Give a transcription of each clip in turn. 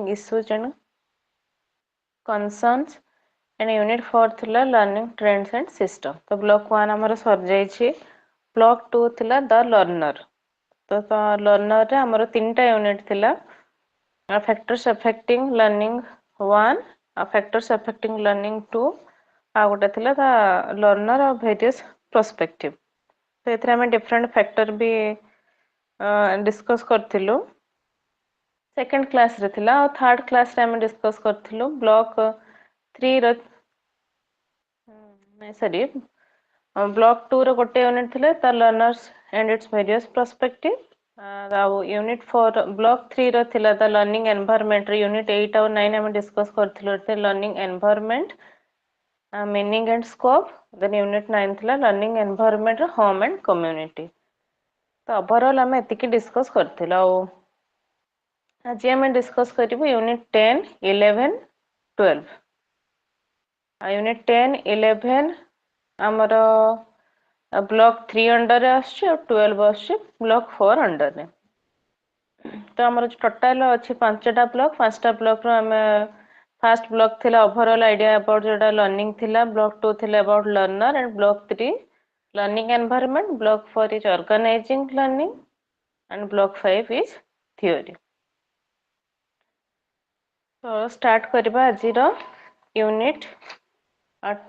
learning issues and concerns, and unit 4 थिला learning trends and system. तो block 1 हमर sir जाइछि. block 2 थिला the learner. तो learner रे हमर तीनटा यूनिट थिला. factors affecting learning 1, factors affecting learning 2, आ गोटे थिला the learner of various perspective. तो एथरे हम different factor भी डिस्कस करथिलु. सेकंड क्लास रे थिला और थर्ड क्लास रे हम डिस्कस करथिलु ब्लॉक 3 रो नै सॉरी ब्लॉक 2 रो गोटे यूनिट थिले त learners and its various perspective. Unit 4 block 3 रो थिला द लर्निंग एनवायरनमेंट रे यूनिट 8 और 9 हम डिस्कस करथिलु ते learning environment meaning and scope. Then unit 9 थिला लर्निंग एनवायरनमेंट रे होम एंड कम्युनिटी. तो ओवरऑल हम एतिकी डिस्कस करथिलु. आज हम डिस्कस करिबो यूनिट 10 11 12. यूनिट 10 11 हमर ब्लॉक 3 अंडर रे आछि और 12 आछि ब्लॉक 4 अंडर रे. तो हमर टोटल अछि पांचटा ब्लॉक रो हम फर्स्ट ब्लॉक थिला ओवरऑल आईडिया अबाउट जोटा लर्निंग थिला. ब्लॉक 2 थिला about learner and block 3 learning environment. Block 4 is organizing learning and block 5 is theory. तो स्टार्ट करबा आज रो यूनिट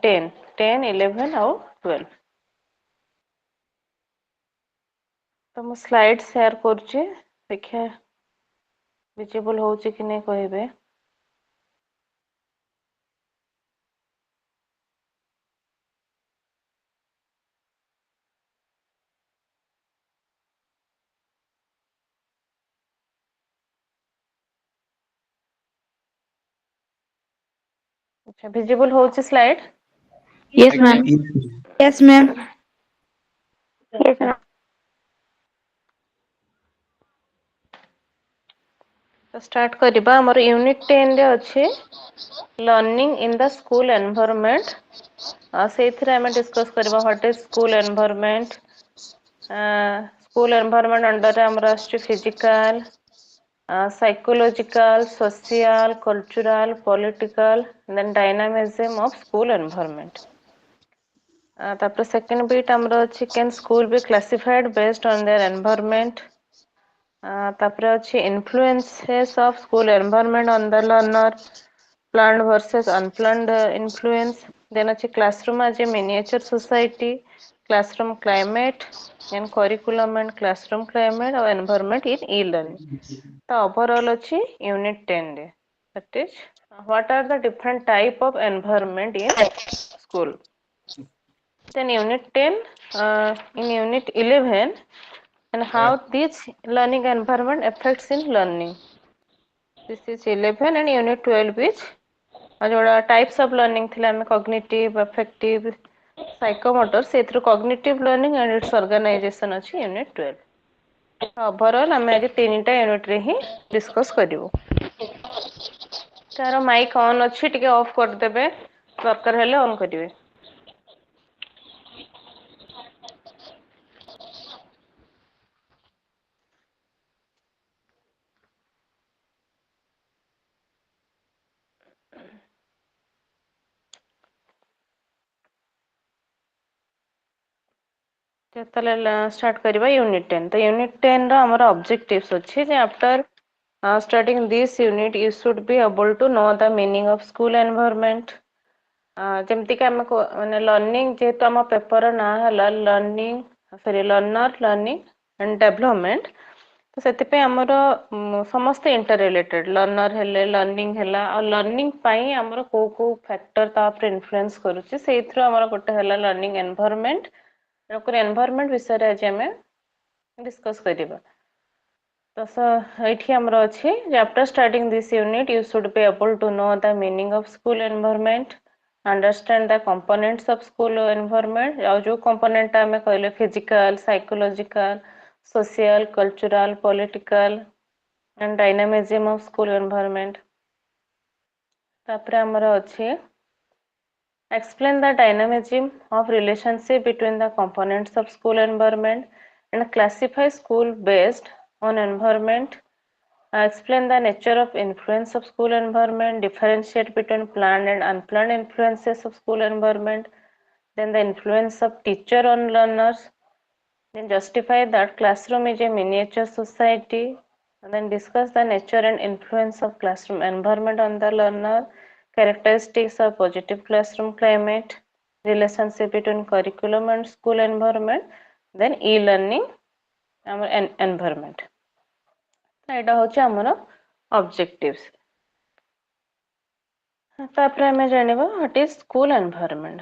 10 11 और 12. तो मु स्लाइड शेयर करछि. देखिए विजिबल होउछि कि नै कहबे. अच्छा विजिबल होउछि slide. Yes, ma'am. Yes, ma'am. Yes, ma'am. तो स्टार्ट करबा. हमर यूनिट 10 रे अछि learning in the school environment. सेथरे हम डिस्कस करबा what is school environment. School environment under रे हमर अछि physical, psychological, social, cultural, political, then dynamism of school environment. तापर सेकंड बीट हमरो अछि can school B classified based on their environment. तापर अछि influences of school environment on the learner, planned versus unplanned influence. Then अछि classroom as a miniature society, classroom climate, and curriculum and classroom climate or environment in e-learning. The overall अछि unit 10 रे. That is what are the different type of environment in school. Then unit 10 in unit 11 and how this learning environment affects in learning. This is 11 and unit 12 is जोड़ा types of learning थिला हमें cognitive, affective, psychomotor से through cognitive learning and its organization अछि unit 12. Overall हम आज तीनटा unit रे ही discuss करिवो. Taro mic on अछि टिके ऑफ कर देबे. दरकार हेले ऑन करिवे. चतले स्टार्ट करबा यूनिट 10. तो यूनिट 10 रो हमर ऑब्जेक्टिव्स अछि जे after studying this unit you should be able to know the meaning of school environment. जेमति कि हम माने लर्निंग जेहेतु हम पेपर ना हला learning sorry learner learning and development. तो सेति पे हमर समस्त इंटर रिलेटेड लर्नर हेले लर्निंग हेला और लर्निंग पई हमर को को फैक्टर ता पर इन्फ्लुएंस करूची सेथरो हमर गोटे हला लर्निंग एनवायरनमेंट. ओकर एनवायरनमेंट विषय रे आज हमें डिस्कस करिबा. तो एठी हमर अछि after starting this unit you should be able to know the meaning of school environment, understand the components of school environment. और जो component हमें कहले physical, psychological, social, cultural, political and dynamism of school environment. तापर हमर अछि explain the dynamism of relationship between the components of school environment and classify school based on environment. Explain the nature of influence of school environment, differentiate between planned and unplanned influences of school environment, then the influence of teacher on learners, then justify that classroom is a miniature society, and then discuss the nature and influence of classroom environment on the learner, characteristics of positive classroom climate, relationship between curriculum and school environment, then e-learning environment. ଏଇଟା ହେଉଛି ଆମର objectives. ତାପରେ ଆମେ ଜାଣିବା what is school environment.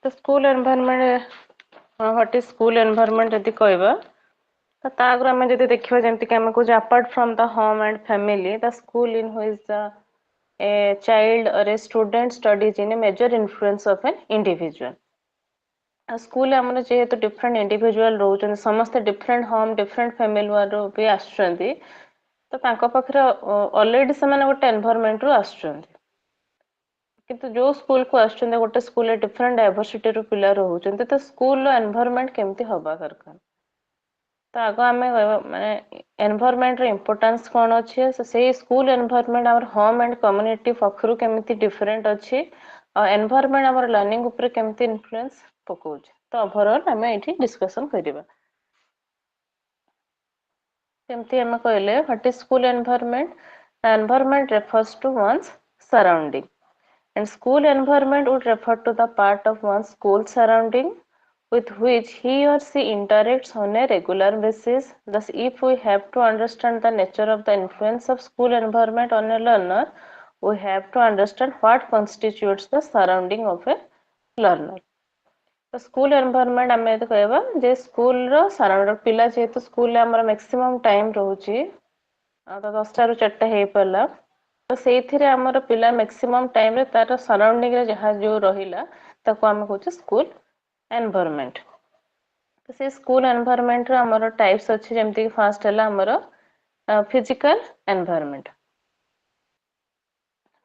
ତ school environment what is school environment ଯଦି କହିବା ତ ତା ଆଗରୁ ଆମେ ଯଦି ଦେଖିବା ଯେମିତି କି ଆମେ କହୁଛେ apart from the home and family the school in which the a child or a student studies in a major influence of an individual. School ଆମର ଯେହେତୁ different individual ରହୁଛନ୍ତି ସମସ୍ତେ different home different family ରୁ ବି ଆସୁଛନ୍ତି ତ ତାଙ୍କ ପାଖରେ already ସେମାନେ ଗୋଟେ environment ରୁ ଆସୁଛନ୍ତି କିନ୍ତୁ ଯୋଉ ସ୍କୁଲ କୁ ଆସୁଛନ୍ତି ଗୋଟେ ସ୍କୁଲରେ different diversity ରୁ ପିଲା ରହୁଛନ୍ତି ତ ସ୍କୁଲର environment କେମିତି ହବା ଦରକାର ତ ଆଗ ଆମେ ମାନେ environment ର importance କ'ଣ ଅଛି ସେଇ ସ୍କୁଲ environment ଆମର home and community ପକ୍ଷରୁ କେମିତି different ଅଛି ଆଉ environment ଆମର learning ଉପରେ କେମିତି influence ପକଉଛି ତ overall ଆମେ ଏଠି discussion କରିବା ଯେମିତି ଆମେ କହିଲେ what is school environment? The environment refers to one's surrounding and school environment would refer to the part of one's school surrounding with which he or she interacts on a regular basis. Thus, if we have to understand the nature of the influence of school environment on a learner, we have to understand what constitutes the surrounding of a learner. तो school environment आम यदि कहबा जे school रो surround पिला जेहेतु school आमर maximum time रोची तो 10टा रु 4टा हे परला तो सेइथिरे आमर पिला मैक्सिमम टाइम रे तार सराउंडिंग रे जहा जो रहिला ताको आम कहूचे स्कूल एनवायरनमेंट तो से स्कूल एनवायरनमेंट रे आमर टाइप्स अछि जेमति कि फर्स्ट हला आमर फिजिकल एनवायरनमेंट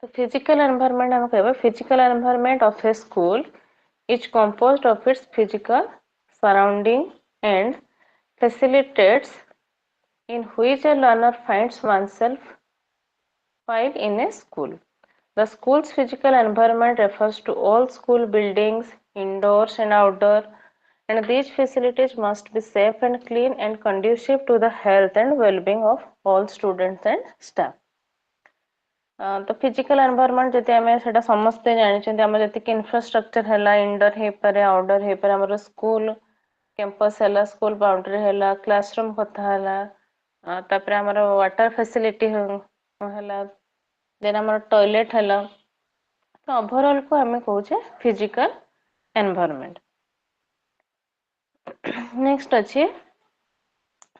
तो फिजिकल एनवायरनमेंट हम कहबा physical environment of A school is composed of its physical surrounding and facilitates in which a learner finds oneself while in a school. The school's physical environment refers to all school buildings, indoors and outdoor, and these facilities must be safe and clean and conducive to the health and well-being of all students and staff. तो physical environment जति आमे सेटा समस्ते जानिछन्ते हम जति कि infrastructure हला indoor हे पारे आउटडोर हे पारे हमर स्कूल कैंपस हला स्कूल बाउंड्री हला क्लासरूम कथा हला तापर हमर वाटर फैसिलिटी हला देन हमर टॉयलेट हला तो ओवरऑल को हमें कहूचे फिजिकल एनवायरनमेंट नेक्स्ट अछि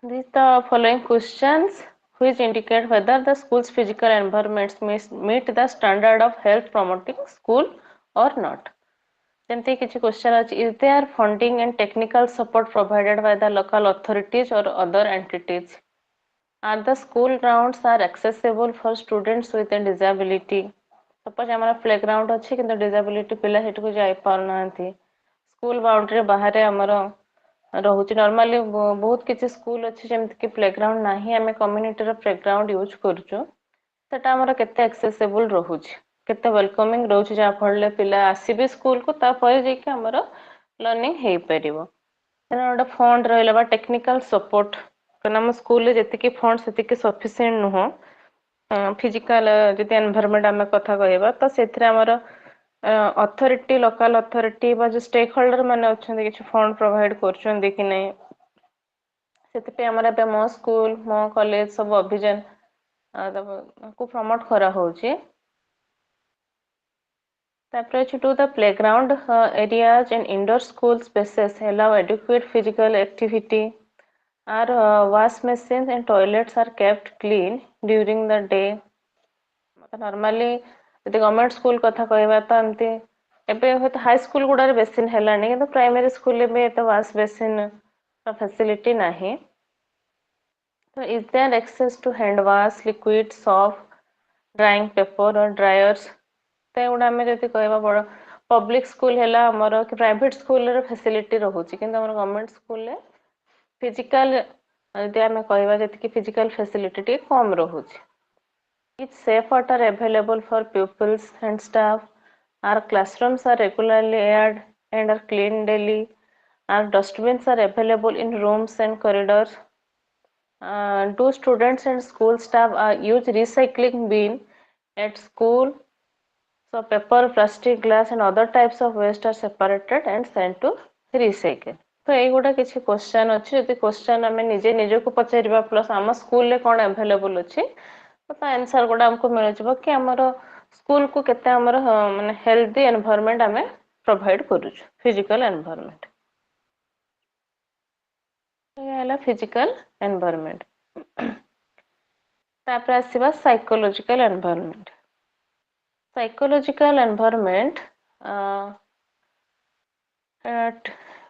these the following questions which indicate whether the school's physical environments meet the standard of health promoting school or not. Jemti kichi question achi is there funding and technical support provided by the local authorities or other entities? Are the school grounds are accessible for students with a disability? Suppose amara playground achi kintu disability pila hetuku jai parunahanti. School boundary bahare amara ରହୁଛି normally ବହୁତ କିଛି school ଅଛି ଯେମିତି କି playground ନାହିଁ ଆମେ କମ୍ୟୁନିଟିର playground use କରୁଛୁ ସେଟା ଆମର କେତେ ଆକ୍ସେସିବଲ ରହୁଛି କେତେ ୱେଲକମିଂ ରହୁଛି ଯାହା ଫଳରେ ପିଲା ଆସିବେ ସ୍କୁଲକୁ ତାପରେ ଯାଇକି ଆମର ଲର୍ଣ୍ଣିଂ ହେଇପାରିବ ତେଣୁ ଗୋଟେ ଫଣ୍ଡ ରହିଲା ବା ଟେକ୍ନିକାଲ ସପୋର୍ଟ କାରଣ ଆମ ସ୍କୁଲରେ ଯେତିକି ଫଣ୍ଡ ସେତିକି ସଫିସିଏଣ୍ଟ ନୁହଁ ଫିଜିକାଲ ଯଦି ଏନଭାୟରନମେଣ୍ଟ ଆମେ କଥା କହିବା ତ ସେଥିରେ ଆମର ଅଥରିଟି ଲୋକାଲ ଅଥରିଟି ବା ଯୋଉ ଷ୍ଟେକ୍ ହୋଲ୍ଡର ମାନେ ଅଛନ୍ତି କିଛି ଫଣ୍ଡ ପ୍ରୋଭାଇଡ କରୁଛନ୍ତି କି ନାହିଁ ସେଥିପାଇଁ ଆମର ଏବେ ମୋ ସ୍କୁଲ ମୋ କଲେଜ ସବୁ ଅଭିଯାନ କୁ ପ୍ରମୋଟ କରାହଉଛି ତାପରେ ଅଛି to the playground areas and indoor school spaces allow adequate physical activity our wash machines and toilets are kept clean during the day normally ଯଦି ଗଭର୍ଣ୍ଣମେଣ୍ଟ ସ୍କୁଲ କଥା କହିବା ତ ଏମିତି ଏବେ ହୁଏତ ହାଇ ସ୍କୁଲ ଗୁଡାରେ ବେସିନ୍ ହେଲାଣି କିନ୍ତୁ ପ୍ରାଇମେରୀ ସ୍କୁଲରେ ବି ଏତେ ୱାଶ ବେସିନ୍ ଫ୍ୟାସିଲିଟି ନାହିଁ ତ is there access to hand wash liquid soap drying paper or dryers ତ ଏଗୁଡ଼ା ଆମେ ଯଦି କହିବା ବଡ଼ ପବ୍ଲିକ ସ୍କୁଲ ହେଲା ଆମର କି ପ୍ରାଇଭେଟ ସ୍କୁଲର ଫ୍ୟାସିଲିଟି ରହୁଛି କିନ୍ତୁ ଆମର ଗଭର୍ଣ୍ଣମେଣ୍ଟ ସ୍କୁଲରେ ଫିଜିକାଲ जदि आम कहवा जी फिजिकल फैसिलिटी टी कम रोचे Is safe water available for pupils and staff? Our classrooms are regularly aired and are cleaned daily. Our dustbins are available in rooms and corridors. Do students and school staff use recycling bin at school? So paper, plastic, glass and other types of waste are separated and sent to recycle. तो এইगोटा किसी question अच्छी जदि question आम निजे निजक पचार plus आम school कौन available अच्छी तो आंसर गुड़ा आमको मिल कि आमर स्कूल को केते आमर माने हेल्दी एनवायरनमेंट आम प्रोवाइड करूँ फिजिकल एनवायरनमेंट ये फिजिकल एनवायरनमेंट तापर आसीबा psychological environment psychological environment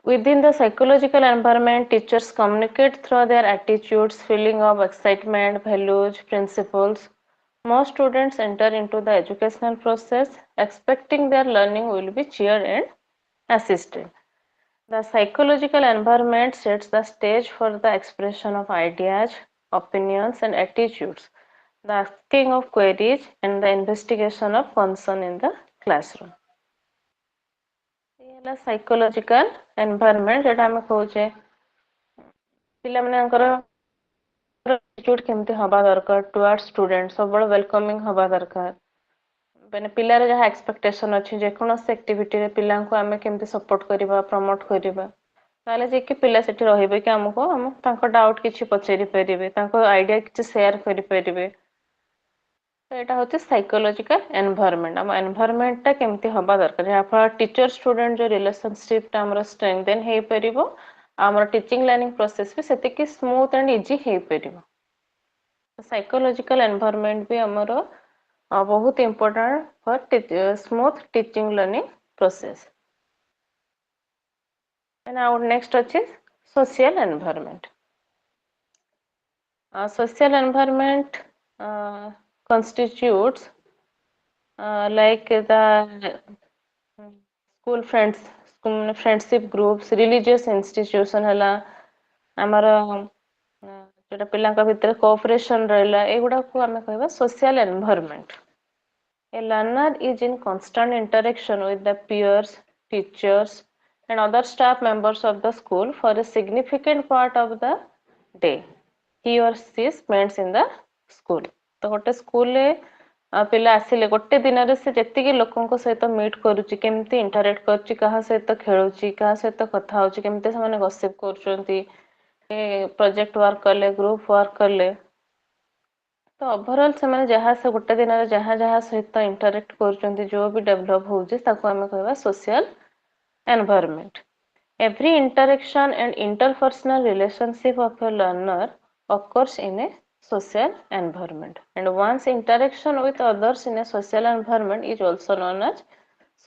within the psychological environment teachers communicate through their attitudes feeling of excitement values principles most students enter into the educational process expecting their learning will be cheered and assisted the psychological environment sets the stage for the expression of ideas opinions and attitudes the asking of queries and the investigation of concern in the classroom ये psychological environment जेटा हम कहूचे पिला मानकर attitude केमती हवा दरकार towards student सब welcoming हवा दरकार माने पिलार जहाँ एक्सपेक्टेशन अच्छी जेकोसी एक्टिविटी रे पिला को आमे केमती सपोर्ट करबा प्रमोट करबा ताले जे कि पिला सेठी रहिबे कि हमको हम तांको डाउट किछि पचेरी परिबे तांको आइडिया किछि शेयर करि परिबे तो एटा होते साइकोलॉजिकल एनवायरनमेंट हम एनवायरनमेंट टा केमती हबा दरकार जहाँ फल टीचर स्टूडेंट जो रिलेशनशिप टा हमर स्ट्रेंथन हे परिबो हमर टीचिंग लर्निंग प्रोसेस भी सेते कि स्मूथ एंड इजी हे परिबो साइकोलॉजिकल एनवायरनमेंट भी हमर बहुत important for smooth teaching learning process and our next अछि social environment social environment constitutes like the school friends school friendship groups religious institution हला हमर जोटा पिलांका भितर कोऑपरेशन रहला एगुडा को हमें कहबा social environment a learner is in constant interaction with the peers teachers and other staff members of the school for a significant part of the day he or she spends in the school तो गोटे school रे पिला आसिले गोटे दिन रे से जति लोकन सहित मीट करूची केमती इंटरेक्ट करूची कहा सहित खेलुची कहा सहित कथा होची केमती से माने गसिप करूचंती प्रोजेक्ट वर्क करले ग्रुप वर्क करले तो ओवरऑल से माने जहाँ से गोटे दिन रे जहाँ जहाँ सहित इंटरेक्ट करूचंती जो भी डेवलप होउची ताको हमें कहबा social environment every interaction and interpersonal relationship of a learner occurs in a social environment and one's interaction with others in a social environment is also known as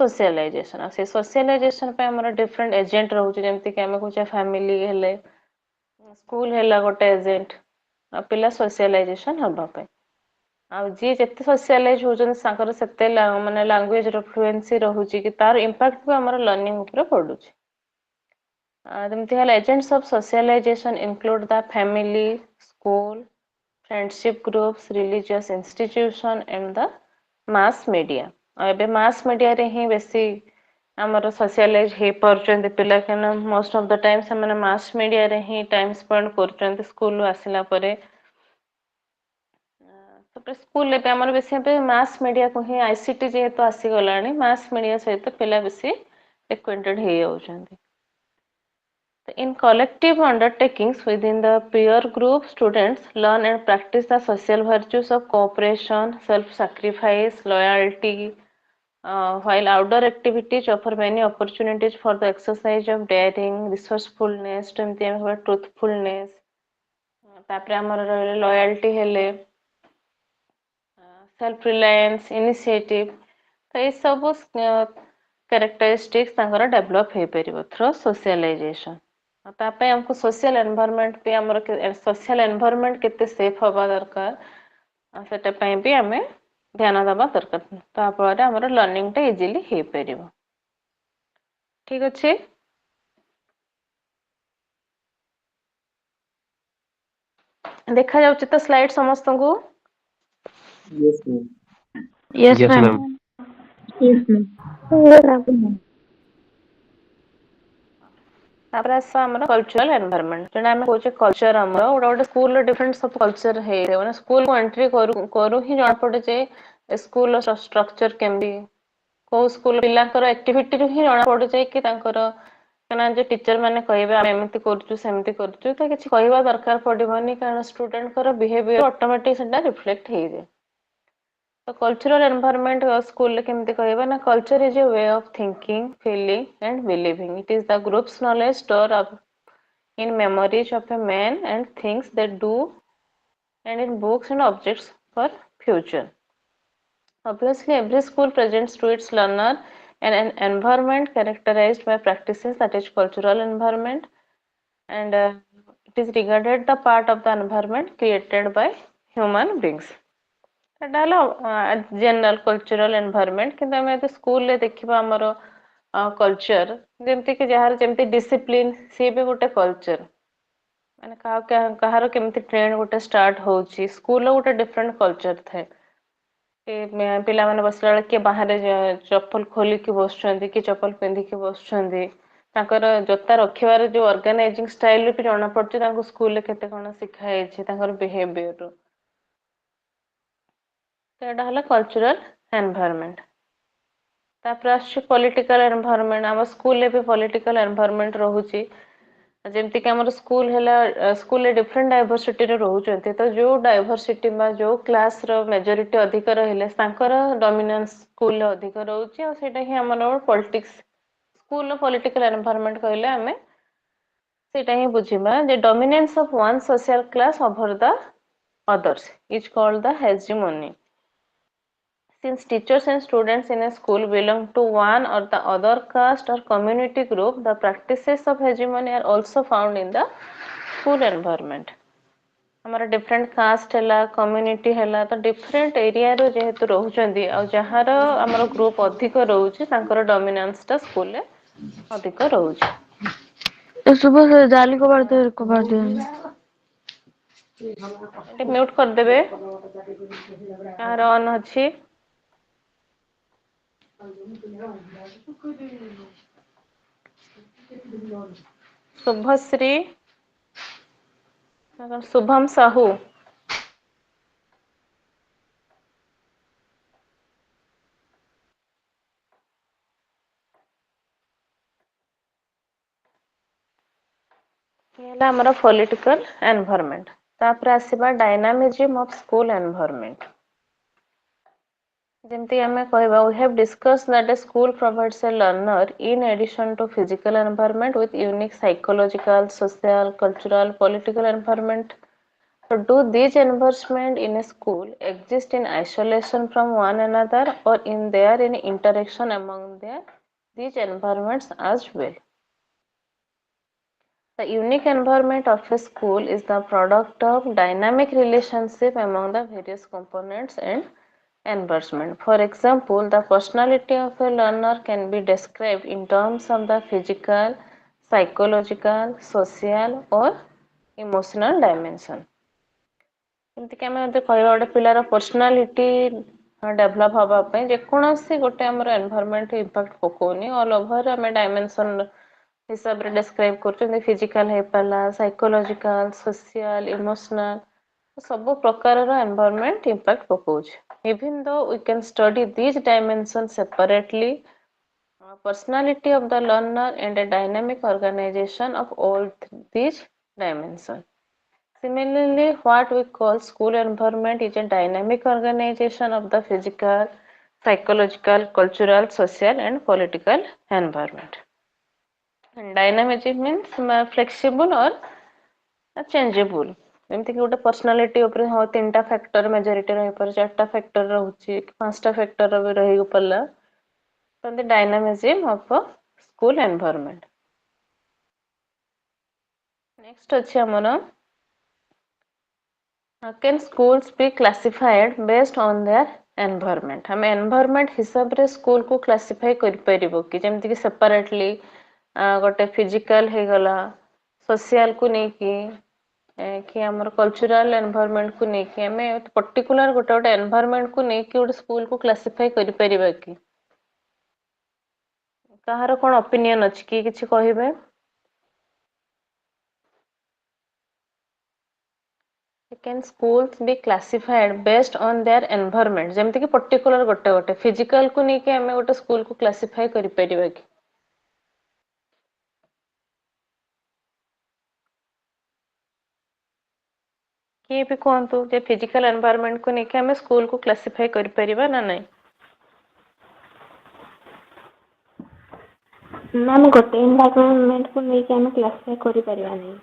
socialization आ से socialization पे हमर different agent रहउची जेमति कि हमें कुछ family हेले school हेला गोटे agent आ पिला socialization हबा पे आ जी जते socialize होजन सांकर सेते माने language रो fluency रहउची कि तार impact भी हमर learning ऊपर पडुची agents of socialization include the family, school, friendship groups, religious institution and the mass media. ଏବେ mass media रे ही बेसी हमर socialize हे परचंदी पिला केन most of the time ସେମାନେ mass media रे ही time spend करचंदी स्कूल आसिला परे तो स्कूल ले हमर बेसी पे mass media को ही ICT जेहेतु आसी गलानी mass media सहित पिला बेसी acquainted hey जाउचंदी In collective undertakings within the peer group, students learn and practice the social virtues of cooperation, self-sacrifice, loyalty, while outdoor activities offer many opportunities for the exercise of daring, resourcefulness, truthfulness, loyalty, self-reliance, initiative. तो ये सब characteristics develop through socialization. तापे हमको social environment पे हमर social environment केते safe होबा दरकार सेटा पई भी हमें ध्यान देबा दरकार तापर हमर लर्निंग टा इजीली हे परिबो ठीक अछि देखा जाउची तो स्लाइड समस्त को? Yes, ma'am. Yes, Yes, ma'am. ma'am. Yes, ma'am. Yes, ma'am. तापर आसा हमर कल्चरल एनवायरनमेंट जेना हम कोचे कल्चर हमर गोटे स्कूल डिफरेंट सब कल्चर हे माने स्कूल को एंट्री करू ही जान पड़े जे स्कूल स्ट्रक्चर केमबी को स्कूल पिलांकर एक्टिविटी रू ही जान पड़े जे कि तांकर काना जे टीचर माने कहबे हम एमति करछु सेमति करछु त किछि कहबा दरकार पडिबनी कारण स्टूडेंट कर बिहेवियर ऑटोमेटिक सेटा रिफ्लेक्ट हे जे तो कल्चरल एनवायरनमेंट स्कूल केमति कहबा ना culture is a way of thinking feeling and believing it is the groups knowledge store up in memories of a man and things they do and in books and objects for future. Obviously, every school presents to its learner an environment characterized by practices that is cultural environment and it is regarded the part of the environment created by human beings. Etah hello general cultural environment किंतु हम यदि school रे देखिबा हमर culture जेमति कि जहार जेमति discipline से भी गोटे कल्चर माने कहार केमति ट्रेंड गोटे स्टार्ट होउची स्कूल रो गोटे डिफरेंट कल्चर थाए पिला माने बसला बेले के बाहर चप्पल खोली के बसछंती कि चप्पल पिंधी के बसछंती ताकर जोता रखिबार जो ऑर्गेनाइजिंग स्टाइल भी जाना पड़छ तांको स्कूल रे केते कोन सिखाइ छै ताकर बिहेवियर तो एटा हला कल्चरल एनवायरनमेंट तापर आछि पॉलिटिकल एनवायरनमेंट हम स्कूल रे भी पॉलिटिकल एनवायरनमेंट रहूची जेमति कि हमर स्कूल हला स्कूल रे डिफरेंट डाइवर्सिटी रे रहउचंती तो जो डाइवर्सिटी मा जो क्लास रो मेजॉरिटी अधिक रहले तांकर डोमिनेंस स्कूल रे अधिक रहउची और सेटा ही हमर पॉलिटिक्स स्कूल रो पॉलिटिकल एनवायरनमेंट कहले हमें सेटा ही बुझिबा जे dominance of one social class over the others is called the hegemony. Since teachers and students in a school belong to one or the other caste or community group, the practices of hegemony are also found in the school environment. हमारा different caste है community है तो different area रो जेहेतु रहउचंदी आ जहार हमर group अधिक रहउची तांकर dominance ता स्कूल रे अधिक रहउची सुबह से जाली को बार दे एटे म्यूट कर देबे कार ऑन अछि शुभश्री शुभम साहू ये हमारा पॉलिटिकल एनवायरनमेंट तापर आसीबा डायनामिज्म ऑफ स्कूल एनवायरनमेंट जेमती हमें कहबा we have discussed that a school provides a learner in addition to physical environment with unique psychological social cultural political environment. So do these environments in a school exist in isolation from one another or in there in interaction among these environments as well? The unique environment of a school is the product of dynamic relationship among the various components and environment. For example, the personality of a learner can be described in terms of the physical, psychological, social or emotional dimension. एमती कि आम कहवा गोटे पिलार personality develop हाँवाई जेकोसी गोटे आम environment impact पकोनी all over आम dimension हिसाब रे डिस्क्राइब कर फिजिकल हो पाला साइकोलॉजिकल सोशल इमोशनल सब प्रकार एनवायरनमेंट इम्पैक्ट पकोछ even though we can study these dimensions separately personality of the learner and a dynamic organization of all these dimensions. Similarly, what we call school environment is a dynamic organization of the physical, psychological, cultural, social and political environment. And dynamism means flexible or changeable. एमती कि गोटे personality ऊपर हाँ तीन factor majority रही पर चार्टा factor रोचे पांचटा factor भी रही पाला तो the dynamism of a school environment. Next अच्छे हमारा can schools be classified based on their environment? हम environment हिसाब रे स्कूल को क्लासिफाई कर परिबो कि जेमति कि सेपरेटली गोटे फिजिकल हे गला सोशल को नै कि कि हमर कल्चरल एनवायरनमेंट को नहीं कि हमें पर्टिकुलर गोटे गोटे एनवायरनमेंट को नहीं कि गोटे स्कूल को क्लासिफाई करि परिबा कि कहार कोन ओपिनियन अछि कि किछि कहिबे Can schools be classified based on their environment जेमति कि पर्टिकुलर गोटे गोटे फिजिकल को नहीं कि हमें गोटे स्कूल को क्लासिफाई करि परिबा कि किए भी कहतु जे फिजिकल एनवायरनमेंट को नहीं कि हमें स्कूल को क्लासिफाई करि परिबा ना नहीं मैम गोटे एनवायरनमेंट को लेके हम क्लासिफाई करि परिबा नहीं।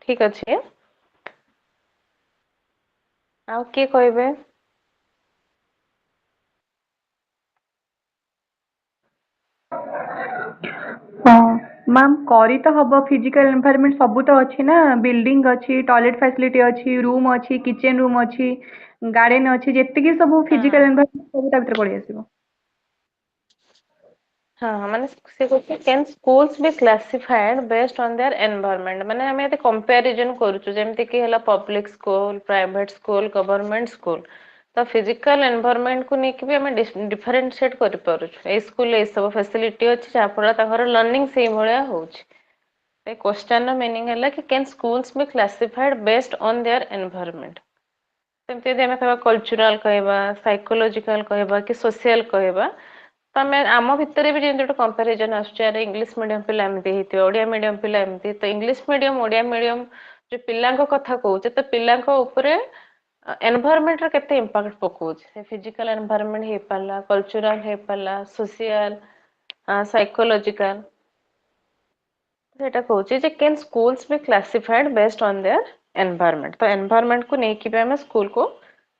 ठीक अछि आउ के कहबे मैम करी तो हम फिजिकल एनवायरनमेंट सब तो अच्छी ना बिल्डिंग अच्छी टॉयलेट फैसिलिटी अच्छी रूम अच्छी किचन रूम अच्छी गार्डन अच्छी जेतिकी सब फिजिकल एनवायरनमेंट सब ता भीतर पड़ी आसीबो हाँ माने से कहते can schools be classified based on their environment माने हमें एते कंपैरिजन करूछु जेमति कि हला public school private school government school तो फिजिकल एनवायरनमेंट को नेकी भी हमें डिफरेंशिएट करि पारुछु ए स्कूल ए सब फैसिलिटी अछि जा पर ताकर लर्निंग सेही भलिया होउछि ए क्वेश्चन रो मीनिंग हला कि can schools be classified based on their environment सेमति यदि हमें कहबा कल्चरल कहबा साइकोलॉजिकल कहबा कि सोशल कहबा तमे आम भितर भी जेमति गोटे कंपैरिजन आसुचे अरे इंग्लिश मीडियम पिला एमति हेतियो ओडिया मीडियम पिला एमति तो इंग्लिश मीडियम ओडिया मीडियम जो पिलांको कथा कहउचे तो पिलांको ऊपरे एनवायरनमेंट रो केते इंपैक्ट पकोउचे से फिजिकल एनवायरनमेंट हे पाला कल्चरल हे पाला सोशल साइकोलॉजिकल सेटा कहउचे जे can schools be classified based on their environment तो एनवायरनमेंट को नेकी भी हम स्कूल को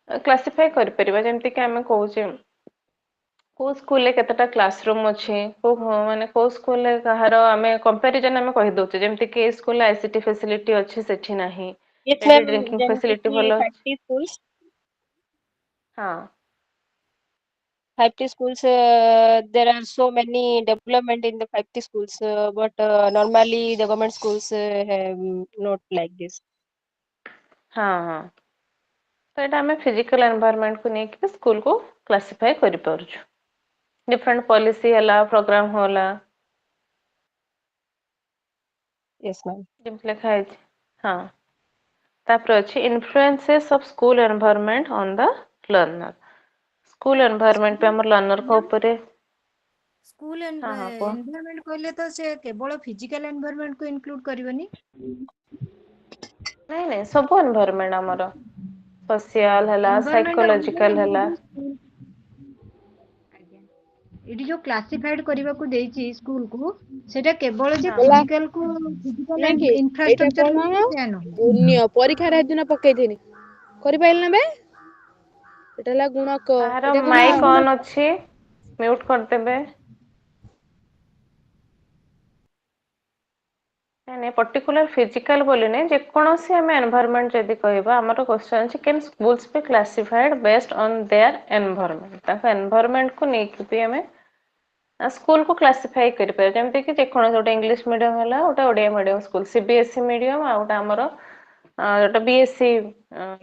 क्लासिफाई कर परिबा जेमति कि हम कहउचे को स्कूल केतेटा क्लासरूम अच्छे को माने को स्कूल कहार आमे कंपैरिजन आमे कहि दउचे जेमति कि स्कूल आईसीटी फैसिलिटी अच्छे सेठी नाही Yes, सेठी ma'am. ड्रिंकिंग ଯେମିତି फैसिलिटी କି भलो 5T schools, हां 5T schools, there are so many development in the 5T schools, but normally the government schools have not like this. हां हां तो एटा हमें फिजिकल एनवायरनमेंट को नेकी स्कूल को क्लासिफाई करि पारुछु डिफरेंट पॉलिसी हला प्रोग्राम होला Yes, ma'am. जेमति लिखा है हां तापर अछि influences of school environment on the learner school environment पे हमर लर्नर को ମ୍ୟାମ୍ ऊपर ସ୍କୁଲ हां हां को ଏନଭାୟରନମେଣ୍ଟ କହିଲେ ତ ସେ କେବଳ ଫିଜିକାଲ ଏନଭାୟରନମେଣ୍ଟକୁ ଇନକ୍ଲୁଡ କରିବନି। नहीं नहीं सब एनवायरनमेंट हमर सोशल हला ଏନଭାୟରନମେଣ୍ଟ ଅନୁଯାୟୀ साइकोलॉजिकल ଆମକୁ हला ଯୋଉ ସ୍କୁଲ ଆଜ୍ଞା ଏଠି ଯୋଉ କ୍ଲାସିଫାଇଡ କରିବାକୁ ଦେଇଛି ସ୍କୁଲକୁ ସେଟା କେବଳ ଯେ हाँ हाँ ଫିଜିକାଲକୁ ଫିଜିକାଲ ନାଇଁ କି ଏଇଟା ଇନଫ୍ରାଷ୍ଟ୍ରକ୍ଚର କଣ ମିଳୁଛି ସେୟା ନୁହଁ। ନିଅ ପରୀକ୍ଷାରେ ହେଦିନ ପକେଇଥିନି କରିପାରିଲ ନା ବେ ଏଟା ହେଲା ଗୁଣକ କାହାର ଏଇଟା କଣ ମାଇକ୍ ଅନ୍ ଅଛି म्यूट କରିଦେବେ नहीं नहीं पर्टिकुलर फिजिकल बोली नहीं जेकोसी आम एनवायरनमेंट जदि कहबा हमर क्वेश्चन अछि can schools be classified based on their environment ताको एनवायरनमेंट को नेकी भी हमें स्कूल को क्लासिफाई कर पारे जेमति कि जेकोसी गोटे इंग्लिश मीडियम हला गोटे Odia medium school CBSE medium आ गोटे हमर जोटा BSC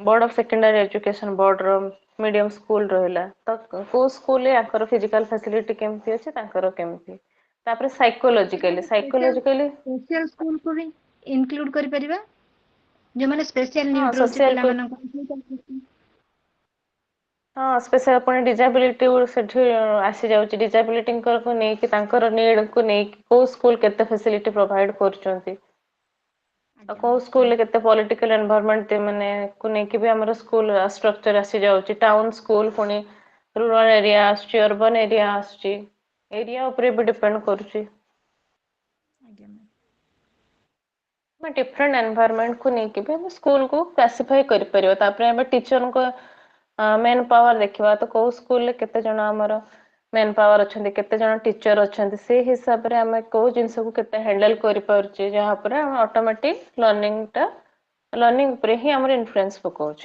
board of secondary education board रो मीडियम स्कूल रहला तो को स्कूल आकर फिजिकल फैसिलिटी केमती अछि ताकर केमती तापर ସେଠି साइकोलॉजिकली ଆମେ साइकोलॉजिकली ସ୍ପେଶାଲ ସ୍କୁଲକୁ ବି ଇନକ୍ଲୁଡ କରିପାରିବା ଯୋଉମାନେ ସ୍ପେଶାଲ हाँ ନିଡ୍ ରହୁଛି सोशल को ପିଲାମାନଙ୍କର। हाँ स्पेशल पुणी डिजाबिलिटी सेठी आसी जाउची डिजाबिलिटी को नेकी तांकर नीड को नेकी को स्कूल केते फैसिलिटी प्रोवाइड करचंती ଆଜ୍ଞା को स्कूल केते पॉलिटिकल एनवायरनमेंट माने को नेकी भी हमर स्कूल स्ट्रक्चर आसी जाउची टाउन स्कूल पुणी रूरल एरिया आसची अर्बन एरिया आसची एरिया ऊपर भी डिपेंड करूची ଆଜ୍ଞା ମ୍ୟାମ୍। मैं डिफरेंट एनवायरनमेंट को नेकी भी हम स्कूल को क्लासिफाई कर परियो तापर हम टीचर को मेन पावर देखिबा तो को स्कूल ले केते जण हमर मेन पावर अछंती केते जण टीचर अछंती से हिसाब रे हम को जिंस को केते हैंडल करि परचे जहा पर हम ऑटोमेटिक लर्निंग पर ही हमर इन्फ्लुएंस पकोछ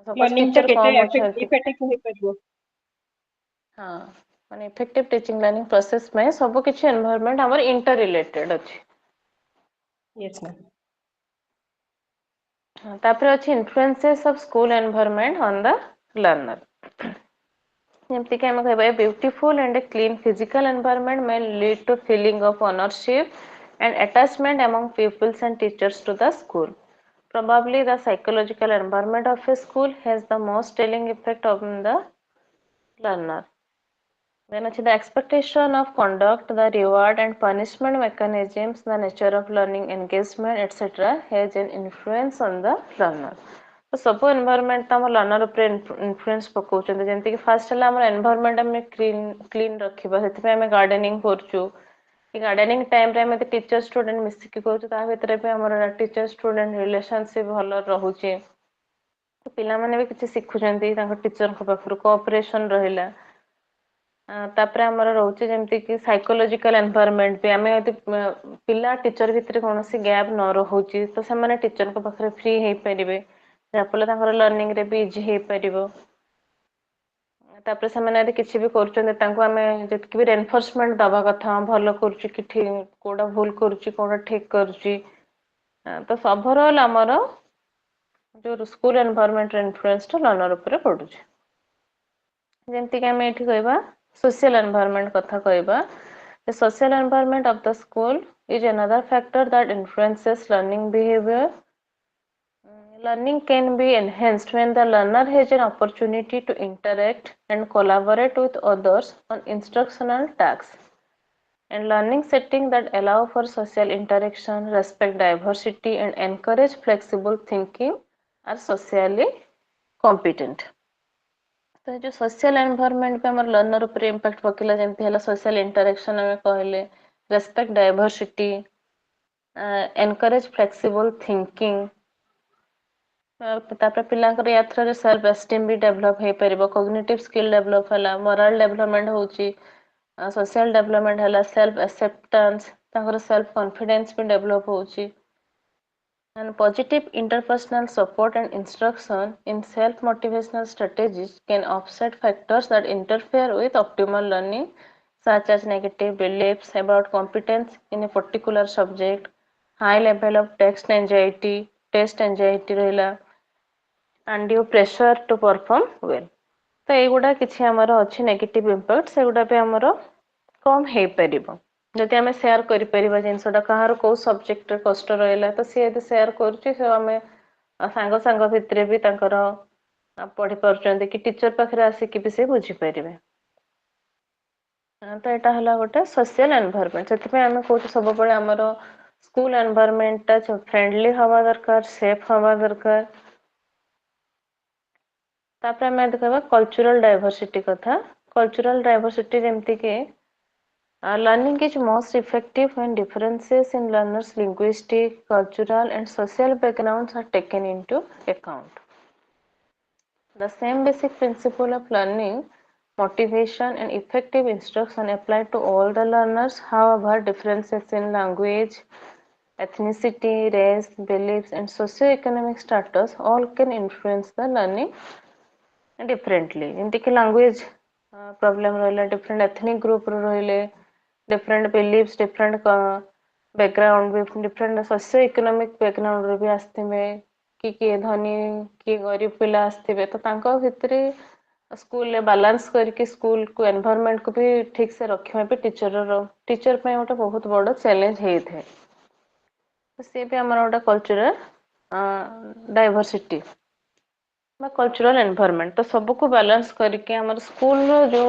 सपोज Learning ଟା टीचर କେତେ कम अछंती effective ହେଇପାରିବ। हां माने इफेक्टिव टीचिंग लर्निंग प्रोसेस में सब किछि एनवायरनमेंट हमर इंटर रिलेटेड अछि। Yes, ma'am. तापर अछि influences of school environment on the learner. जेमति कि हम कहबे beautiful and clean physical environment may lead to feeling of ownership and attachment among pupils and teachers to the school. Probably the psychological environment of a school has the most telling effect on the learner. Then the expectation of conduct, the reward and punishment mechanisms, the nature of learning engagement, etc. has an influence on the learner. तो सब environment हम learner ऊपर influence पकाउछन जेमति कि first हला हमर environment हम clean रखिबा सेति पे हम गार्डनिंग करछु कि गार्डनिंग टाइम रे हम टीचर स्टूडेंट मिसिक करछु ता भीतर पे हमर टीचर स्टूडेंट रिलेशनशिप भलो रहउची तो पिला माने भी किछि सिखुचंती तांको टीचर को पाखरु कोऑपरेशन रहिला तापर हमर रहउची जेमति कि साइकोलॉजिकल एनवायरनमेंट पे हमें यदि पिला टीचर भीतर कोनोसी गैप न रहउची तो से माने टीचर को पाखरे फ्री हेई परिबे जापले तांकर लर्निंग रे भी इजी हेई परिबो तापर से माने यदि किछि भी करचंते तांको हमें जतकि भी रेनफोर्समेंट दबा कथा भलो करची कि ठीक कोडा भूल करची कोडा ठीक करची तो ओवरऑल हमर जो स्कूल एनवायरनमेंट रे इन्फ्लुएंस तो लर्नर ऊपर पडुची जेमति कि हम एठी कहबा सोशल एनवायरनमेंट कथा कहबा the social environment of the school is another factor that influences learning behavior. Learning can be enhanced when the learner has an opportunity to interact and collaborate with others on instructional tasks. And learning settings that allow for social interaction, respect diversity, and encourage flexible thinking are socially competent. तो जो social environment पे हमर learner ऊपर impact पकेला जेमति हला social interaction हमें कहले respect diversity encourage flexible thinking तापर पिलांकर यात्रा रे सेल्फ एस्टीम भी डेवलप हे परिबो कॉग्निटिव स्किल डेवलप हला मोरल डेवलपमेंट होची सोशल डेवलपमेंट हला सेल्फ एक्सेप्टेंस तांकर सेल्फ कॉन्फिडेंस भी डेवलप होची and positive interpersonal support and instruction in self-motivational strategies can offset factors that interfere with optimal learning, such as negative beliefs about competence in a particular subject, high level of test anxiety रहला, undue pressure to perform well. तो एगुडा किछि हमर अछि negative impact सेगुडा पे हमर कम हे परिबो जति हमें शेयर करि परिबा जिंसटा कहार को सब्जेक्ट रे कष्ट रहला तो से यदि शेयर करछि से हमें सांग सांग भितरे भी तांकर पढ़ी परचंती कि टीचर पाखरे आसी कि भी से बुझी परिबे तो एटा हला गोटे सोशल एनवायरनमेंट सेति पे हमें कोछ सब बळे हमर स्कूल एनवायरनमेंट टा फ्रेंडली हवा दरकार सेफ हवा दरकार तापर हमें देखबा कल्चरल डाइवर्सिटी कथा कल्चरल डाइवर्सिटी जेमति के learning is most effective when differences in learners' linguistic, cultural, and social backgrounds are taken into account. The same basic principle of learning, motivation, and effective instruction apply to all the learners. However, differences in language, ethnicity, race, beliefs, and socio-economic status all can influence the learning differently. जेमति कि language problem रहले different ethnic group रहले different beliefs different background different socio-economic background रे भी आस्थिबे कि धनी कि गरीब पिला आस्थिबे तो तांको भितरे स्कूल ले बैलेंस करके स्कूल को एनवायरनमेंट को भी ठीक से रखिबा पे टीचर पे ओटा बहुत बड़ चैलेंज हे थे तो से भी हमर ओटा कल्चरल डाइवर्सिटी बा कल्चरल एनवायरनमेंट तो सब को बैलेंस करके हमर स्कूल रो जो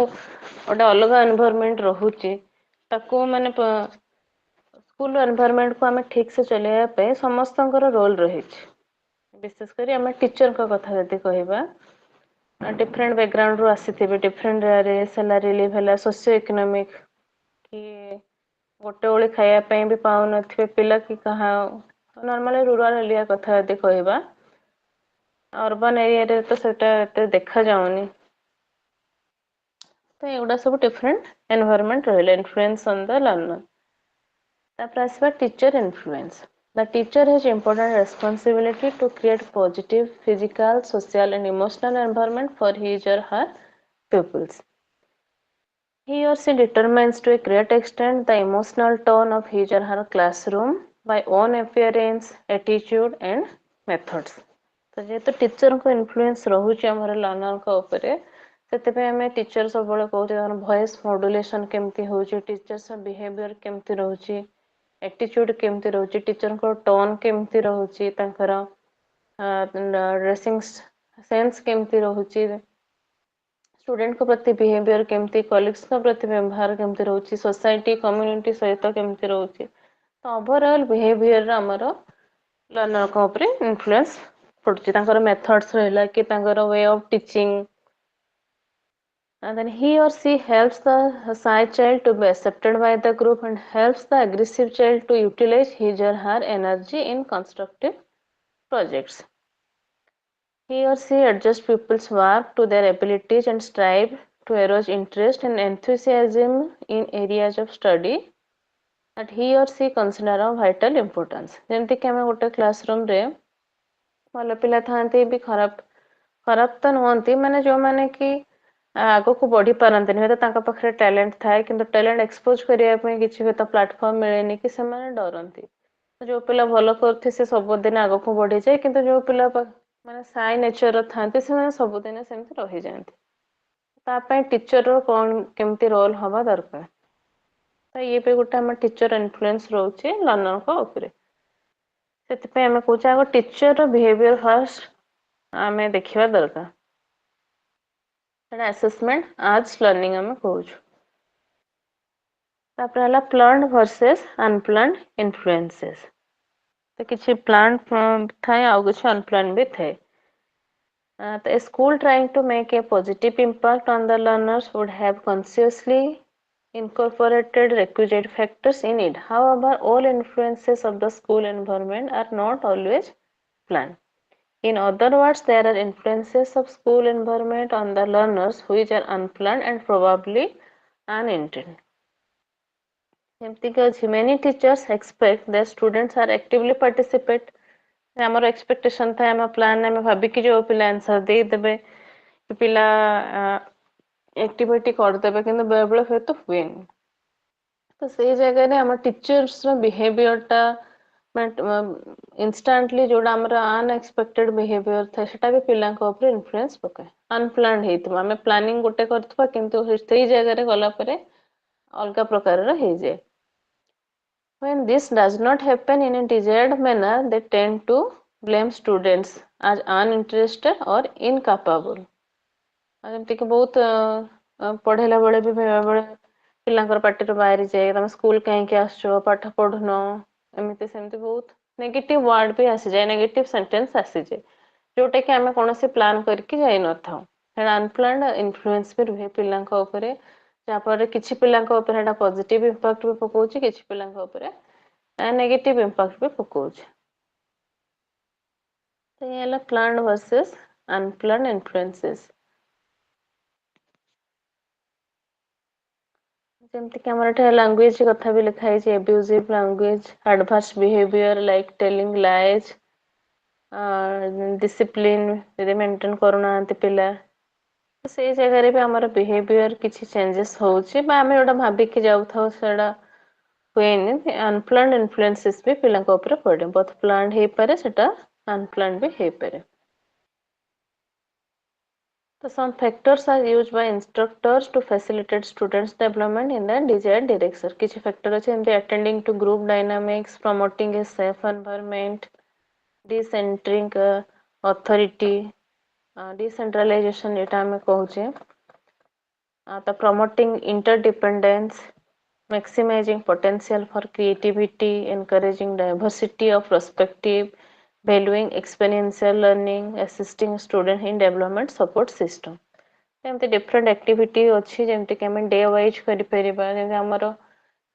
ओटा अलग एनवायरनमेंट रहूची ताको माने स्कूल एनवायरनमेंट को हमें ठीक से चलेया पे समस्तंकर रोल रही विशेष करी हमें टीचर का कथा यदि कहबा डिफरेंट बैकग्राउंड रो आसीथिबे डिफरेंट रे सैलरी लेवल सोशियो इकोनॉमिक कि गोटे ओळी खाया पे भी पाउ नथिबे पिला कि कहा नॉर्मली रूरल एरिया कथा यदि कहबा अर्बन एरिया रे तो सेटा एते देखा जाउनी तो एगुडा सब डिफरेंट एनवायरनमेंट रहले इन्फ्लुएंस ऑन द लर्नर तापर आसबा teacher influence the teacher has important responsibility to create positive physical social and emotional environment for his or her pupils He or she determines to a great extent the emotional tone of his or her classroom by own appearance, attitude and methods. तो जेहेतु teacher को influence रहुची हमर learner को ऊपर ସେଥିପାଇଁ ଆମେ teacher ସବୁବେଳେ କହୁଛେ ତାଙ୍କର ଭଏସ ମଡୁଲେସନ କେମିତି ହଉଛି ଟିଚର୍ସ ବିହେଭିୟର କେମିତି ରହୁଛି एटीट्यूड केमती रहुची टीचर को टोन केमती रहुची तांकर ड्रेसिंग सेंस केमती रहुची स्टूडेंट को प्रति बिहेवियर केमती कॉलीग्स को प्रति व्यवहार केमती रहुची सोसाइटी कम्युनिटी सहित केमती रहुची तो ओवरऑल बिहेवियर हमर लर्नर को ऊपर इन्फ्लुएंस पड़ुची तांकर मेथड्स रहला कि तांकर way of teaching and then he or she helps the shy child to be accepted by the group and helps the aggressive child to utilize his or her energy in constructive projects. He or she adjusts pupils' work to their abilities and strive to arouse interest and enthusiasm in areas of study that he or she consider of vital importance. ଯେମିତି କି ଆମେ ଗୋଟେ classroom ରେ ଭଲ ପିଲା ଥାନ୍ତି ବି ଖରାପ ତ ନୁହନ୍ତି ମାନେ ଯୋଉମାନେ କି ଆଗକୁ ବଢି ପାରନ୍ତିନି ହୁଏତ ତାଙ୍କ ପାଖରେ ଟ୍ୟାଲେଣ୍ଟ ଥାଏ କିନ୍ତୁ ଟ୍ୟାଲେଣ୍ଟ ଏକ୍ସପୋଜ କରିବା ପାଇଁ କିଛି ହୁଏତ ପ୍ଲାଟଫର୍ମ ମିଳେନି କି ସେମାନେ ଡରନ୍ତି ଯୋଉ ପିଲା ଭଲ କରୁଥିବେ ସେ ସବୁଦିନ ଆଗକୁ ବଢିଯାଏ କିନ୍ତୁ ଯୋଉ ପିଲା ମାନେ ସାଇ ନେଚର ଥାନ୍ତି ସେମାନେ ସବୁଦିନ ସେମିତି ରହିଯାଆନ୍ତି ତା ପାଇଁ ଟିଚର କଣ କେମିତି ରୋଲ ହବା ଦରକାର ତ ଇଏ ବି ଗୋଟେ ଆମ ଟିଚର ଇନଫ୍ଲୁଏନ୍ସ ରହୁଛି ଲର୍ନରଙ୍କ ଉପରେ ସେଥିପାଇଁ ଆମେ କହୁଛେ ଆଗ ଟିଚର ବିହେଭିୟର ଫାଷ୍ଟ ଆମେ ଦେଖିବା ଦରକାର assessment as learning ଆମେ କହୁଛୁ ତାପରେ ହେଲା planned versus unplanned influences ତ କିଛି planned ଥାଏ ଆଉ କିଛି unplanned ବି ଥାଏ a school trying to make a positive impact on the learners would have consciously incorporated requisite factors in it. However, all influences of the school environment are not always planned. In other words, there are influences of school environment on the learners which are unplanned and probably unintended. Many teachers expect their students are actively participate. ଆମର expectation ଥାଏ ଆମ plan ଆମେ ଭାବିକି ଯୋଉ ପିଲା answer ଦେଇଦେବେ ପିଲା activity କରିଦେବେ କିନ୍ତୁ ବେଳେବେଳେ ହୁଏତ ହୁଏନି ତ ସେଇ ଜାଗାରେ ଆମ teachers ର behavior ଟା instantly ଯୋଉଟା ଆମର unexpected behavior ଥାଏ ସେଟା ବି ପିଲାଙ୍କ ଉପରେ influence ପକାଏ unplanned ହେଇଥିବ ଆମେ planning ଗୋଟେ କରିଥିବା କିନ୍ତୁ ସେଇ ଜାଗାରେ ଗଲା ପରେ ଅଲଗା ପ୍ରକାରର ହେଇଯାଏ when this does not happen in a desired manner they tend to blame students as uninterested or incapable ଯେମିତି କି ବହୁତ ପଢେଇଲା ବେଳେ ବି ବେଳେ ପିଲାଙ୍କର ପାଟିରୁ ବାହାରି ଯାଏ ତମେ ସ୍କୁଲ କାହିଁକି ଆସୁଛ ପାଠ ପଢୁନ ଏମିତି ସେମିତି ବହୁତ ନେଗେଟିଭ ୱାର୍ଡ ବି ଆସିଯାଏ ନେଗେଟିଭ ସେଣ୍ଟେନ୍ସ ଆସିଯାଏ ଯୋଉଟା କି ଆମେ କୌଣସି ପ୍ଲାନ୍ କରିକି ଯାଇନଥାଉ ସେଟା ଅନପ୍ଲାନ୍ଡ ଇନଫ୍ଲୁଏନ୍ସ ବି ରୁହେ ପିଲାଙ୍କ ଉପରେ ଯାହାଫଳରେ କିଛି ପିଲାଙ୍କ ଉପରେ ଏଟା ପଜିଟିଭ ଇମ୍ପାକ୍ଟ ବି ପକଉଛି କିଛି ପିଲାଙ୍କ ଉପରେ ନେଗେଟିଭ ଇମ୍ପାକ୍ଟ ବି ପକଉଛି ତ ଇଏ ହେଲା planned versus unplanned influences ଯେମିତି କି ଆମର ଏଠି ଲାଙ୍ଗୁଏଜ କଥା ବି ଲେଖା ହେଇଛି abusive language adverse behavior like telling lies discipline ଯଦି maintain କରୁନାହାନ୍ତି ପିଲା ସେଇ ଜାଗାରେ ବି ଆମର ବିହେଭିୟର କିଛି ଚେଞ୍ଜେସ୍ ହଉଛି ବା ଆମେ ଯୋଉଟା ଭାବିକି ଯାଉଥାଉ ସେଟା ହୁଏନି ଅନପ୍ଲାନ୍ଡ ଇନଫ୍ଲୁଏନ୍ସେସ୍ ବି ପିଲାଙ୍କ ଉପରେ ପଡେ ବୋଥ ପ୍ଲାନ୍ଡ ହେଇପାରେ ସେଟା ଅନପ୍ଲାନ୍ଡ ବି ହେଇପାରେ So some factors are used by instructors to facilitate students development in the desired direction କିଛି factor ଅଛି ଯେମିତି attending to group dynamics promoting a safe environment decentering authority decentralization ଏଟା ଆମେ କହୁଛେ the promoting interdependence maximizing potential for creativity encouraging diversity of perspective valuing experiential learning assisting student in development support system ଏମିତି different activity ଅଛି ଯେମିତି କି ଆମେ day wise କରିପାରିବା ଯେମିତି ଆମର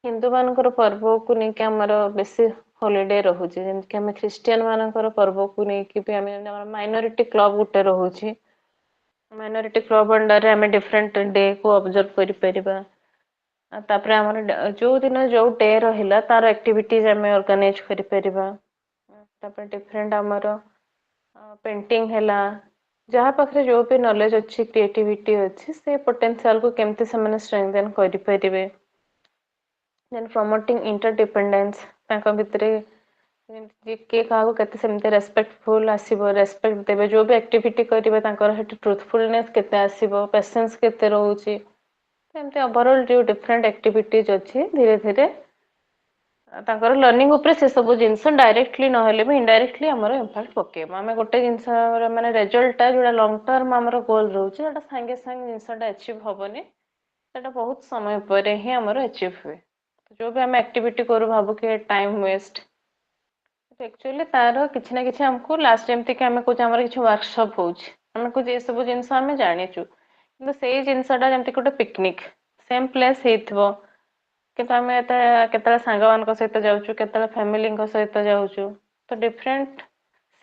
ହିନ୍ଦୁ ମାନଙ୍କର ପର୍ବକୁ ନେଇକି ଆମର ବେଶୀ ହଲିଡେ ରହୁଛି ଯେମିତି କି ଆମେ ଖ୍ରୀଷ୍ଟିଆନ ମାନଙ୍କର ପର୍ବକୁ ନେଇକି ବି ଆମେ ଆମର ମାଇନରିଟି କ୍ଲବ ଗୋଟେ ରହୁଛି ମାଇନରିଟି କ୍ଲବ ଅଣ୍ଡରରେ ଆମେ ଡିଫରେଣ୍ଟ ଡେ କୁ ଅବଜର୍ଭ କରିପାରିବା ତାପରେ ଆମର ଯୋଉ ଦିନ ଯୋଉ ଡେ ରହିଲା ତାର ଆକ୍ଟିଭିଟିଜ ଆମେ ଅର୍ଗାନାଇଜ କରିପାରିବା ତାପରେ ଡିଫରେଣ୍ଟ ଆମର ପେଣ୍ଟିଂ ହେଲା जहाँ पाखरे जो भी नॉलेज अच्छी क्रिएटिविटी अच्छी से पोटेंशियल को केमती से स्ट्रेंथन करें देन प्रमोटिंग इंटरडिपेंडेंस भितर किए क्या रेस्पेक्टफुल आसो रेस्पेक्ट देवे जो भी एक्टिविटी करेंगे ट्रुथफुलनेस केते आसीबो पेशेंस केते रोचे एमती ओवरऑल जो डिफरेंट एक्टिविटीज अच्छी धीरे धीरे तांकर लर्निंग ऊपर से सब जिनस डायरेक्टली नहेले भी इनडायरेक्टली हमर इंपैक्ट पकेबो आमे गोटे जिनस माने रिजल्ट जोड़ा लॉन्ग टर्म हमर गोल रहउची एटा संगे संग जिनसटा अचीव होबनी सेटा बहुत समय पर ही हमर अचीव हुए जो भी हम एक्टिविटी करू भाबू के टाइम वेस्ट एक्चुअली तार किछि ना किछि हमको लास्ट टाइम तक हमें कुछ हमर किछि वर्कशॉप होउची हमें कुछ ए सब जिनस हमें जानिचु किंतु सेही जिनसटा जेमति कोटे पिकनिक सेम प्लेस हेइथबो किंतु आम केतला सांग मान सहित जाऊँ केतला फैमिली सहित जाऊँ तो डिफरेंट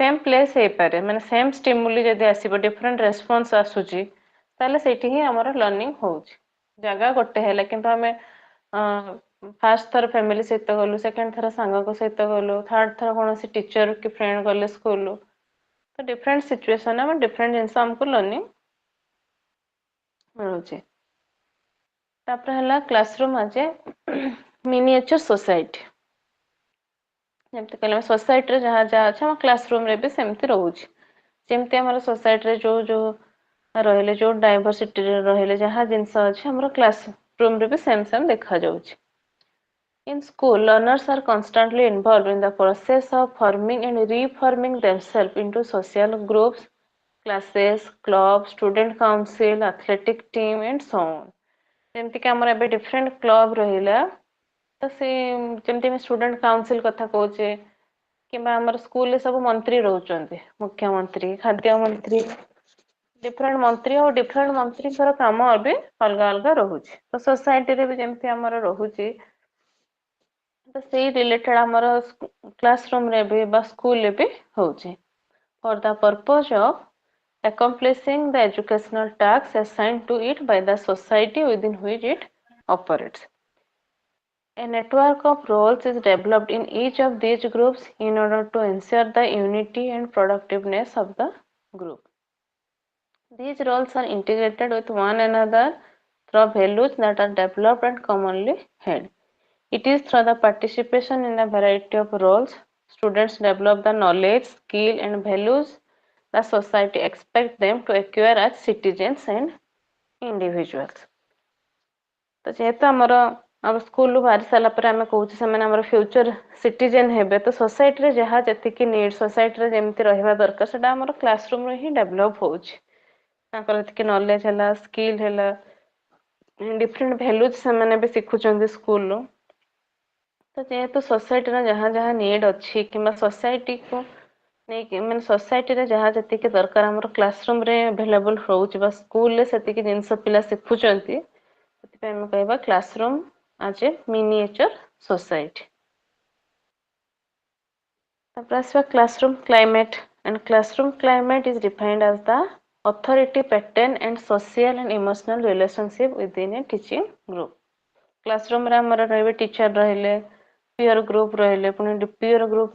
सेम प्लेस हो पारे माने सेम स्टिमुली जदि आसीबो डिफरेंट रेस्पॉन्स आसुची ताले सेठी ही हमर लर्निंग होउची जगह गोटे हैला किंतु हमें फर्स्ट थर फैमिली सहित गलु सेकंड थर सांग सहित गलु थर्ड थर कौन टीचर कि फ्रेंड गले स्कूल तो डिफरेंट सिचुएशन में डिफरेंट जिनस हमको लर्निंग मिलुची तापर हला क्लासरूम आज मिनिएचर सोसाइटी जमते कहले सोसाइटी रे जहाँ जहाँ अच्छा क्लासरूम रे भी सेमती रहउची जेमती हमर सोसाइटी रे जो जो रहले जो डाइवर्सिटी रे रहले जहाँ जिनस अछि हमर क्लासरूम रे भी सेम सेम देखा जाउची In school, learners are constantly involved in the process of forming and reforming themselves into social groups, classes, clubs, student council, athletic team, and so on. ଯେମିତି କି ଆମର ଏବେ different club ରହିଲା ତ ସେ ଯେମିତି ଆମେ student council କଥା କହୁଛେ କିମ୍ବା ଆମର ସ୍କୁଲ ରେ ସବୁ ମନ୍ତ୍ରୀ ରହୁଛନ୍ତି ମୁଖ୍ୟମନ୍ତ୍ରୀ ଖାଦ୍ୟ ମନ୍ତ୍ରୀ different ମନ୍ତ୍ରୀ ଆଉ different ମନ୍ତ୍ରୀଙ୍କର କାମ ଏବେ ଅଲଗା ଅଲଗା ରହୁଛି ତ ସୋସାଇଟି ରେ ବି ଯେମିତି ଆମର ରହୁଛି तो सेही रिलेटेड हमर क्लासरूम रे भी बा स्कूल रे भी होची for the purpose of accomplishing the educational tasks assigned to it by the society within which it operates. A network of roles is developed in each of these groups in order to ensure the unity and productiveness of the group. These roles are integrated with one another through values that are developed and commonly held. It is through the participation in a variety of roles, students develop the knowledge, skill and values the society expects them to acquire as citizens and individuals. तो जेहेतु आमर आम school बाहरी सारा पर आम कहूँ से फ्यूचर सिटीजेन हेबे तो सोसाइटी रे जहाँ जी नीड सोसाइटी रे जमी रहा दरकार से आम क्लासरूम ही डेभलप होती नॉलेज है स्किल है डिफरेंट वैल्यूज से भी शिखुं स्कूल तो जेहेतु सोसाइटी रे जहाँ जहाँ नीड अच्छी कि सोसाइटी को नहीं मैंने सोसाइटी रे जहाँ जी दरकार आम क्लासरूम रे अवेलेबल रोचे स्कूल रे से जिनस पिला शिखुंट कहवा classroom as a miniature society classroom climate and classroom climate is defined as the authority pattern and social and emotional relationship within a teaching group. Classroom रे हमर रहबे टीचर रहले पीयर ग्रुप रहले पुनी पीयर ग्रुप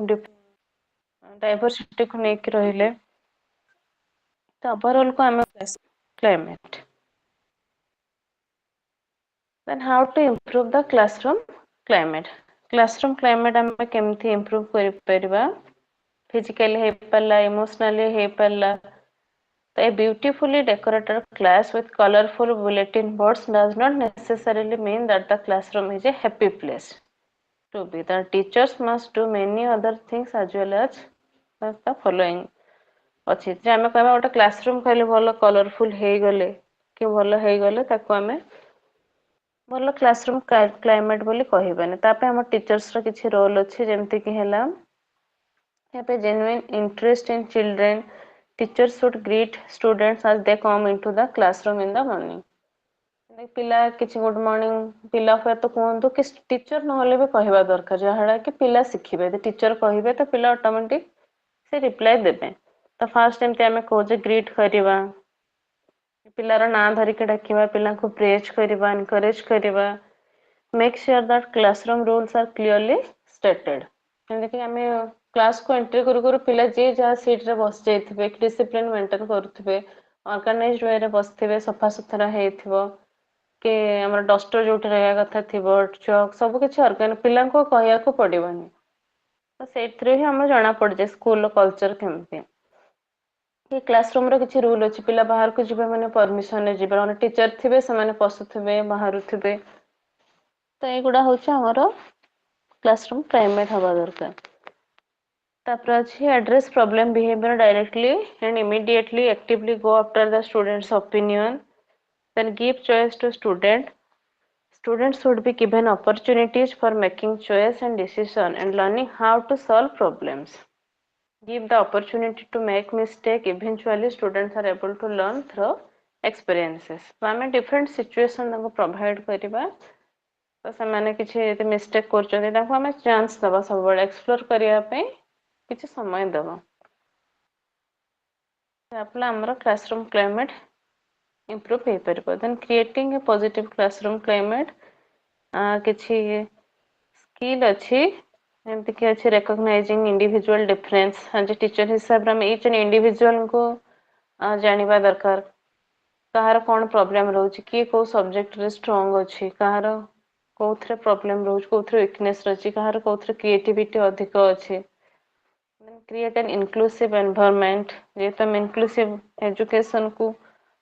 डाइवर्सिटी को नेक रहले तो overall को हम climate then how to improve the classroom climate हम केमथि improve करि परबा physically hey Parla emotionally hey Parla a beautifully decorated class with colorful bulletin boards does not necessarily mean that the classroom is a happy place to be. The teachers must do many other things as well as the following अच्छी जे आमे कहबा गोटे classroom कहले भलो colourful हे गले कि भलो हे गले ताको आमे भलो क्लासरूम क्लाइमेट बोली कहबानी तापे हम टीचर्स रो किछि रोल अछि जेमति कि हैला यहाँ पे genuine interest in children. Teachers should greet students as they come into the classroom in the morning. पिला किछि गुड मॉर्निंग पिला हुए तो कहंतु कि टीचर नहले भी कहबा दरकार जहाडा कि पिला सिखिबे तो टीचर कहबे तो पिला ऑटोमेटिक से रिप्लाई देबे तो फर्स्ट टाइम ते हमें कोजे ग्रीट करिवा पिलार ना धरि के डाकिबा पिला को प्रेज करिवा एनकरेज करिवा make sure that classroom rules are clearly stated जेंति कि हमें क्लास को एंट्री करू करू पिला जे जहाँ सीट रे बस जाइथिबे डिसिप्लिन मेंटेन करूथिबे ऑर्गेनाइज्ड वे रे बसथिबे सफा सुथरा हेइथिबो के हमर डस्टर जोठी रहया कथा थिबो चॉक सब किछि पिलांको कहयाको पड़िबनी तो सेथरे ही हम जणा पड़ जे स्कूल कल्चर केमती कि क्लासरूम रो किछि रूल अछि पिला बाहर को जिबे माने परमिशन ने जिबे और टीचर थिबे से माने पसुथिबे बाहरु थिबे तो एगुडा होछि हमरो क्लासरूम प्राइमेट हवा दरकार तापर अछि address problem behaviour directly and immediately actively go after the students opinion then give choice to student students should be given opportunities for making choice and decision and learning how to solve problems give the opportunity to make mistake eventually students are able to learn through experiences तो आम different situation provide करिबा तो ସେମାନେ କିଛି ଯଦି mistake କରୁଛନ୍ତି ତାଙ୍କୁ ଆମେ chance ଦବା ସବୁବେଳେ explore କରିବା ପାଇଁ କିଛି ସମୟ ଦବା ତାପରେ ଆମର classroom climate improve ହେଇପାରିବ then creating a positive classroom climate କିଛି स्किल अछि जेमति कि अछि recognizing individual difference आज टीचर हिसाब रे हम each and individual को जानिबा दरकार कहार कोन प्रॉब्लम रहउची कि को सब्जेक्ट रे स्ट्रांग अछि कहार कोथरे प्रॉब्लम रहउची कोथरे वीकनेस रहउची कहार कोथरे क्रिएटिविटी अधिक अछि क्रिएट एन इंक्लूसिव एनवायरनमेंट जे तम इंक्लूसिव एजुकेशन को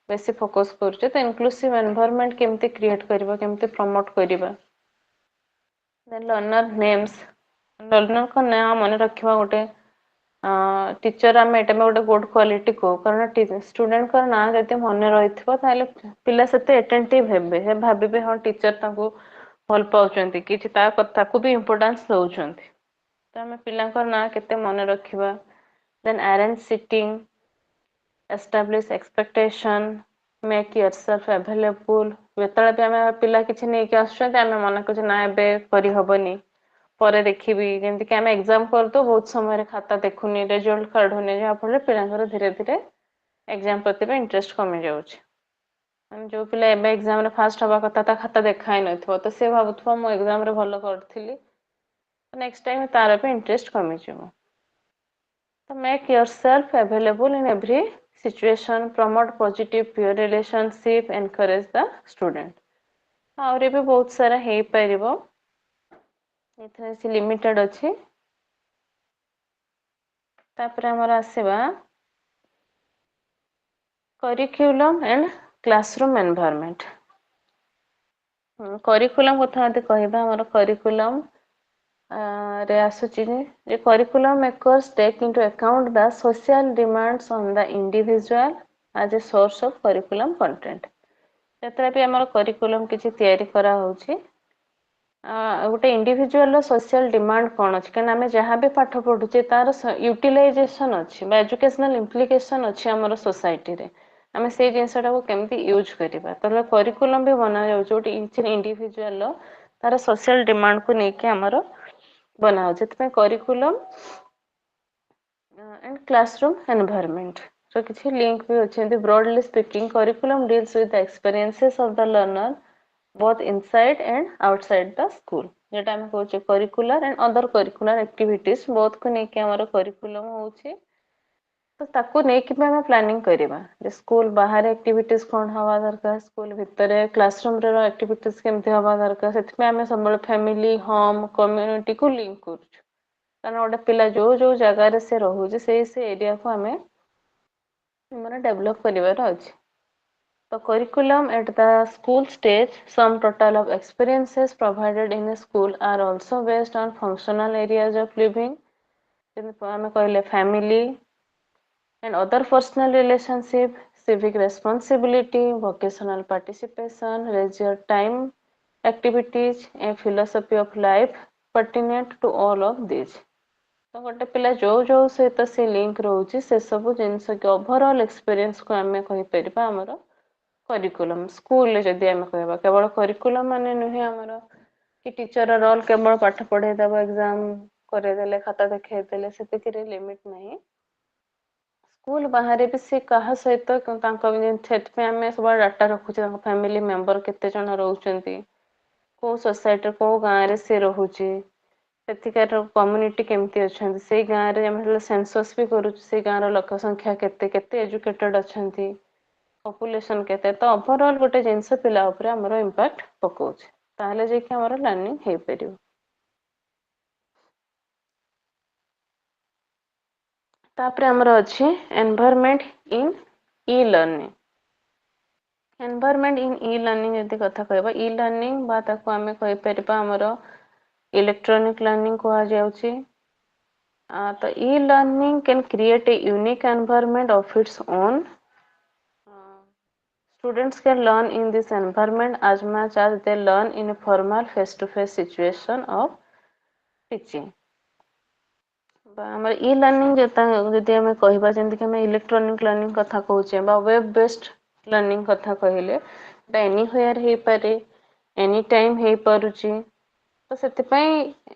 बेसी फोकस करछे त इंक्लूसिव एनवायरनमेंट केमते क्रिएट करबा केमते प्रमोट करबा देन लर्नर नेम्स लर्नर को नाम मन रखिबा गोटे टीचर आम एटा में गोटे गुड क्वालिटी को कारण स्टूडेंट का ना जति मन रहिथिबो ताले पिला सेते अटेंटिव हेबे हे भाबिबे हां टीचर ताको भल पाउचंती किछि ता कथा को भी इंपोर्टेंस दउचंती तो हम पिला को ना केते मन रखिबा then arrange sitting establish expectation make yourself available बेतले पे हम पिला किछि नै के आछन हम मन कुछ ना एबे करि हबनी परे देखिबी जेमति कि हम एग्जाम कर तो बहुत समय खाता देखुनी रिजल्ट काढुनी जहा फले पिलांकर धीरे धीरे एग्जाम प्रति पे इंटरेस्ट कमी जाउछ हम जो पिला एबे एग्जाम रे फास्ट हवा कथा ता खाता देखाइ नथो तो से भाबुथवा मो एग्जाम रे भलो करथिली नेक्स्ट टाइम तार पे इंटरेस्ट कमी जिवो तो make yourself available in every situation promote positive peer relationship encourage the student और भी बहुत सारा हे परिबो एथरे से लिमिटेड अछि तापर हमर आसेबा curriculum and classroom environment curriculum कथा मते कहबा हमर करिकुलम रे आसुची जे curriculum makers take into account the social demands on the individual as a source of curriculum content जेतरा भी हमर करिकुलम किछि तयारी करा होछि गोटे इंडिविजुअल सोशल डिमांड कौन अच्छे कहीं आम जहाँ भी पाठ पढ़ुचे तार यूटिलाइजेशन अच्छी एजुकेशनल इम्प्लिकेशन अच्छी आम सोसाइटी रे आम से जिनसा को केमती यूज करवा तो करिकुलम भी बना जाऊँगी इंडिविजुअल तार सोशल डिमांड को लेकिन आमर बना curriculum and classroom environment so किसी लिंक भी अच्छे broadly speaking curriculum deals with the experiences of the learner both inside and outside the school जेटा हम कहूचे curricular and other curricular activities both को नेके हमर करिकुलम होउचे तो ताको नेके भी हम प्लानिंग करबा जे स्कूल बाहर एक्टिविटीज कोन हवा दरकार स्कूल भीतर क्लासरूम रे एक्टिविटीज केमते हवा दरकार सेति में हम सब फैमिली होम कम्युनिटी को लिंक करूछु कारण ओडा पिला जो जो जगह रे से रहूजे से एरिया को हमें हमरा डेवलप करिवार अछि The curriculum at the school stage, sum total of experiences provided in a school are also based on functional areas of living. Family and other personal relationship, civic responsibility, vocational participation, leisure time activities, and philosophy of life pertinent to all of these. तो गोटे पिला जो जो सहित से link रोचे से सब जिनस कि ओवरऑल एक्सपीरियंस को आम कहि परिबा हमर करिकुलम स्कूल रे जदी हम कहबा केवल करिकुलम माने नुहे हमर कि टीचर रोल केवल पाठ पढ़े देबो एग्जाम करे देले खाता देखे देले सेति रे लिमिट नहीं स्कूल बाहर भी से कहा सहित पे आम सब डाटा रखुचे फैमिली मेंबर केते जन रहउचंती को सोसाइटी को गाँव रे से रहउची ସେଠିକାର କମ୍ୟୁନିଟି କେମିତି ଅଛନ୍ତି, ସେଇ ଗାଁରେ ଆମେ ଯେତେବେଳେ ସେନ୍ସସ୍ ବି କରୁଛୁ ସେଇ ଗାଁର ଲୋକ ସଂଖ୍ୟା କେତେ, କେତେ ଏଜୁକେଟେଡ୍ ଅଛନ୍ତି, ପପୁଲେସନ୍ କେତେ, ତ ଓଭରଅଲ୍ ଗୋଟେ ଜିନିଷ ପିଲା ଉପରେ ଆମର ଇମ୍ପାକ୍ଟ ପକଉଛି, ତାହେଲେ ଯାଇକି ଆମର ଲର୍ଣ୍ଣିଂ ହେଇପାରିବ। ତାପରେ ଆମର ଅଛି environment in E learning. Environment in E learning ଯଦି କଥା କହିବା, ଇ ଲର୍ଣ୍ଣିଂ ବା ତାକୁ ଆମେ କହିପାରିବା ଆମର ଇଲେକ୍ଟ୍ରୋନିକ ଲର୍ଣ୍ଣିଂ କୁହାଯାଉଛି। ତ e learning can create a unique environment of its own. Students can learn in this environment as much as they learn in a formal face-to-face situation of teaching. ଆମର ଇ learning ଯଦି ଆମେ କହିବା, ଯେମିତିକି ଆମେ electronic learning କଥା କହୁଛେ ବା web based learning କଥା କହିଲେ, ଏଟା ଏନିହ୍ୱେୟାର ହେଇପାରେ, ଏନି ଟାଇମ୍ ହେଇପାରୁଛି। ତ ସେଥିପାଇଁ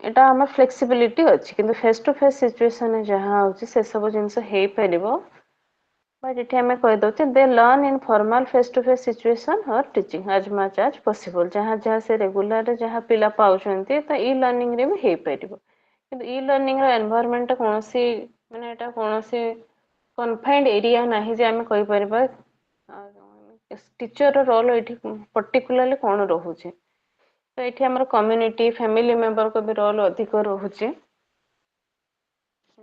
ଏଟା ଆମର ଫ୍ଲେକ୍ସିବିଲିଟି ଅଛି, କିନ୍ତୁ ଫେସ୍ ଟୁ ଫେସ୍ ସିଚୁଏସନରେ ଯାହା ହେଉଛି ସେସବୁ ଜିନିଷ ହେଇପାରିବ। ବା ଯେଠି ଆମେ କହିଦଉଛେ they learn in formal face to face situation or teaching as much as possible. ଯାହା ଯାହା ସେ ରେଗୁଲାରରେ ଯାହା ପିଲା ପାଉଛନ୍ତି ତ ଇ ଲର୍ଣ୍ଣିଂରେ ବି ହେଇପାରିବ। କିନ୍ତୁ ଇ ଲର୍ଣ୍ଣିଂର ଏନଭାୟରନମେଣ୍ଟ କୌଣସି ମାନେ ଏଟା କୌଣସି କନଫାଇଣ୍ଡ ଏରିଆ ନାହିଁ ଯେ ଆମେ କହିପାରିବା ଟିଚରର ରୋଲ ଏଇଠି ପର୍ଟିକୁଲାରଲି କଣ ରହୁଛି। ତ ଏଠି ଆମର କମ୍ୟୁନିଟି, ଫ୍ୟାମିଲି ମେମ୍ବରଙ୍କ ବି ରୋଲ ଅଧିକ ରହୁଛି।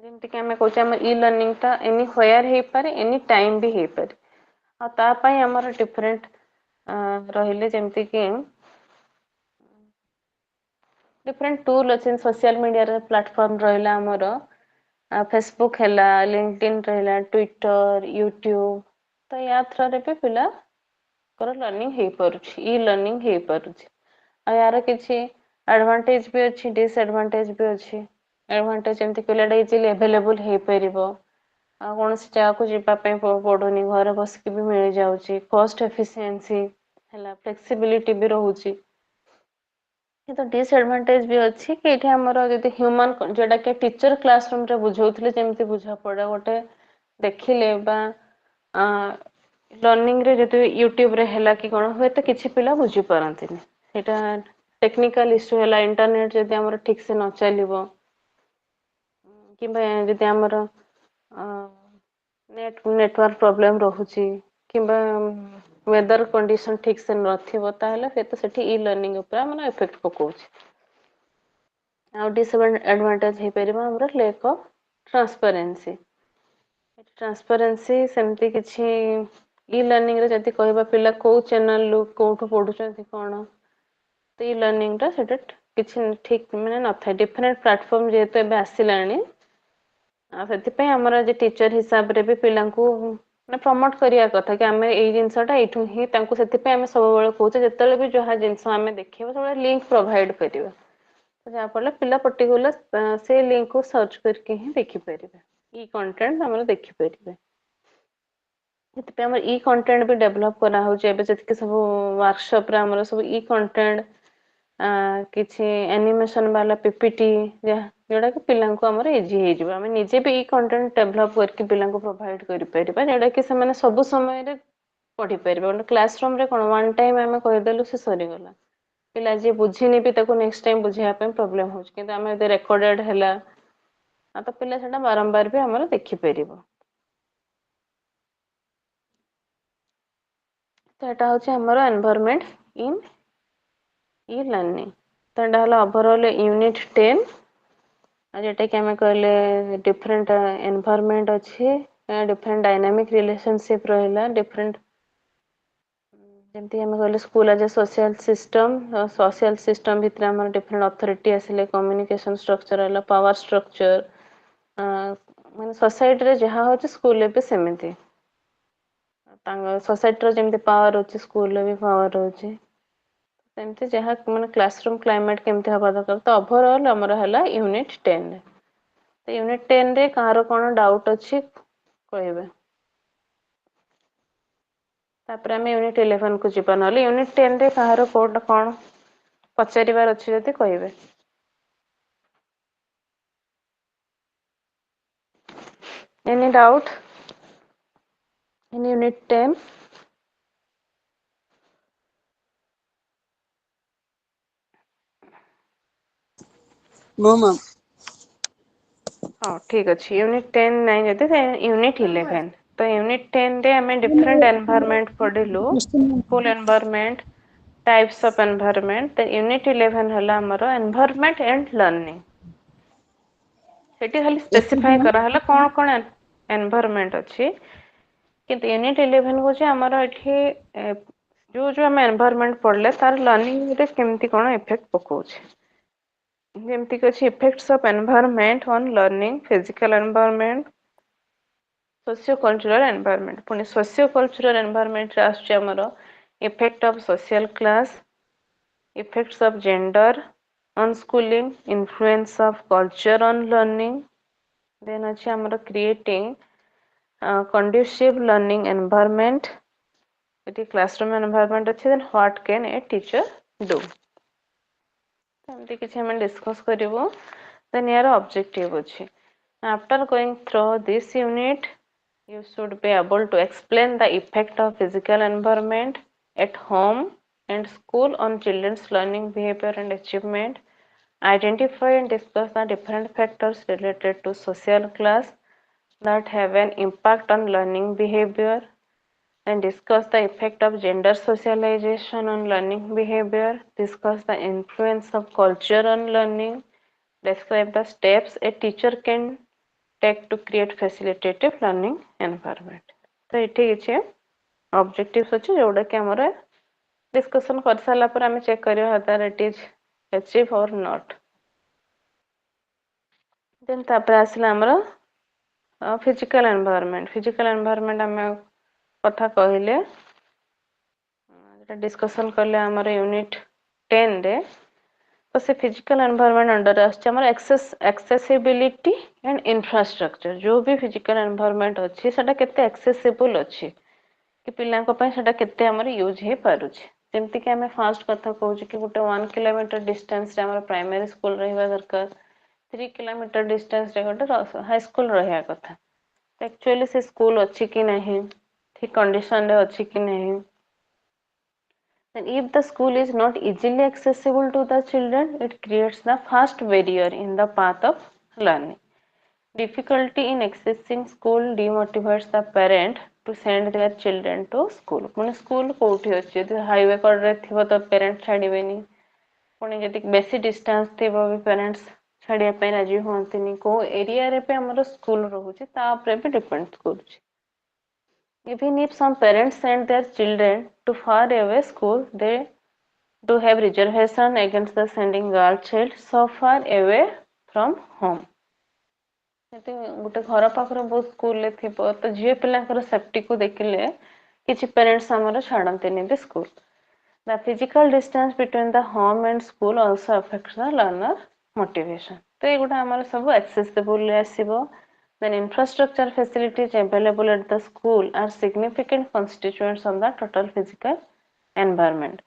ଯେମିତିକି ଆମେ କହୁଛେ ଆମ ଇ ଲର୍ଣ୍ଣିଂଟା ଏନି ହ୍ୱେୟାର ହେଇପାରେ, ଏନି ଟାଇମ୍ ବି ହେଇପାରେ। ଆଉ ତା ପାଇଁ ଆମର ଡିଫରେଣ୍ଟ ରହିଲେ, ଯେମିତିକି ଡିଫରେଣ୍ଟ ଟୁଲ୍ ଅଛି। ସୋସିଆଲ ମିଡ଼ିଆର ପ୍ଲାଟଫର୍ମ ରହିଲା ଆମର, ଫେସବୁକ୍ ହେଲା, ଲିଙ୍କଡଇନ୍ ରହିଲା, ଟ୍ୱିଟର, ୟୁଟ୍ୟୁବ। ତ ୟା ଥ୍ରୋରେ ବି ପିଲାଙ୍କର ଲର୍ଣ୍ଣିଂ ହେଇପାରୁଛି, ଇ ଲର୍ଣ୍ଣିଂ ହେଇପାରୁଛି। ଆଉ ୟାର କିଛି ଆଡଭାଣ୍ଟେଜ ବି ଅଛି, ଡିସଆଡଭାଣ୍ଟେଜ ବି ଅଛି। ଆଡଭାଣ୍ଟେଜ ଯେମିତି ପିଲାଟା ଇଜିଲି ଆଭେଲେବୁଲ ହେଇପାରିବ, ଆଉ କୌଣସି ଜାଗାକୁ ଯିବା ପାଇଁ ପଡୁନି, ଘରେ ବସିକି ବି ମିଳିଯାଉଛି, କଷ୍ଟ ଏଫିସିଏନ୍ସି ହେଲା, ଫ୍ଲେକ୍ସିବିଲିଟି ବି ରହୁଛି। କିନ୍ତୁ ଡିସଆଡଭାଣ୍ଟେଜ ବି ଅଛି କି ଏଠି ଆମର ଯଦି ହ୍ୟୁମାନ, ଯୋଉଟା କି ଟିଚର କ୍ଲାସ ରୁମରେ ବୁଝଉଥିଲେ ଯେମିତି ବୁଝା ପଡେ, ଗୋଟେ ଦେଖିଲେ ବା ଲର୍ଣ୍ଣିଂରେ ଯଦି ୟୁଟ୍ୟୁବରେ ହେଲା କି କଣ, ହୁଏତ କିଛି ପିଲା ବୁଝିପାରନ୍ତିନି। ସେଇଟା ଟେକ୍ନିକାଲ ଇସ୍ୟୁ ହେଲା, ଇଣ୍ଟରନେଟ ଯଦି ଆମର ଠିକ ସେ ନ ଚାଲିବ, କିମ୍ବା ଯଦି ଆମର ନେଟୱାର୍କ ପ୍ରୋବ୍ଲେମ ରହୁଛି, କିମ୍ବା ୱେଦର କଣ୍ଡିସନ ଠିକ ସେ ନଥିବ, ତାହେଲେ ହୁଏତ ସେଠି ଇ ଲର୍ଣ୍ଣିଂ ଉପରେ ଆମର ଏଫେକ୍ଟ ପକଉଛି। ଆଉ ଡିସଆଡଭାଣ୍ଟେଜ ହେଇପାରିବ ଆମର ଲେକ୍ ଅଫ୍ ଟ୍ରାନ୍ସପାରେନ୍ସି। ଟ୍ରାନ୍ସପାରେନ୍ସି ସେମିତି କିଛି ଇ ଲର୍ଣ୍ଣିଂରେ ଯଦି କହିବା, ପିଲା କୋଉ ଚ୍ୟାନେଲରୁ କୋଉଠୁ ପଢୁଛନ୍ତି କଣ, ତ ଇ ଲର୍ଣ୍ଣିଂଟା ସେଟା କିଛି ଠିକ ମାନେ ନଥାଏ। ଡିଫରେଣ୍ଟ ପ୍ଲାଟଫର୍ମ ଯେହେତୁ ଏବେ ଆସିଲାଣି, ଆଉ ସେଥିପାଇଁ ଆମର ଆଜି ଟିଚର ହିସାବରେ ବି ପିଲାଙ୍କୁ ମାନେ ପ୍ରମୋଟ କରିବା କଥା କି ଆମେ ଏଇ ଜିନିଷଟା ଏଇଠୁ ହିଁ ତାଙ୍କୁ, ସେଥିପାଇଁ ଆମେ ସବୁବେଳେ କହୁଛେ ଯେତେବେଳେ ବି ଯାହା ଜିନିଷ ଆମେ ଦେଖିବା ସବୁବେଳେ ଲିଙ୍କ ପ୍ରୋଭାଇଡ କରିବା। ଯାହାଫଳରେ ପିଲା ପର୍ଟିକୁଲାର ସେ ଲିଙ୍କକୁ ସର୍ଚ୍ଚ କରିକି ହିଁ ଦେଖିପାରିବେ, ଇ କଣ୍ଟେଣ୍ଟ ଆମର ଦେଖିପାରିବେ। ସେଥିପାଇଁ ଆମର ଇ କଣ୍ଟେଣ୍ଟ ବି ଡେଭଲପ କରାହଉଛି। ଏବେ ଯେତିକି ସବୁ ୱାର୍କସପରେ ଆମର ସବୁ ଇ କଣ୍ଟେଣ୍ଟ, କିଛି ଆନିମେସନ ବାଲା ପିପିଟି, ଯୋଉଟା କି ପିଲାଙ୍କୁ ଆମର ଇଜି ହେଇଯିବ। ଆମେ ନିଜେ ବି ଇ କଣ୍ଟେଣ୍ଟ ଡେଭଲପ କରିକି ପିଲାଙ୍କୁ ପ୍ରୋଭାଇଡ କରିପାରିବା, ଯୋଉଟା କି ସେମାନେ ସବୁ ସମୟରେ ପଢିପାରିବେ। ଗୋଟେ କ୍ଲାସ ରୁମରେ କଣ ୱାନ୍ ଟାଇମ ଆମେ କହିଦେଲୁ ସେ ସରିଗଲା, ପିଲା ଯିଏ ବୁଝିନି ବି ତାକୁ ନେକ୍ସଟ ଟାଇମ ବୁଝେଇବା ପାଇଁ ପ୍ରୋବ୍ଲେମ ହଉଛି। କିନ୍ତୁ ଆମେ ଯଦି ରେକର୍ଡେଡ ହେଲା, ଆଉ ତ ପିଲା ସେଟା ବାରମ୍ବାର ବି ଆମର ଦେଖିପାରିବ। ତ ଏଟା ହଉଛି ଆମର ଏନଭାୟରନମେଣ୍ଟ ଇନ୍ ଇ ଲର୍ଣ୍ଣିଂ। ତ ଏଟା ହେଲା ଓଭରଅଲ ୟୁନିଟ 10, ଆଉ ଯୋଉଟା କି ଆମେ କହିଲେ ଡିଫରେଣ୍ଟ ଏନଭାୟରନମେଣ୍ଟ ଅଛି, ଡିଫରେଣ୍ଟ ଡାଇନାମିକ ରିଲେସନସିପ ରହିଲା, ଡିଫରେଣ୍ଟ ଯେମିତି ଆମେ କହିଲେ ସ୍କୁଲ ଆଜ ଏ ସୋସିଆଲ ସିଷ୍ଟମ ଭିତରେ ଆମର ଡିଫରେଣ୍ଟ ଅଥରିଟି ଆସିଲେ, କମ୍ୟୁନିକେସନ ଷ୍ଟ୍ରକ୍ଚର ହେଲା, ପାୱାର ଷ୍ଟ୍ରକ୍ଚର, ମାନେ ସୋସାଇଟିରେ ଯାହା ହଉଛି ସ୍କୁଲରେ ବି ସେମିତି। ତାଙ୍କ ସୋସାଇଟିର ଯେମିତି ପାୱାର ଅଛି, ସ୍କୁଲରେ ବି ପାୱାର ରହୁଛି। ସେମିତି ଯାହା ମାନେ କ୍ଲାସରୁମ୍ କ୍ଲାଇମେଟ କେମିତି ହବା ଦରକାର। ତ ଓଭରଅଲ ଆମର ହେଲା ୟୁନିଟ 10। ତ ୟୁନିଟ 10ରେ କାହାର କଣ ଡାଉଟ ଅଛି କହିବେ। ତାପରେ ଆମେ ୟୁନିଟ 11କୁ ଯିବା, ନହେଲେ ୟୁନିଟ 10ରେ କାହାର କୋଉଟା କଣ ପଚାରିବାର ଅଛି ଯଦି କହିବେ। Any doubt in unit 10? No, ma'am. हाँ ठीक अच्छे यूनिट 10 नहीं जदि यूनिट 11 तो यूनिट 10 रे हमें डिफरेंट एनवायरनमेंट पढ़िलु school environment types of environment तो यूनिट 11 हला हमरो एनवायरनमेंट एंड लर्निंग सेठी खाली स्पेसिफाई करा हला कोन कोन एनवायरनमेंट अछि किंतु यूनिट 11 को जे हमरो एठी जो जो हम एनवायरनमेंट पढ़ले तार लर्निंग रे केमती कोन इफेक्ट पकोछ जेमती कि अछि effects of environment on learning physical environment socio cultural environment पुनी सोशियो कल्चरल एनवायरनमेंट रे आछे हमरो effect of social class effects of gender on schooling influence of culture on learning then अछि हमरो creating conducive learning environment eighty classroom environment अछि then what can a teacher do एमती किछि हम discuss करिवो then यार objective अछि after going through this unit you should be able to explain the effect of physical environment at home and school on children's learning behavior and achievement identify and discuss the different factors related to social class that have an impact on learning behavior and discuss the effect of gender socialization on learning behavior discuss the influence of culture on learning describe the steps a teacher can take to create facilitative learning environment तो एठी किछि objectives अछि जोडा कि हमर discussion कर साला पर हमें चेक करियो हता इट इज अचीव और नॉट देन तापर आसला हमर फिजिकल एनवायरनमेंट हमें कथा कहले डिस्कशन करले हमर यूनिट 10 रे तो से फिजिकल एनवायरनमेंट अंडर आछे हमर एक्सेसिबिलिटी एंड इंफ्रास्ट्रक्चर जो भी फिजिकल एनवायरनमेंट अछि सेटा केते एक्सेसिबल अछि कि पिल्ला को पय सेटा केते हमर यूज हे पारुछि जेमति कि हमें फर्स्ट कथा कहूछि कि गुटे 1 किलोमीटर डिस्टेंस रे हमर प्राइमरी स्कूल रहबा दरकार 3 किलोमीटर डिस्टेंस रे गुटे हाई स्कूल रहया कथा एक्चुअली से स्कूल अछि कि नहीं ठीक कंडीशन रे अछि कि नहीं then if the school is not easily accessible to the children it creates the first barrier in the path of learning difficulty in accessing school demotivates the parent to send their children to school पुणी school कोठी अछि यदि highway कड रे थिबो तो parent छाडिबेनी पुणी यदि बेसी डिस्टेंस थिबो भी पेरेंट्स छाडिया पे राजी होंतिनी को एरिया रे पे हमर स्कूल रहउछि ता ऊपर भी depend करूछि even if some parents send their children to far away school they do have reservation against the sending girl child so far away from home जति गुटे घर पाखरे बहुत स्कूल ले थिबो तो झियो पिलांकर सेफ्टी को देखिले किछि पेरेंट्स हमर छाडंतेनी बे school the physical distance between the home and school also affects the learner motivation तो एगुटा हमर सब accessible ले आसीबो then infrastructure facilities available at the school are significant constituents of the total physical environment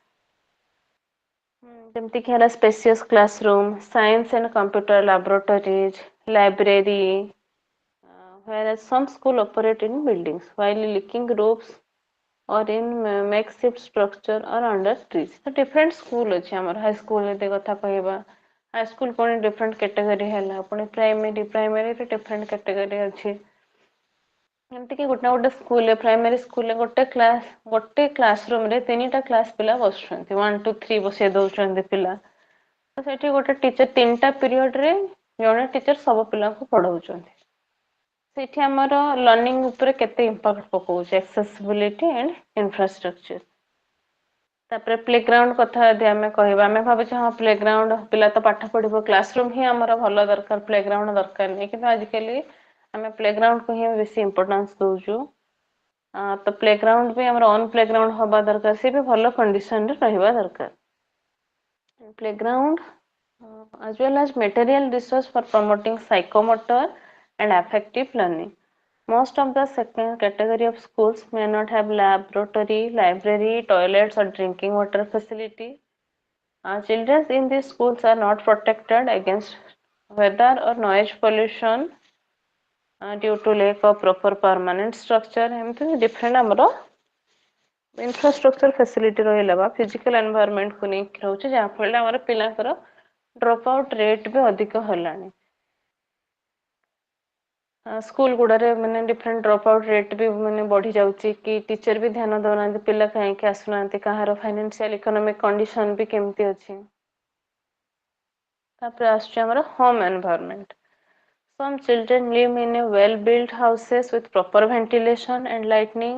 जेमति कि हला spacious classroom science and computer laboratories library whereas some school operate in buildings while leaking roofs or in makeshift structure or under trees so different school अछि हमर high school एते कथा कहबा high school कोन different category हला पुणी primary रे different category अछि एमति कि गोटे स्कूल प्राइमरी स्कूल गोटे क्लासरूम रे तीनटा क्लास पिला बसुछन्ति 1 2 3 बसे दउछन्ति पिला तो सेठी गोटे टीचर तीनटा पीरियड रे जणे टीचर सब पिला को पढाउछन्ति सेठी हमरो लर्निंग ऊपर केते इंपैक्ट पकोछ एक्सेसिबिलिटी एंड इंफ्रास्ट्रक्चर तापर प्लेग्राउंड कथा यदि हमें कहबा हमें भाबे हाँ प्लेग्राउंड पिला तो पाठ पढिबो क्लासरूम ही हमरो भलो दरकार प्लेग्राउंड दरकार नै कि आजकल हमें प्लेग्राउंड को ही बेसी इंपोर्टेंस दोजु तो प्लेग्राउंड भी हमरो ऑन प्लेग्राउंड होबा दरकार से भी भलो कंडीशन रे रहबा दरकार playground as well as material resource for promoting psychomotor and affective learning. Most of the second category of schools may not have laboratory, library, toilets or drinking water facility. Children in these schools are not protected against weather or noise pollution due to lack of proper permanent structure. Different amaro infrastructure facility ରହିଲା ବା physical environment को नहीं रहउछ जा फळले हमर पिलांकर drop out rate भी अधिक हेलानी school गुड़ारे माने different drop out rate भी माने बढ़ी जाउची कि टीचर भी ध्यान दौना पिला कहीं आसुना कହାର फाइनेंशियल इकोनॉमिक कंडीशन भी केमती अच्छी तापर आसुची हमर home environment some children live in a well built houses with proper ventilation and lighting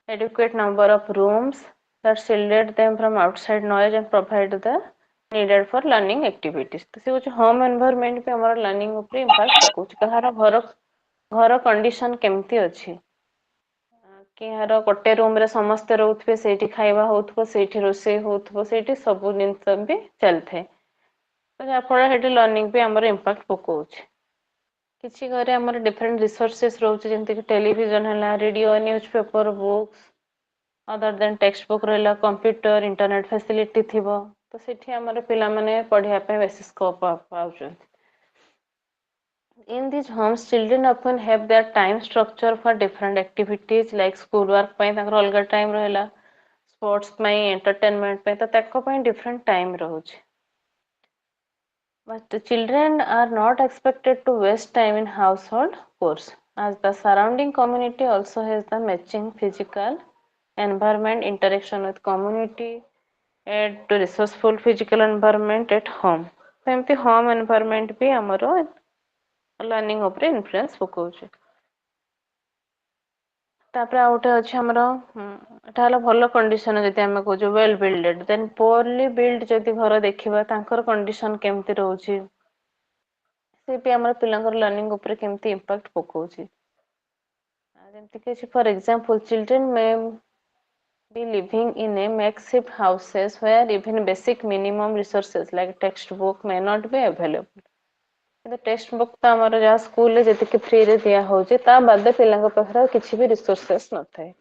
adequate number of rooms that shielded them from outside noise and provide the needed for learning activities तो से कुछ home environment पे हमर learning ऊपर impact पकोछ कहार घर condition केमती अछि कि यार गोटे रूम रे समस्ते रहउथबे सेठी खाइबा होउथबो सेठी रोषेई होउथबो सेठी सब जिंस भी चलथे तो जाफल हेठी लर्निंग पे हमर इंपैक्ट पकोछ किछि घरे हमर डिफरेंट रिसोर्सेस रहउछ जेंति कि टेलीविजन हला radio newspaper books other than text book रहला कंप्यूटर इंटरनेट फैसिलिटी थिबो तो सेठी हमर पिला माने पढिया पे बेसिस स्कोप पाउछ In these homes, children often have their time structure for different activities like schoolwork ପାଇଁ ତାଙ୍କର ଅଲଗା time ରହିଲା sports ପାଇଁ entertainment ପାଇଁ ତ ତାଙ୍କ ପାଇଁ different time ରହୁଛି but the children are not expected to waste time in household chores as the surrounding community also has the matching physical environment interaction with community add to resourceful physical environment at home ସେମିତି home environment ବି ଆମର learning ऊपर influence पकाउछ तापर आ उठे अछि हमरो एटा हला भलो condition जति हम कहू well builded then poorly build जति घर देखिबा तांकर कंडीशन केमति रहउछि से भी हमर पिलांगर लर्निंग ऊपर केमति इंपैक्ट पकाउछि जेमति कि for example children may be living in a makeshift houses where even basic minimum resources like textbook may not be available କିନ୍ତୁ टेक्स्ट बुक तो हमर जा स्कूल रे जति कि फ्री रे दिया होउची ता बादे पिलांग पखरा किछि भी रिसोर्सेस न थाए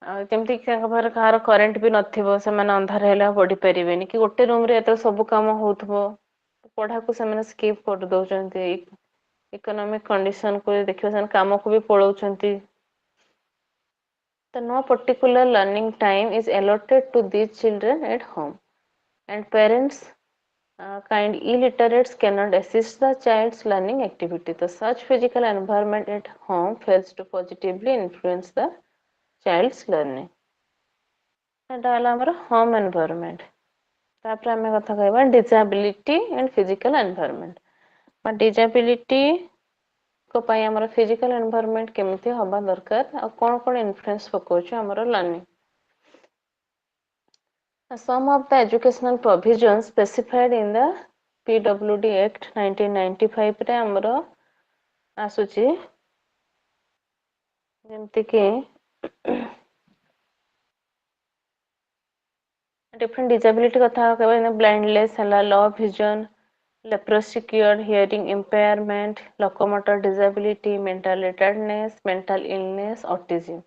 आ जेमति कि घर कार करंट भी नथिबो से माने अंधार हेला पढी परिबेनी कि गोटे रूम रे एत सब काम होउथबो पढा को से माने स्किप कर दउचंती इकोनॉमिक कंडीशन को देखिबो सन काम को भी पळौचंती The no particular learning time is allotted to these children at home, and parents kind illiterates cannot assist the child's learning activity. So, such physical environment at home fails to positively influence the child's learning. एटा हला हमर home environment तापर हमें कथा कहबा disability and physical environment बा disability को पई हमर फिजिकल एनवायरनमेंट केमति होबा दरकार आ कोन कोन इन्फ्लुएंस पकोछ हमर learning some of the educational provisions specified in the PWD Act 1995 रे हमर आसुची जेमति कि डिफरेंट डिसेबिलिटी कथा कहबा ब्लाइंडनेस हला low vision leprosy cured hearing impairment locomotor disability mental retardedness mental illness autism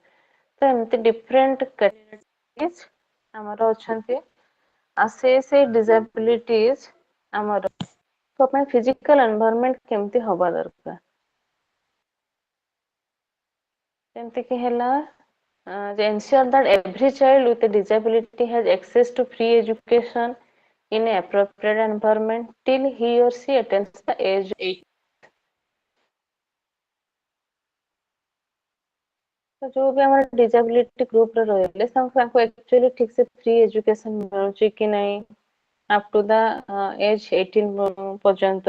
तो एमती डिफरेंट कैटेगरीज हमर अछंती आ से डिसेबिलिटीज हमर तो अपन फिजिकल एनवायरनमेंट केमती होबा दरकार जेमती कि हेला ensure that every child with a disability has access to free education in an appropriate environment till he or she attains the age of 8 तो जो भी हमारे डिसेबिलिटी ग्रुप रे रहले सबको एक्चुअली ठीक से फ्री एजुकेशन मिलुची कि नहीं अप टू द एज 18 पर्यंत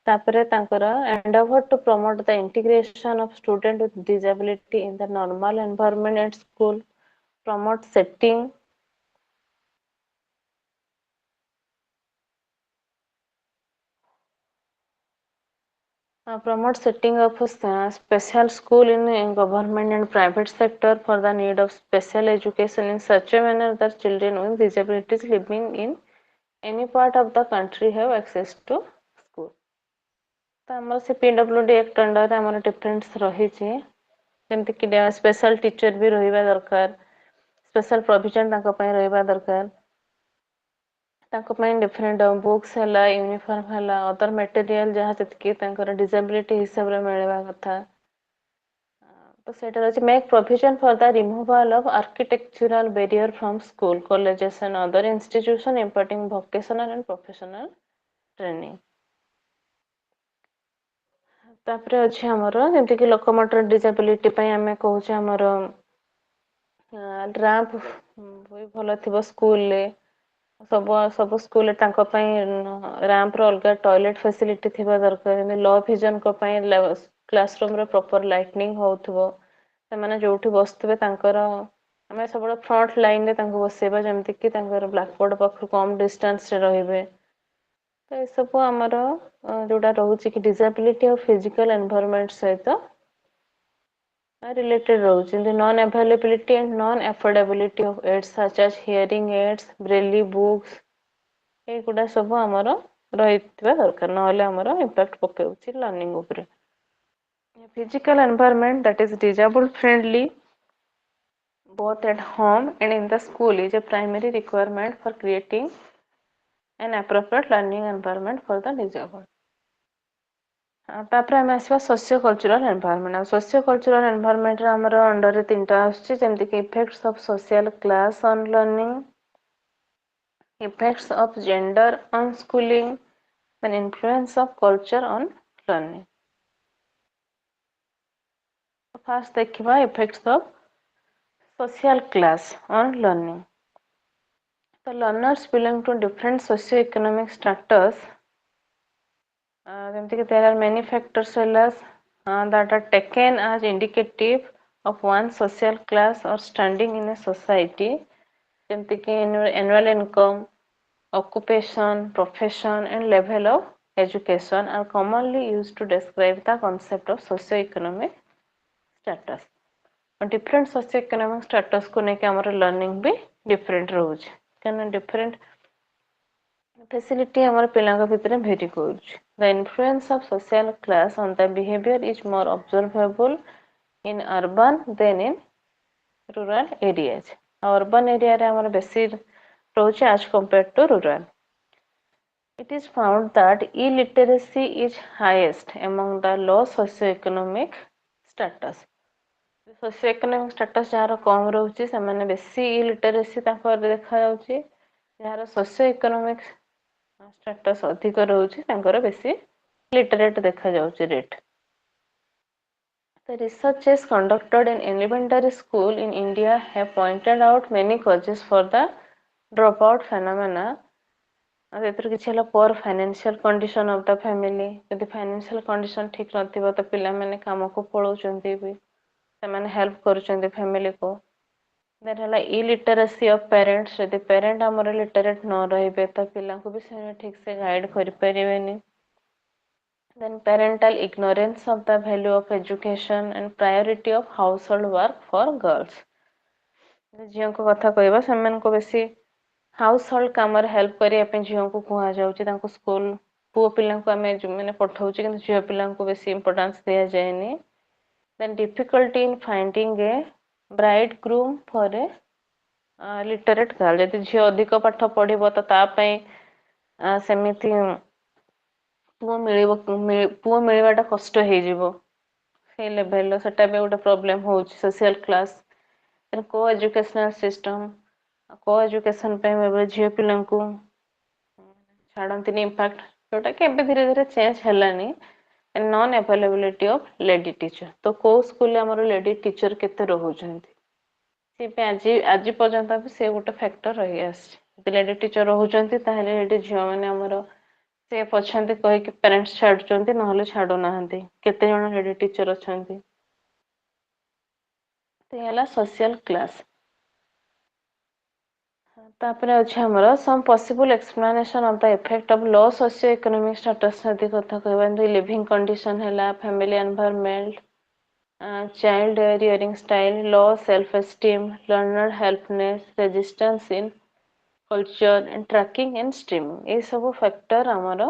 तापरे तांकर endeavor to promote the integration of student with disability in the normal environment at school promote setting promote setting of a special school in government and private sector for the need of special education in such a manner that children with disabilities living in any part of the country have access to school. तो हमर से PWD act under हमर difference रही छी जेमति कि special teacher भी रहिबा दरकार special provision ताको पय रहिबा दरकार ताको पय डिफरेंट बुक्स हला यूनिफॉर्म हला अदर मटेरियल जहा जतकी तांकर डिसेबिलिटी हिसाब रे मिलबा कथा तो सेटा रहछि make provision for the removal of architectural barrier from school colleges and other institution imparting vocational and professional training. तापरे अछि हमर जेंति कि लोकोमोटर डिसेबिलिटी पय हमें कहउछ हमर रैंप भी भल थिबो स्कूल ले सब सब स्कूल तांको पय रैंप रो अलग टॉयलेट फैसिलिटी थिबा दरकार लो विजन को पय क्लासरूम रे प्रॉपर लाइटनिंग होउथबो से माने जोठी बसथिबे तांकर हमें सब फ्रंट लाइन रे तांको बसेबा जेमति कि तांकर ब्लैक बोर्ड पाखु कम डिस्टेंस रे रहिबे। तो ये सब आमर जोड़ा रोचे कि डिसेबिलिटी और फिजिकल एनवायरनमेंट सहित रिलेटेड रोचे non availability and non affordability of aids such as hearing aids Braille books ये गुडा सब आमर रहितबा दरकार नहले आमर इंपैक्ट पकेउची लर्निंग ऊपर। Physical environment that is disabled friendly both at home and in the school is a primary requirement for creating an appropriate learning environment for the disabled. तापर आम आसवा socio cultural environment socio cultural environment रे हमर under रे तीनटा आछि जेमति कि effects of social class on learning effects of gender on schooling and influence of culture on learning. First देखिबा effects of social class on learning. तो learners belong to different socio economic structures there are many factors that are taken as indicative of one social class or standing in a society ଯେମିତି କି annual income, occupation, profession and level of education are commonly used to describe the concept of socio-economic status. Different socio-economic status को लेके हमारा learning भी different रहुଛି काରଣ different facility हमारे पिलांग भितर भेरी करूଛି। The influence of social class on the behavior is more observable in urban than in rural areas. Urban area रे हमारे बेसी रहुଛି as compared to rural. It is found that illiteracy is highest among the low socio-economic status. Socio-economic status जहाँ कम रहुଛି ସେମାନେ बेसी illiteracy तांकर देखा जाଉଛି जहाँ socio-economic status अधिक रहुଛି तांकर बेसी literate देखा जाଉଛି rate. The research is conducted in elementary school in India have pointed out many causes for the dropout phenomena. एतर किछि हला poor financial condition of the family यदि financial condition ठीक नथिबो त पिला माने काम को पळौचंती भी ସେମାନେ हेल्प करूचंती फैमिली को। देन हला illiteracy of parents यदि parent हमर literate न रहिबे त पिला को भी से ठीक से गाइड करि परिबेनी। Then parental ignorance of the value of education and priority of household work for girls. झियों को कथा कहबा समान को बेसी हाउस होल्ड कामर हेल्प करिया पे झियों को कुहा जाउची तांको स्कूल पुओ पिलां को हमें माने पठाउची कि झियो पिलां को बेसी इंपोर्टेंस दिया जायनी। Then difficulty in finding a bridegroom for a literate girl यदि झियो अधिक पाठ पढिबो त ता पय सेमिति पुओ मिलवाटा कष्ट हो जिवो से लेवल सेटा भी गोटे प्रॉब्लम होउची सोशल क्लास को एजुकेशनल सिस्टम को एजुकेशन पे झियो पिलां को छाड़ंती इंपैक्ट जोटा कि एबे धीरे धीरे चेंज हेलानी non availability of lady teacher. तो को स्कूल हमर लेडी टीचर केते रहउचंती से पे आज पर्यंत भी से गोटे फैक्टर रही आसी लेडी टीचर रहउचंती ताहेले लेडी झियो माने हमर सेफ अछंती कहि कि पेरेंट्स छाडुचंती नहले छाडू नाहंती केते जण लेडी टीचर अछंती। तो यला सोशल क्लास तापरे अछि हमर some possible explanation of the effect of low socio economic status आदि कथा कहबा लिविंग कंडीशन हैला family environment child rearing style low self esteem learner helplessness resistance in culture and tracking and streaming ए सब factor हमर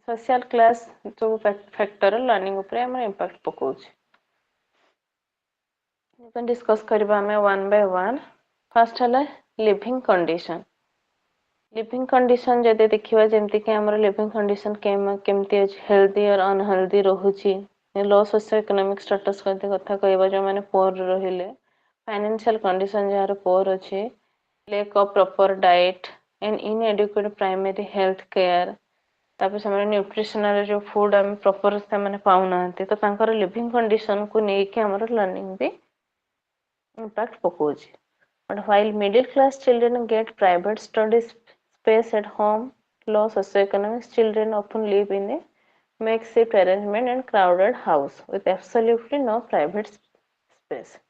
social class सब factor learning ऊपर हमर इंपैक्ट पकोछ। अपन डिस्कस करबा हमें वन बाय वन। फर्स्ट हला लिविंग कंडीशन। लिविंग कंडीशन जदि देखिबा जेमति कि हमर लिविंग कंडीशन केमति हेल्दी और अनहेल्दी रहउची लो सोशियो इकोनॉमिक स्टेटस कथा कहबा जो माने पोर रहिले फाइनेंशियल कंडीशन जार पोर अछि lack of proper diet and inadequate primary health care तापर से न्यूट्रिशनल जो फूड हम प्रॉपर से माने पाउ नांती तो तांकर लिविंग कंडीशन को नै कि हमर लर्निंग भी impact पकोछि but while middle class children get private study space at home low socioeconomic children often live in a makeshift arrangement and crowded house with absolutely no private space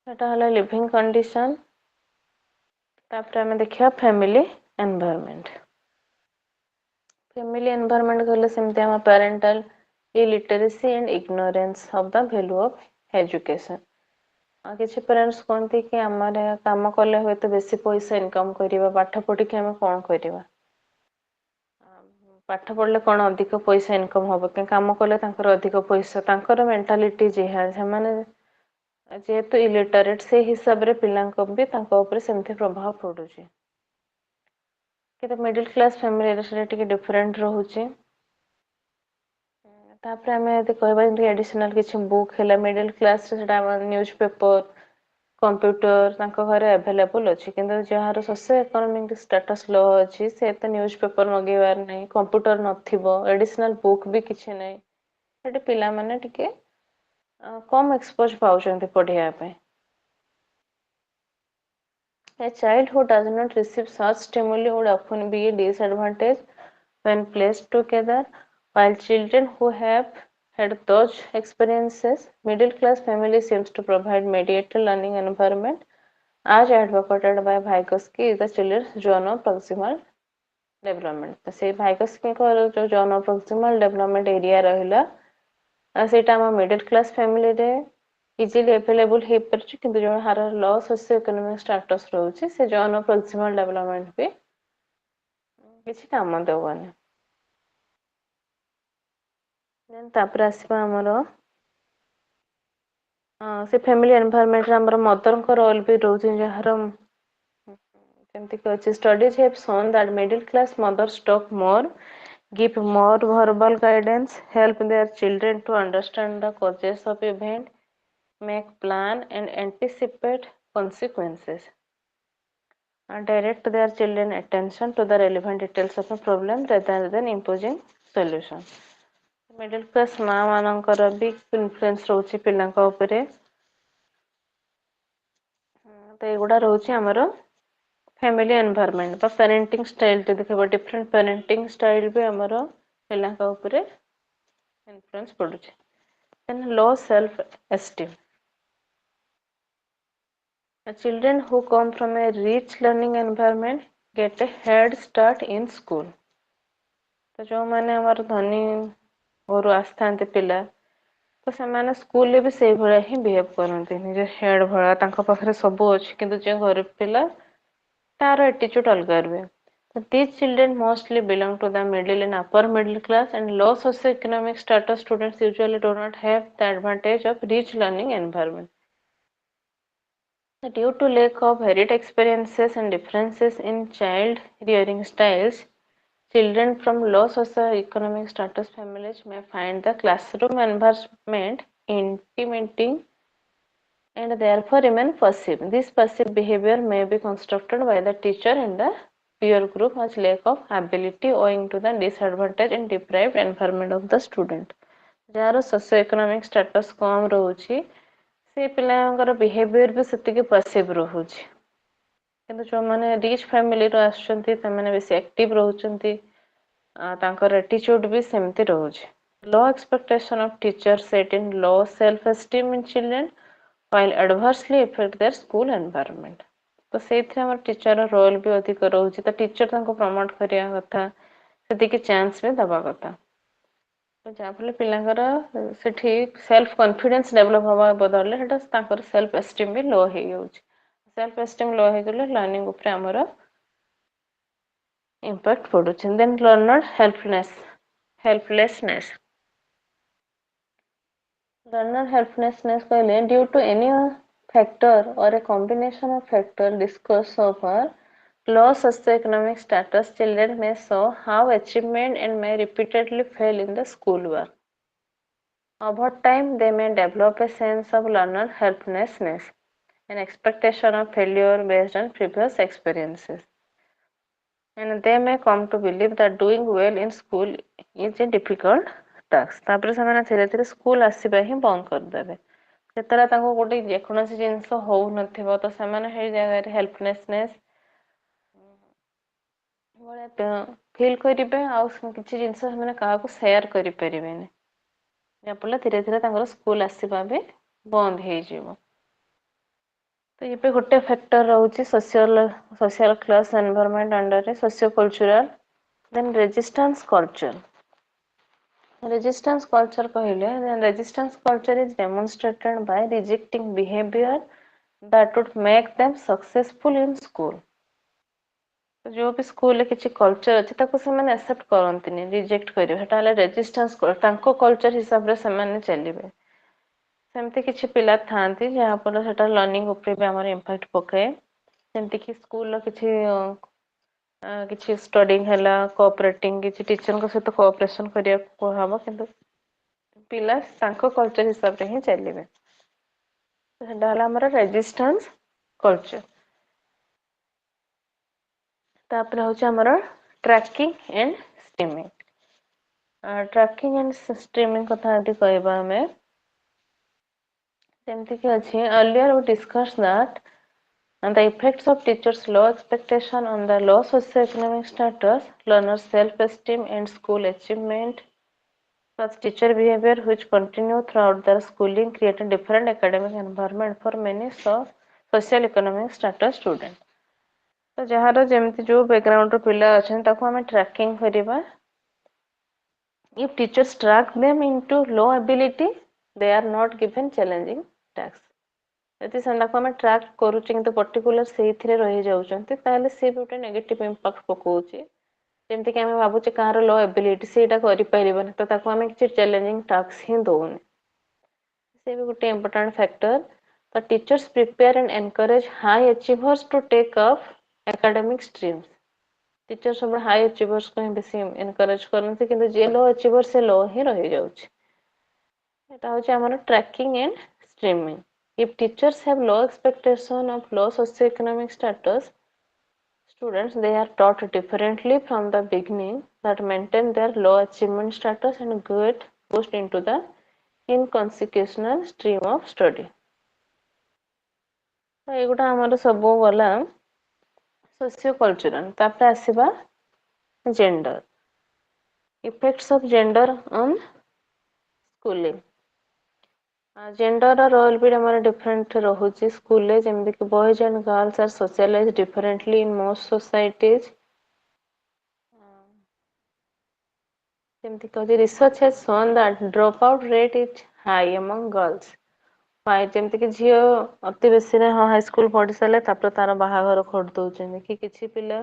एटा हला living condition तापर हमें देखिया family environment family environment कहले सेमते हम parental illiteracy and ignorance of the value of education किसी parents कहते कि आमर काम कले हुए तो बेसी पैसा इनकम करिवा पाठ पढ़ी कि हम कोन करिवा पाठ पढ़ले कोन अधिक पैसा इनकम होबो कि काम कले तांकर अधिक पैसा तांकर मेंटालिटी जे है से माने जेहेतु इलिटरेट से हिसाब रे पिलांको भी तांको ऊपर सेमते प्रभाव पडुची कि मिडिल क्लास फैमिली रे से टिके डिफरेंट रहउची तापर हमें यदि कहबा एडिशनल किछि बुक हैला मिडिल क्लास सेटा न्यूज पेपर कंप्यूटर तांको घरे अवेलेबल अछि किंतु जहार सोशियो इकोनॉमिक स्टेटस लो अछि से त न्यूज पेपर मगेवार नै कंप्यूटर नथिबो एडिशनल बुक भी किछि नै सेटे पिला माने टिके कम एक्सपोज पाउचंती पढिया पे A child who does not receive such stimuli would often be a disadvantage when placed together, while children who have had those experiences, middle class family seems to provide mediated learning environment as advocated by Vygotsky is the children's zone of proximal development. तो से Vygotsky को जो zone of proximal development area रहिला सेटा हम middle class family रे easily available हे परछि किंतु जो हार लो सोशियो इकोनॉमिक स्टेटस रहउछि से जन प्रोक्सिमल डेवलपमेंट पे किछि काम देबनी देन तापर आसीबा हमरो से फैमिली एनवायरनमेंट रे हमर मदर को रोल भी रहउछि जहार जेमति कि studies have shown that middle class mothers talk more give more verbal guidance help their children to understand the causes of event make plan and anticipate consequences and direct their children attention to the relevant details of a problem rather than imposing solution middle class मा मानकर भी influence रहउछि पिलांका ऊपर तो एगुडा रहउछि हमरो family environment तो parenting style ते देखबो डिफरेंट पेरेंटिंग स्टाइल भी हमरो पिलांका ऊपर इन्फ्लुएंस पडुछि then low self esteem children who come from a rich learning environment get a head start in school तो जो माने हमर धनी और आस्थांते पिला तो ସେମାନେ ସ୍କୁଲ ରେ ବି ସେଇ ଭଳିଆ ହିଁ ବିହେଭ କରନ୍ତି ନିଜ ହେଡ ଭଳିଆ ତାଙ୍କ ପାଖରେ ସବୁ ଅଛି କିନ୍ତୁ ଯେ ଗରିବ ପିଲା ତାର attitude ଅଲଗା ରୁହେ so these children mostly belong to the middle and upper middle class and low socio-economic status students usually do not have the advantage of rich learning environment due to lack of varied experiences and differences in child rearing styles children from low socio-economic status families may find the classroom environment intimidating and therefore remain passive. This passive behavior may be constructed by the teacher and the peer group as lack of ability owing to the disadvantaged and deprived environment of the student. ଯାହାର socio-economic status କମ ରହୁଛି ସେ ପିଲାଙ୍କର behavior ବି ସେତିକି passive ରହୁଛି କିନ୍ତୁ ଯୋଉମାନେ rich family ରୁ ଆସୁଛନ୍ତି ସେମାନେ ବେଶୀ active ରହୁଛନ୍ତି ତାଙ୍କର attitude ବି ସେମିତି ରହୁଛି low expectation of teachers set in low self esteem in children while adversely affect their school environment तो ସେଇଥିରେ ଆମର ଟିଚର ରୋଲ ବି ଅଧିକ ରହୁଛି ତ ଟିଚର ତାଙ୍କୁ ପ୍ରମୋଟ କରିବା କଥା ସେତିକି ଚାନ୍ସ ବି ଦବା କଥା ତ ଯାହାଫଳରେ ପିଲାଙ୍କର ସେଠି ସେଲ୍ଫ କନଫିଡେନ୍ସ ଡେଭଲପ ହବା ବଦଳରେ ସେଟା ତାଙ୍କର ସେଲ୍ଫ ଏଷ୍ଟିମ୍ ବି ଲୋ ହେଇଯାଉଛି ସେଲ୍ଫ ଏଷ୍ଟିମ୍ ଲୋ ହେଇଗଲେ ଲର୍ଣ୍ଣିଂ ଉପରେ ଆମର impact ପଡୁଛି then learner helplessness learner helplessness କହିଲେ due to any factor or a combination of factor discussed so far low socioeconomic status children may show how achievement and may repeatedly fail in the schoolwork. Over time, they may develop a sense of learner helplessness, an expectation of failure based on previous experiences. And they may come to believe that doing well in school is a difficult task. ତାପରେ ସେମାନେ ଧୀରେ ଧୀରେ school ଆସିବା ହିଁ ବନ୍ଦ କରିଦେବେ। ଯେତେବେଳେ ତାଙ୍କୁ ଗୋଟେ ଯେକୌଣସି ଜିନିଷ ହଉନଥିବ ତ ସେମାନେ ସେଇ ଜାଗାରେ ହେଲ୍ପଲେସନେସ୍ ଭଳିଆ ଫିଲ୍ କରିବେ ଆଉ କିଛି ଜିନିଷ ସେମାନେ କାହାକୁ ସେୟାର କରିପାରିବେନି। ଯାହାଫଳରେ ଧୀରେ ଧୀରେ ତାଙ୍କର ସ୍କୁଲ ଆସିବା ବି ବନ୍ଦ ହେଇଯିବ। ତ ଏବେ ଗୋଟେ ଫ୍ୟାକ୍ଟର ରହୁଛି social class environment ଅଣ୍ଡରରେ socio cultural then resistance culture. Resistance culture କହିଲେ then resistance culture is demonstrated by rejecting behavior that would make them successful in school. जो भी स्कूल किसी कल्चर अच्छी ताको ସେମାନେ एक्सेप्ट करंतिनी रिजेक्ट करिवे हेटा हला रेजिस्टेंस तांको कल्चर हिसाब रे ସେମାନେ चलिबे। सेमती किछि पिला थांती जहा पर सेटा लर्निंग ऊपर भी हमर इंपैक्ट पकाए। सेमती कि स्कूल रो किछि स्टडीिंग हला कोऑपरेटिंग किछि टीचर को सहित कोऑपरेशन करिया को हबो किंतु पिला तांको कल्चर हिसाब रे ही चलिबे। हेटा हला हमर रेजिस्टेंस कल्चर। तापर होचे हमर tracking and streaming. Tracking and streaming कथा यदि कहबा हमें सेमती कि अछि earlier we discussed that and the effects of teachers low expectation on the low socioeconomic status, learners self esteem and school achievement. Such teacher behavior which continue throughout their schooling create a different academic environment for many social economic status students. तो जहार जेमती जो background रो पिला अछन ताको हमें trekking करिबा। If teachers track them into low ability, they are not given challenging tasks. यदि सेंडाको हमें track करूचे किंतु पर्टिकुलर सेइथिरे रहि जाउचंती ताले से गोटे नेगेटिव इंपैक्ट पकोउची। जेमती कि हमें भाबुचे कार लो एबिलिटी सेटा करि परिबन तो ताको हमें किछि चैलेंजिंग टास्क ही दोउनी। से भी गोटे important factor. The teachers prepare and encourage high achievers to take up academic streams. Teacher सब हाई अचीवर्स को बेसी एनकरेज करनते किंतु जे लो अचीवर से लो ही रहि जाउची। एटा होची हमर tracking and streaming. If teachers have low expectation of low socioeconomic status students, they are taught differently from the beginning that maintain their low achievement status and get pushed into the inconsequential stream of study. तो एगुटा हमर सबो गला socio cultural. तापर आसीबा gender. Effects of gender on schooling. Gender role भी हमारा different रहुची school ले जेमति कि boys and girls are socialized differently in most societies. जेमति कि research has shown that dropout rate is high among girls. पाए जेमति कि झियो अति बेसी रे हाई स्कूल पढि सले तापर तार बाहागर खड दउचन कि किछि पिला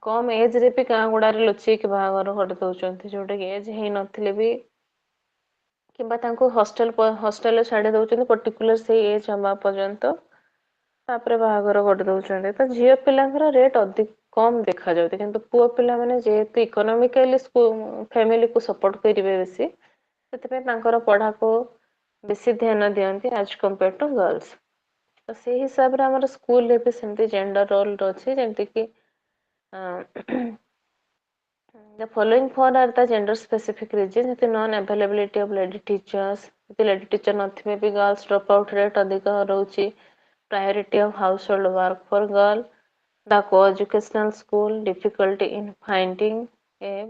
कम एज रे भी गाँ गुड़ारे लुचि कि बाहागर खड दउचन जोटा कि एज हे नथिले भी किंबा तांको हॉस्टल छाड़ी दउचन पर्टिकुलर से एज हमा पर्यंत तापर बाहागर कर दउचन। तो झियो पिलांकर रेट अधिक कम देखा जाउते किंतु पुओ पिला माने जेहेतु इकोनॉमिकली फैमिली को सपोर्ट करिवे बेसी सेते तांकर पढ़ा को बेसी ध्यान दियंती एज कंपेयर टू गर्ल्स। तो से हिसाब रे हमर स्कूल रे भी सेमती जेंडर रोल अछि जेमति कि the following four are the gender specific reasons. Non-availability of lady teachers. Lady teacher नथिबे भी girls dropout rate अधिक रहउची। Priority of household work for girl. The co-educational school. Difficulty in finding a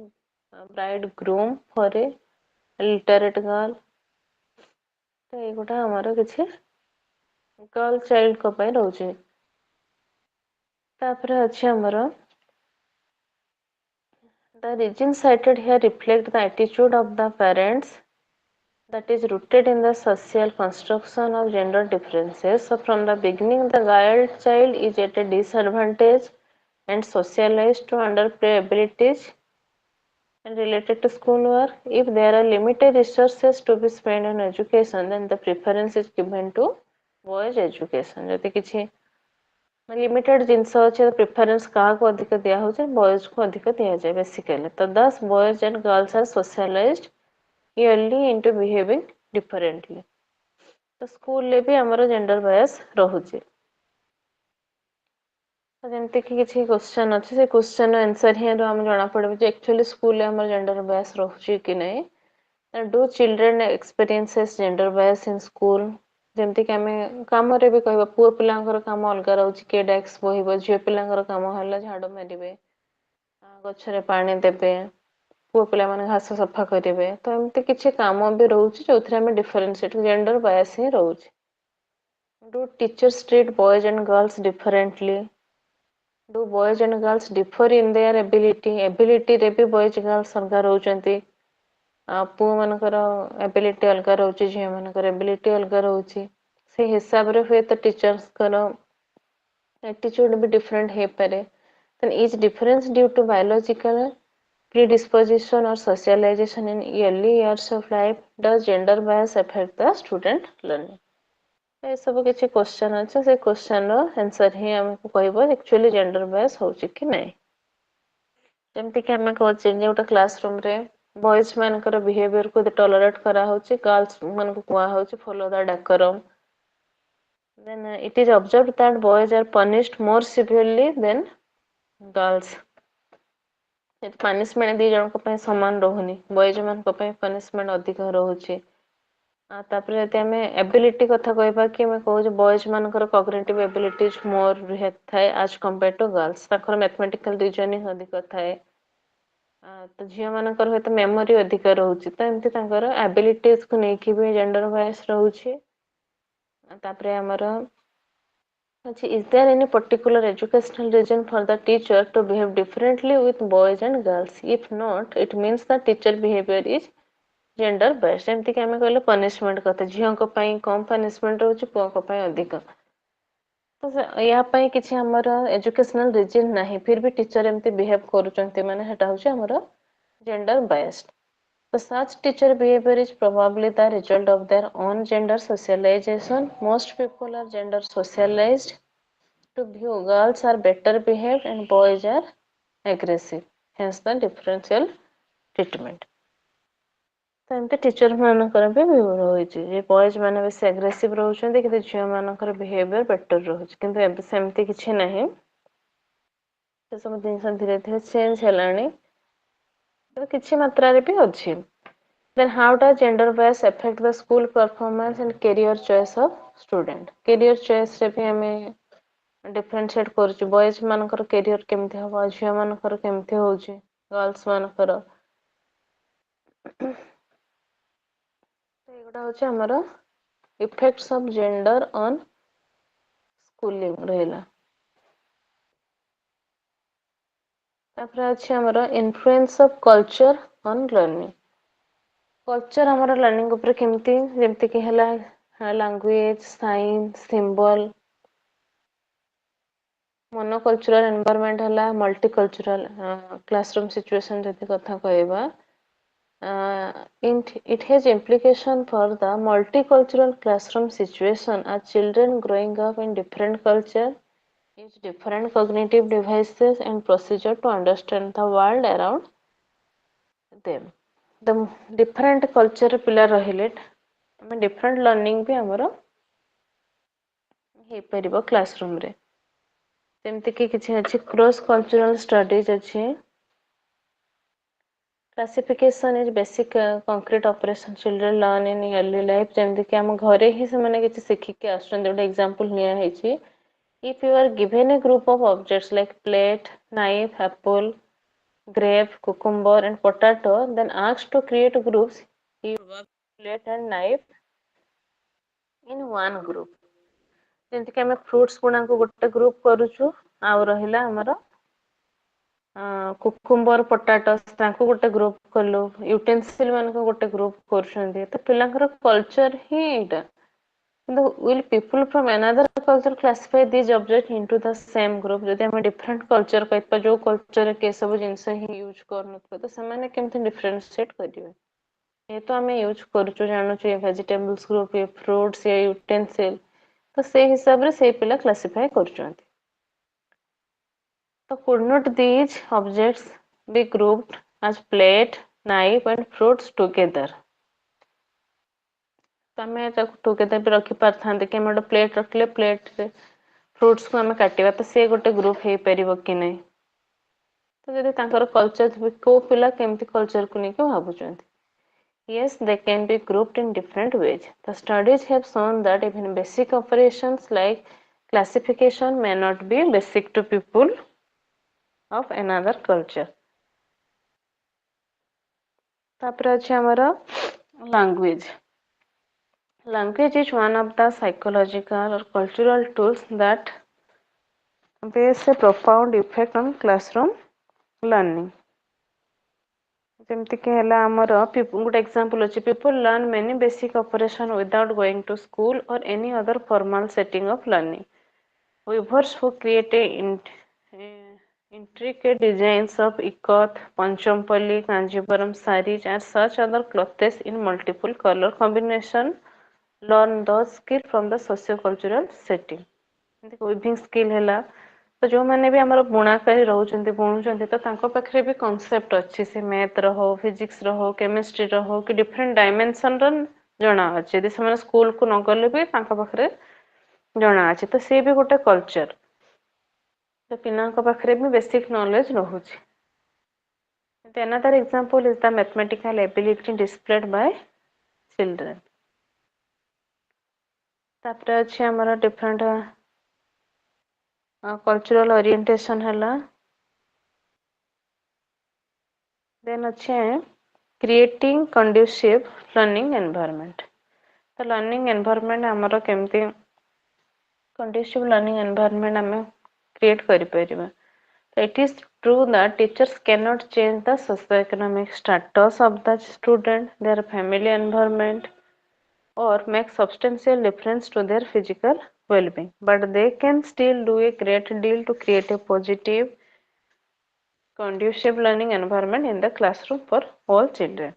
bridegroom for a literate girl. तो एगोटा हमारा किछि girl child को पय रहउची। तापर अछि हमरो the reasons cited here reflect the attitude of the parents that is rooted in the social construction of gender differences. So from the beginning, the girl child is at a disadvantage and socialized to underplay abilities and related to schoolwork. If there are limited resources to be spent on education, then the preference is given to boys education. जति किछि limited जिनस अच्छे preference क्या अधिक दिया boys को अधिक दि जाए basically तो thus boys and girls are socialized early into behaving differently तो स्कूल ले भी हमर जेंडर बायस रहुची तो जमती कि किसी क्वेश्चन अच्छे से क्वेश्चन आंसर ही हम जाना पड़े जे एक्चुअली स्कूल ले हमर जेंडर बायस रहुची कि नहीं do children experiences gender bias in school जमती कि आम कम भी कह पुओ पिलांकर काम अलग रोचे किए डेस्क बोहिब झील पिलांकर काम है झाड़ मारे गछरे पानी देवे पुओ पिला माने घास सफा करेंगे तो एमती किसी काम भी रोचे जो थे डिफरेन्शिएट जेंडर बायस ही रोचे do teachers treat boys and girls differently do boys and girls differ in their ability रे भी बॉयज गर्ल्स अलग रोचंती पुओ मानकर एबिलिटी अलग रोचे झील मानकर एबिलिटी अलग रोचे से हिसाब रे हुए तो टीचर्स एटीट्यूड भी डिफरेंट हो पारे then is difference due to biological predisposition or socialization in early years of life does gender bias affect the student learning ये सब किसी क्वेश्चन अच्छे से क्वेश्चन रो आंसर ही हमको कहबो एक्चुअली जेंडर बायस होची कि नहीं जेमति कि हम कहचे जे उटा क्लासरूम रे बॉयज मानकर बिहेवियर को टॉलरेट करा होची गर्ल्स मन को कुआ होची follow the decorum then it is observed that boys are punished more severely than girls punishment दी जन को समान रहुनी बॉयज मान पनिशमेंट अधिक रोचे तापर यदि आम एबिलिटी कथा कहबा कि मैं कहूँ बॉयज मानकर कॉग्निटिव एबिलिटीज मोर थाए एज कंपेयर टू गर्ल्स ताकर मैथमेटिकल रीजनिंग अधिक थाए तो झील मानकर हुए तो मेमोरी अधिक रोचे तो एमती तांकर एबिलिटीज को लेकिन भी जेंडर बायस रोचे तापर हमर is there any particular educational reason for the teacher to behave differently with boys and girls? If not, it means the teacher behavior is gender based. एमती कि आम कहले पनिशमेंट कथा झील कम पनिशमेंट रोचे पुओ अधिक तो या किसी हमर एजुकेशनल रीजन नहीं फिर भी टीचर एमती बिहेव करूचंती माने हेटा होची हमर gender biased So such teacher behavior is probably the result of their own gender socialization. Most people are gender socialized to view girls are better behaved and boys are aggressive. Hence the differential treatment. तो एमती teacher मानकर भी रही है boys मैंने base aggressive रोचे कि झील मानकर बिहेवियर बेटर रोचे किंतु सेमती किसी ना से सब जिन धीरे धीरे चेंज है किसी मात्रा रे भी अच्छी then how does gender bias affect the school performance and career choice of student career choice रे भी हमें डिफरेंशिएट करूची बॉयज मानकर कैरियर केमती हवा झियो मानकर केमती होची गर्ल्स मानकर एगुडा होची हमर effects of gender on schooling रहला तापर अछि हमर influence of culture on learning culture हमर लर्निंग ऊपर केमती जेमती कि हला लैंग्वेज साइंस सिंबल मोनोकल्चरल एनवायरनमेंट हला मल्टीकल्चरल क्लासरूम सिचुएशन जति कथा कहबा it has implication for the multicultural classroom situation as children growing up in different culture use different cognitive devices and procedure to understand the world around them the different culture पिला रहिले different learning भी हमरो हे परिबो classroom रे जेमति कि किछि अछि cross cultural studies अछि classification is basic concrete operation children learn in early life जेमति कि हम घरे ही से माने किछि सिखि के आछन गोटे एग्जांपल निया है छी if you are given a group of objects like plate knife apple grape cucumber and potato then asked to create groups you work plate and knife in one group जेमति कि हम फ्रूट्स गुणा को गोटे group करूछु आ रहिला हमर cucumber पोटाटोस तांको गोटे group कलो यूटेंसिल मान को गोटे ग्रुप करछन्ती तो पिलांकर कल्चर ही एटा किंतु will people from another culture classify this object into the same group जदि हम डिफरेंट कल्चर कहबा जो कल्चर के सब जिंस ही यूज करनथबे तो समाने केमथि डिफरेंशिएट करिवे ये तो हमें यूज करछु जानु ये वेजिटेबल्स ग्रुप ये फ्रूट्स ये यूटेंसिल तो से हिसाब रे से पिला classify करछन्ती So could not these objects be grouped as plate, knife and fruits together? तो आम टुगेदर भी रखी पारथांते कि हम प्लेट रखले प्लेट फ्रुट्स को आम काटिबा तो से गोटे ग्रुप हो पार कि नहीं तो जब कल्चर को पिला केमती कल्चर को लेकिन भावुं yes they can be grouped in different ways the studies have shown that even basic operations like classification may not be basic to people of another culture तापर अछि हमर language language is one of the psychological or cultural tools that bears a profound effect on classroom learning ଯେମିତି କି ହେଲା ଆମର ଗୋଟେ example ଅଛି people learn many basic operation without going to school or any other formal setting of learning weavers who create intricate designs of ikat panchampali kanjivaram saris and such other clothes in multiple color combination learn those skill from the socio-cultural setting weaving skill ହେଲା तो जो मैंने भी हमर बुणाकारी रहउछन्ती बुणुछन्ती तो तांको पाखरे भी कांसेप्ट अछि से मैथ रो हो फिजिक्स रो हो केमिस्ट्री रो हो कि डिफरेंट डायमेंशन रो जणा अछि यदि समय स्कूल को न गले भी तांको पाखरे जणा अछि तो से भी गोटे कल्चर तो पिनाको पाखरे भी बेसिक नॉलेज रहउछि another example is the mathematical ability displayed by children तापर अछि हमर डिफरेंट cultural orientation हला then अच्छे creating conducive learning environment तो learning environment हमरो केमती conducive learning environment हमें create करि परिबा it is true that teachers cannot change the socio-economic status of the student their family environment or make substantial difference to their physical well-being but they can still do a great deal to create a positive conducive learning environment in the classroom for all children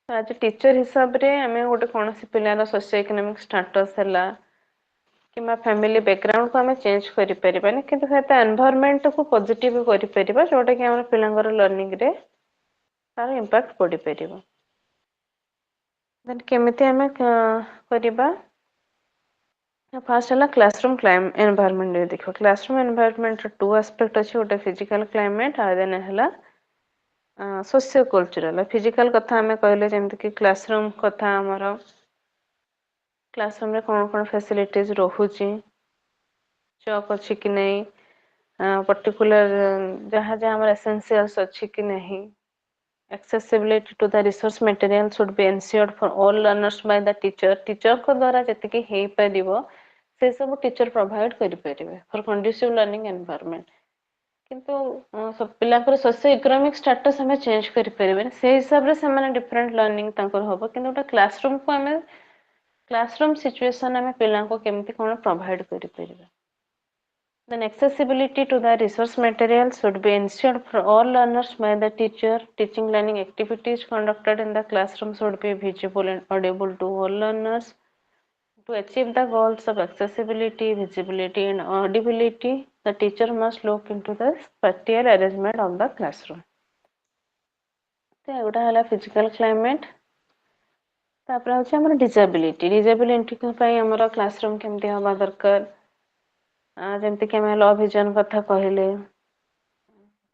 आज teacher हिसाब रे हमें गोटे कौन सी पिलार socio economic status हैला keema family background को हमें change करि परिबानी किंतु हेता एनवायरनमेंट को पॉजिटिव करि परिबा जोटा कि हमर पिलांगर लर्निंग रे तार इंपैक्ट पड़ी परिबा देन केमिति हमें करिबा फर्स्ट है क्लासरूम एनवायरनमेंट देखो क्लासरूम एनवायरनमेंट टू एस्पेक्ट अच्छे गोटे फिजिकल क्लाइमेट आ देन है सोशियो कल्चरल फिजिकल कथा आम कहले जमती कि क्लासरूम कथा आमर क्लासरूम रे कौन कौन फैसिलिटीज रोहुची चौक अच्छी कि नहीं पर्टिकुलर जहाँ जहाँ हमारे एसेंशियल्स अच्छी कि नहीं accessibility to the resource material should be ensured for all learners by the teacher को द्वारा जति हे परिबो से सब टीचर प्रोवाइड करि परिबे for conducive learning environment किंतु सब पिलाकर सोशियो इकोनॉमिक स्टेटस हमें चेंज करि परिबे से हिसाब रे से माने डिफरेंट लर्निंग तांकर होबो किंतु ओटा क्लासरूम को हमें क्लासरूम सिचुएशन हमें पिला को केमती कोन प्रोवाइड करि परिबे Then accessibility to the resource material should be ensured for all learners by the teacher. Teaching learning activities conducted in the classroom should be visible and audible to all learners. To achieve the goals of accessibility, visibility and audibility, the teacher must look into the spatial arrangement of the classroom. तो एगुटा है physical climate तापर होछि हमर disability पई हमर classroom केमती हवा दरकार जेमती कि हमें लो विजन कथा कहले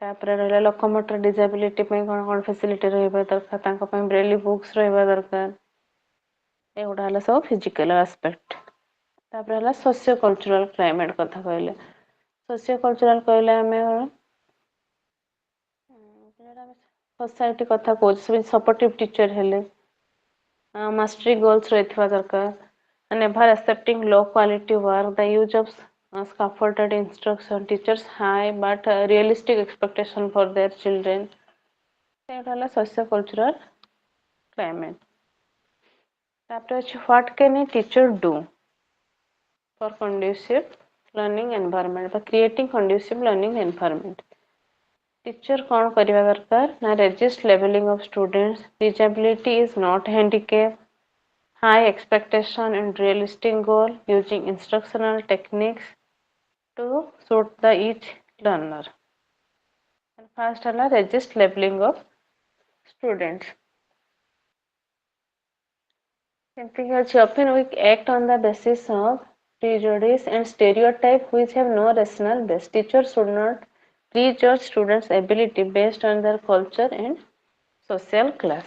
तापर रहला लोकोमोटर डिसेबिलिटी पई कोन कोन फैसिलिटी रहबा दरकार तांको पई ब्रेली बुक्स रहबा दरकार एगुटा हला सब फिजिकल एस्पेक्ट तापर हला सोशियो कल्चरल क्लाइमेट कथा कहले सोशियो कल्चरल कहले हमें सोसाइटी कथा को सपोर्टिव टीचर हेले mastery goals रहथिबा दरकार and never accepting low quality work the use of scaffolded instruction teachers high but realistic expectation for their children that is socio cultural climate after what can a teacher do for conducive learning environment by creating conducive learning environment teacher कौन करिवा दरकार ना resist leveling of students disability is not handicap high expectation and realistic goal using instructional techniques to suit the each learner. And first है resist labeling of students. Often we act on the basis of prejudice and stereotype which have no rational base. Teachers should not prejudge students' ability based on their culture and social class.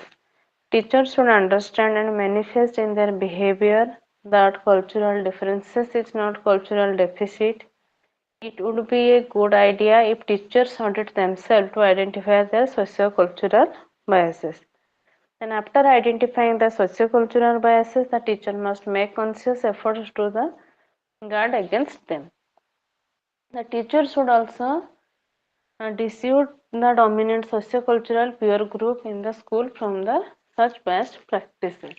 Teachers should understand and manifest in their behavior that cultural differences is not cultural deficit. It would be a good idea if teachers audit themselves to identify their socio-cultural biases. And after identifying the socio-cultural biases, the teacher must make conscious efforts to guard against them. The teacher should also dissuade the dominant socio-cultural peer group in the school from the such best practices.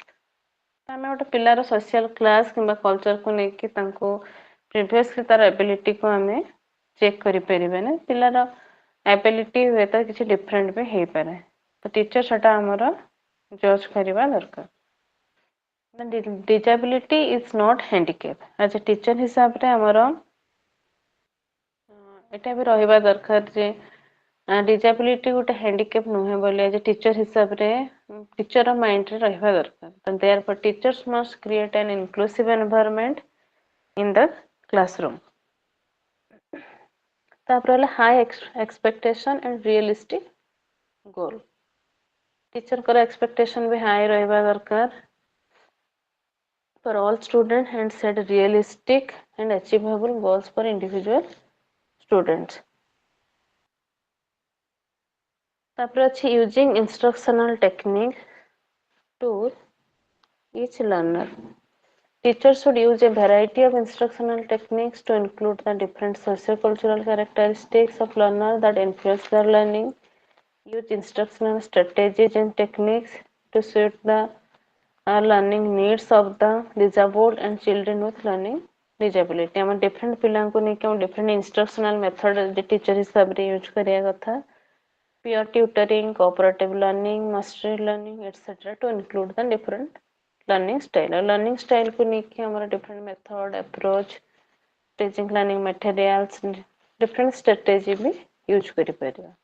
ଆମେ ଗୋଟେ ପିଲାର social class କିମ୍ବା cultureକୁ ନେଇକି ତାଙ୍କୁ previously ତାର abilityକୁ ଆମେ check କରିପାରିବାନି ପିଲାର ability ହୁଏତ କିଛି different ବି ହେଇପାରେ ତ teacher ସେଟା ଆମର judge କରିବା ଦରକାର disability is not handicap as a teacher ହିସାବରେ ଆମର ଏଟା ବି ରହିବା ଦରକାର ଯେ disability ଗୋଟେ handicap ନୁହେଁ ବୋଲି as a teacher ହିସାବରେ teacher ର mind ରେ ରହିବା ଦରକାର ତ therefore teachers must create an inclusive environment in the classroom ତାପରେ ହେଲା high expectation and realistic goal teacher ଙ୍କର expectation ବି high ରହିବା ଦରକାର for all students and set realistic and achievable goals for individual students ତାପରେ ଅଛି using instructional technique to each learner. Teachers should use a variety of instructional techniques to include the different socio-cultural characteristics of learners that influence their learning. Use instructional strategies and techniques to suit the learning needs of the disabled and children with learning disability. हम different पिलांको नहीं कि हम different instructional method teacher हिसाब रे use करिया कथा. Peer tutoring, cooperative learning, mastery learning, etc. to include the different learning style. Learning style को लेके हमारा different method, approach, teaching learning materials, different strategy भी use करी परिया.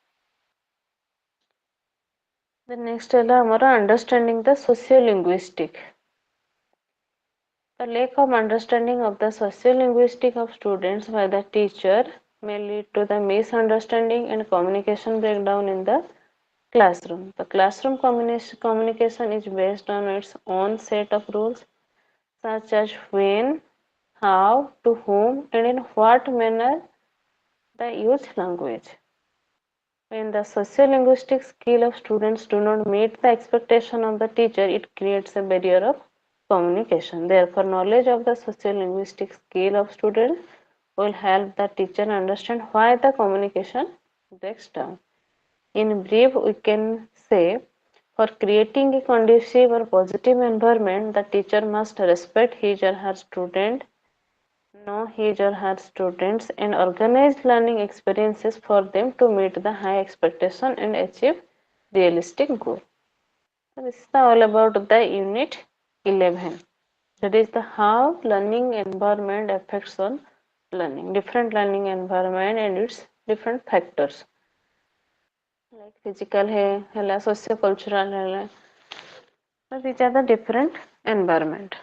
The next है हमारा understanding the socio-linguistic. The lack of understanding of the socio-linguistic of students by the teacher may lead to the misunderstanding and communication breakdown in the classroom. The classroom communication is based on its own set of rules such as when, how, to whom, and in what manner the use language. When the socio-linguistic skill of students do not meet the expectation of the teacher, it creates a barrier of communication. Therefore, knowledge of the socio-linguistic skill of students will help the teacher understand why the communication breaks down. In brief, we can say for creating a conducive or positive environment, the teacher must respect his or her student, know his or her students, and organize learning experiences for them to meet the high expectation and achieve realistic goal. So this is all about the unit 11. That is the how learning environment affects on learning, different learning environment and its different factors. Like physical है socio cultural है so these are the different environment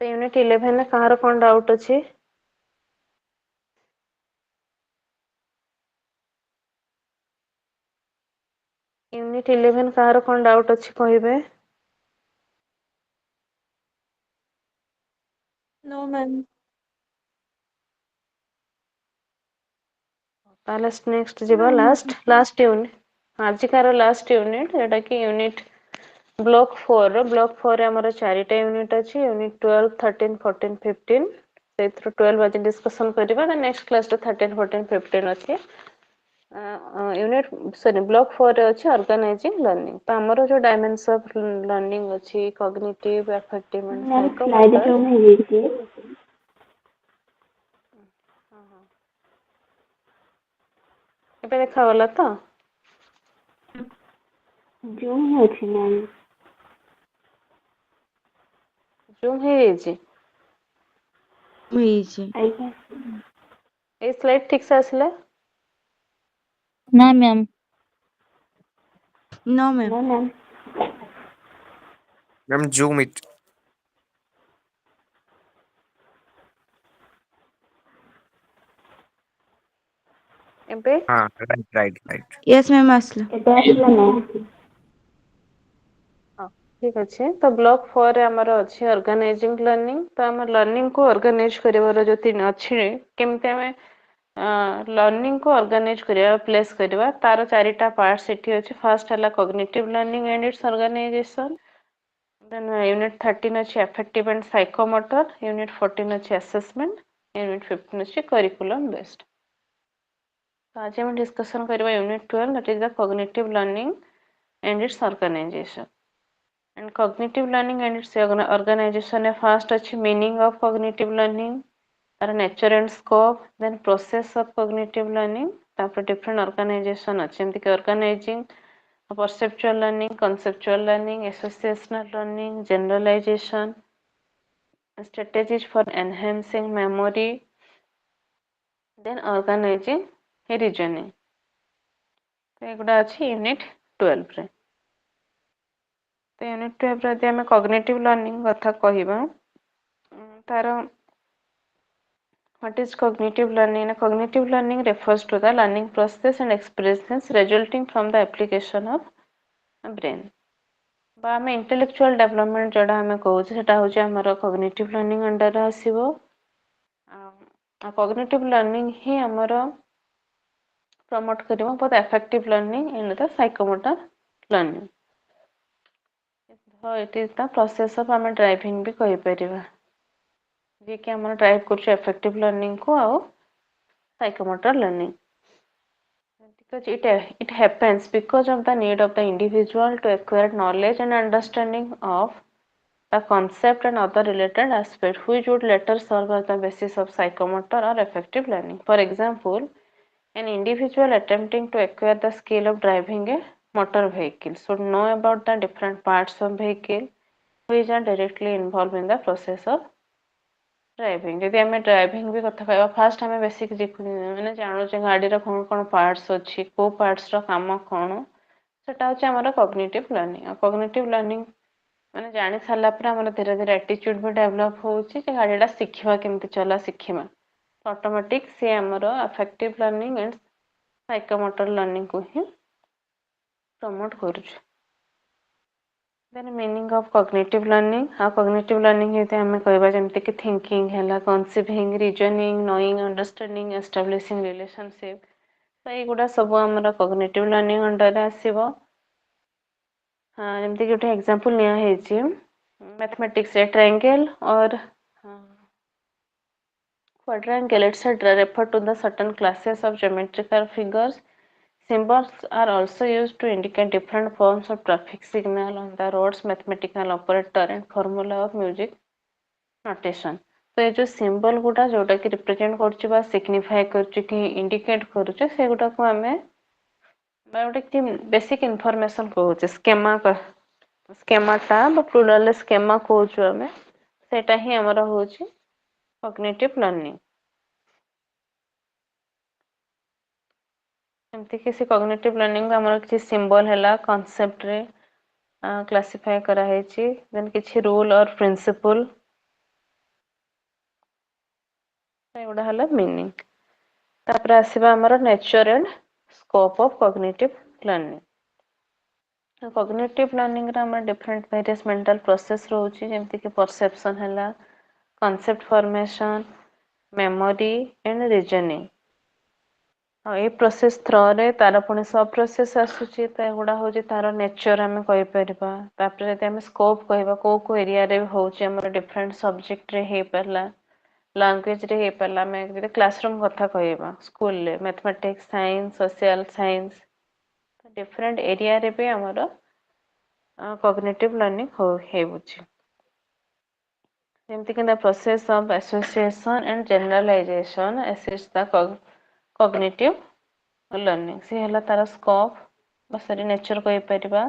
तो unit 11 में कहाँ कौन doubt अच्छी unit 11 कहाँ कौन doubt अच्छी कहिबे No, ma'am. ताले next जीवा last unit आज कार last unit जेटा कि unit block 4 block 4 रे हमारा चारिटा unit अच्छी unit 12 13 14 15 से 12 बाजी discussion करिबा the next class to 13 14 15 अच्छी unit sorry block 4 रे अछि organizing learning तो हमरो जो dimensions of learning अछि cognitive affective and ma'am slide psychomotor zoom ହେଇଯାଇଛି ଏବେ ଦେଖା ଗଲା ତ ଜୁମ୍ ଅଛି ମ୍ୟାମ୍ ଜୁମ୍ ହେଇଯାଇଛି ହେଇଛି ଆଜ୍ଞା ଏଇ ସ୍ଲାଇଡ ଠିକ ସେ ଆସିଲା ना ma'am. No, ma'am. No, ma'am. Ma'am zoom it. ଏବେ हाँ right right right. Yes, ma'am. Asla. ଏବେ ଆସିଲା ମ୍ୟାମ୍। ହଁ ଠିକ ଅଛି। ତ ବ୍ଲକ୍ 4 ରେ ଆମର ଅଛି ଅର୍ଗାନାଇଜିଂ ଲର୍ନିଂ। ତ ଆମ ଲର୍ନିଂ କୁ ଅର୍ଗାନାଇଜ କରିବାର ଯୋଉ ତିନି ଅଛି କେମିତି ଆମେ ଲର୍ନିଂ କୁ ଅର୍ଗାନାଇଜ କରିବା ପ୍ଲେସ୍ କରିବା ତାର ଚାରିଟା ପାର୍ଟ ସେଠି ଅଛି। ଫାର୍ଷ୍ଟ ହେଲା cognitive learning and its organisation. Then unit 13 ଅଛି ଆଫେକ୍ଟିଭ ଆଣ୍ଡ ସାଇକୋମୋଟର। ୟୁନିଟ୍ 14 ଅଛି ଆସେସମେଣ୍ଟ। ୟୁନିଟ୍ 15 ଅଛି କରିକୁଲମ ବେସ୍ଡ। ତ ଆଜି ଆମେ ଡିସ୍କସନ କରିବା unit 12 that is the cognitive learning and its organization. And cognitive learning and its organization first ଅଛି meaning of cognitive learning, ତାର nature and scope, then process of cognitive learning, ତାପରେ different organization ଅଛି ଯେମିତି କି organizing, perceptual learning, conceptual learning, associational learning, generalization, strategies for enhancing memory, then organizing reasoning. ତ ଏଗୁଡ଼ା ଅଛି unit 12 ରେ। ତ ୟୁନିଟ୍ 12 ରେ ଯଦି ଆମେ cognitive learning କଥା କହିବା ତାର what is cognitive learning? Cognitive learning refers to the learning process and experiences resulting from the application of brain. ବା ଆମେ intellectual development ଯୋଉଟା ଆମେ କହୁଛେ ସେଟା ହଉଛି ଆମର cognitive learning under ରେ ଆସିବ। ଆଉ cognitive learning ହିଁ ଆମର promote କରିବ both affective learning and the psychomotor learning. So it is the process of ଆମେ driving ବି କହିପାରିବା। ଯେ କି ଆମର ଡ୍ରାଇଭ୍ କରୁଛୁ affective learning କୁ ଆଉ psychomotor learning. Because it happens because of the need of the individual to acquire knowledge and understanding of the concept and other related aspects which would later serve as the basis of psychomotor or affective learning. For example, an individual attempting to acquire the skill of driving a motor vehicle should know about the different parts of vehicle which are directly involved in the process of driving. ଯଦି ଆମେ driving ବି କଥା କହିବା first ଆମେ basic ମାନେ ଜାଣୁଛେ ଗାଡ଼ିର କ'ଣ କ'ଣ parts ଅଛି, କୋଉ ପାର୍ଟସ୍ର କାମ କ'ଣ, ସେଟା ହେଉଛି ଆମର cognitive learning. ଆଉ cognitive learning ମାନେ ଜାଣି ସାରିଲା ପରେ ଆମର ଧୀରେ ଧୀରେ attitude ବି develop ହେଉଛି ଯେ ଗାଡ଼ିଟା ଶିଖିବା କେମିତି ଚଲା ଶିଖିବା। ଅଟୋମେଟିକ୍ ସେ ଆମର affective learning and psychomotor learning କୁ ହିଁ ପ୍ରମୋଟ କରୁଛୁ। Then meaning of cognitive learning. How cognitive learning ଯଦି ଆମେ କହିବା ଯେମିତି କି thinking ହେଲା, conceiving, reasoning, knowing, understanding, establishing relationship, ତ ଏଇଗୁଡ଼ା ସବୁ ଆମର cognitive learning under ରେ ଆସିବ। ଯେମିତି କି ଗୋଟେ example ନିଆ ହେଇଛି mathematics ରେ triangle or quadrangle etc. refer to the certain classes of geometrical figures. Symbols are also used to indicate different forms of traffic signal on the roads, mathematical operator and formula of music notation. तो ये जो symbol गुड़ा जोटा कि represent करछि बा signify करछि कि indicate करछि से गुड़ा को हमें बा ଗୋଟେ कि basic information कहउछि schema टा बा plural schema कहउछु हमें सेटा ही हमरा होछि cognitive learning. एमती कि से cognitive learning हमरा किछि symbol ହେଲା concept रे क्लासिफाई करा ହେଇछि देन किछि रूल और प्रिंसिपल एगुडा हला मीनिंग तापर आसीबा हमर nature and scope of cognitive learning cognitive learning रा हमर डिफरेंट वेरियस मेंटल प्रोसेस रहउछि जेमति कि परसेप्शन हला concept formation memory and reasoning ए प्रोसेस थ्रो रे तार पुणी सब प्रोसेस आसुची त एगुडा होची तार नेचर हमें कहि परिबा तापर जति हमें स्कोप कहबा को एरिया रे होची हमर डिफरेंट सब्जेक्ट रे हे परला लैंग्वेज रे हे परला मैं जति क्लासरूम कथा कहबा स्कूल ले mathematics science social science different area रे पे हमर कॉग्निटिव लर्निंग हेबुची जेमति कि the process of association and generalization assist the cognitive learning से हला तार स्कोप बसरी नेचर कहि परिबा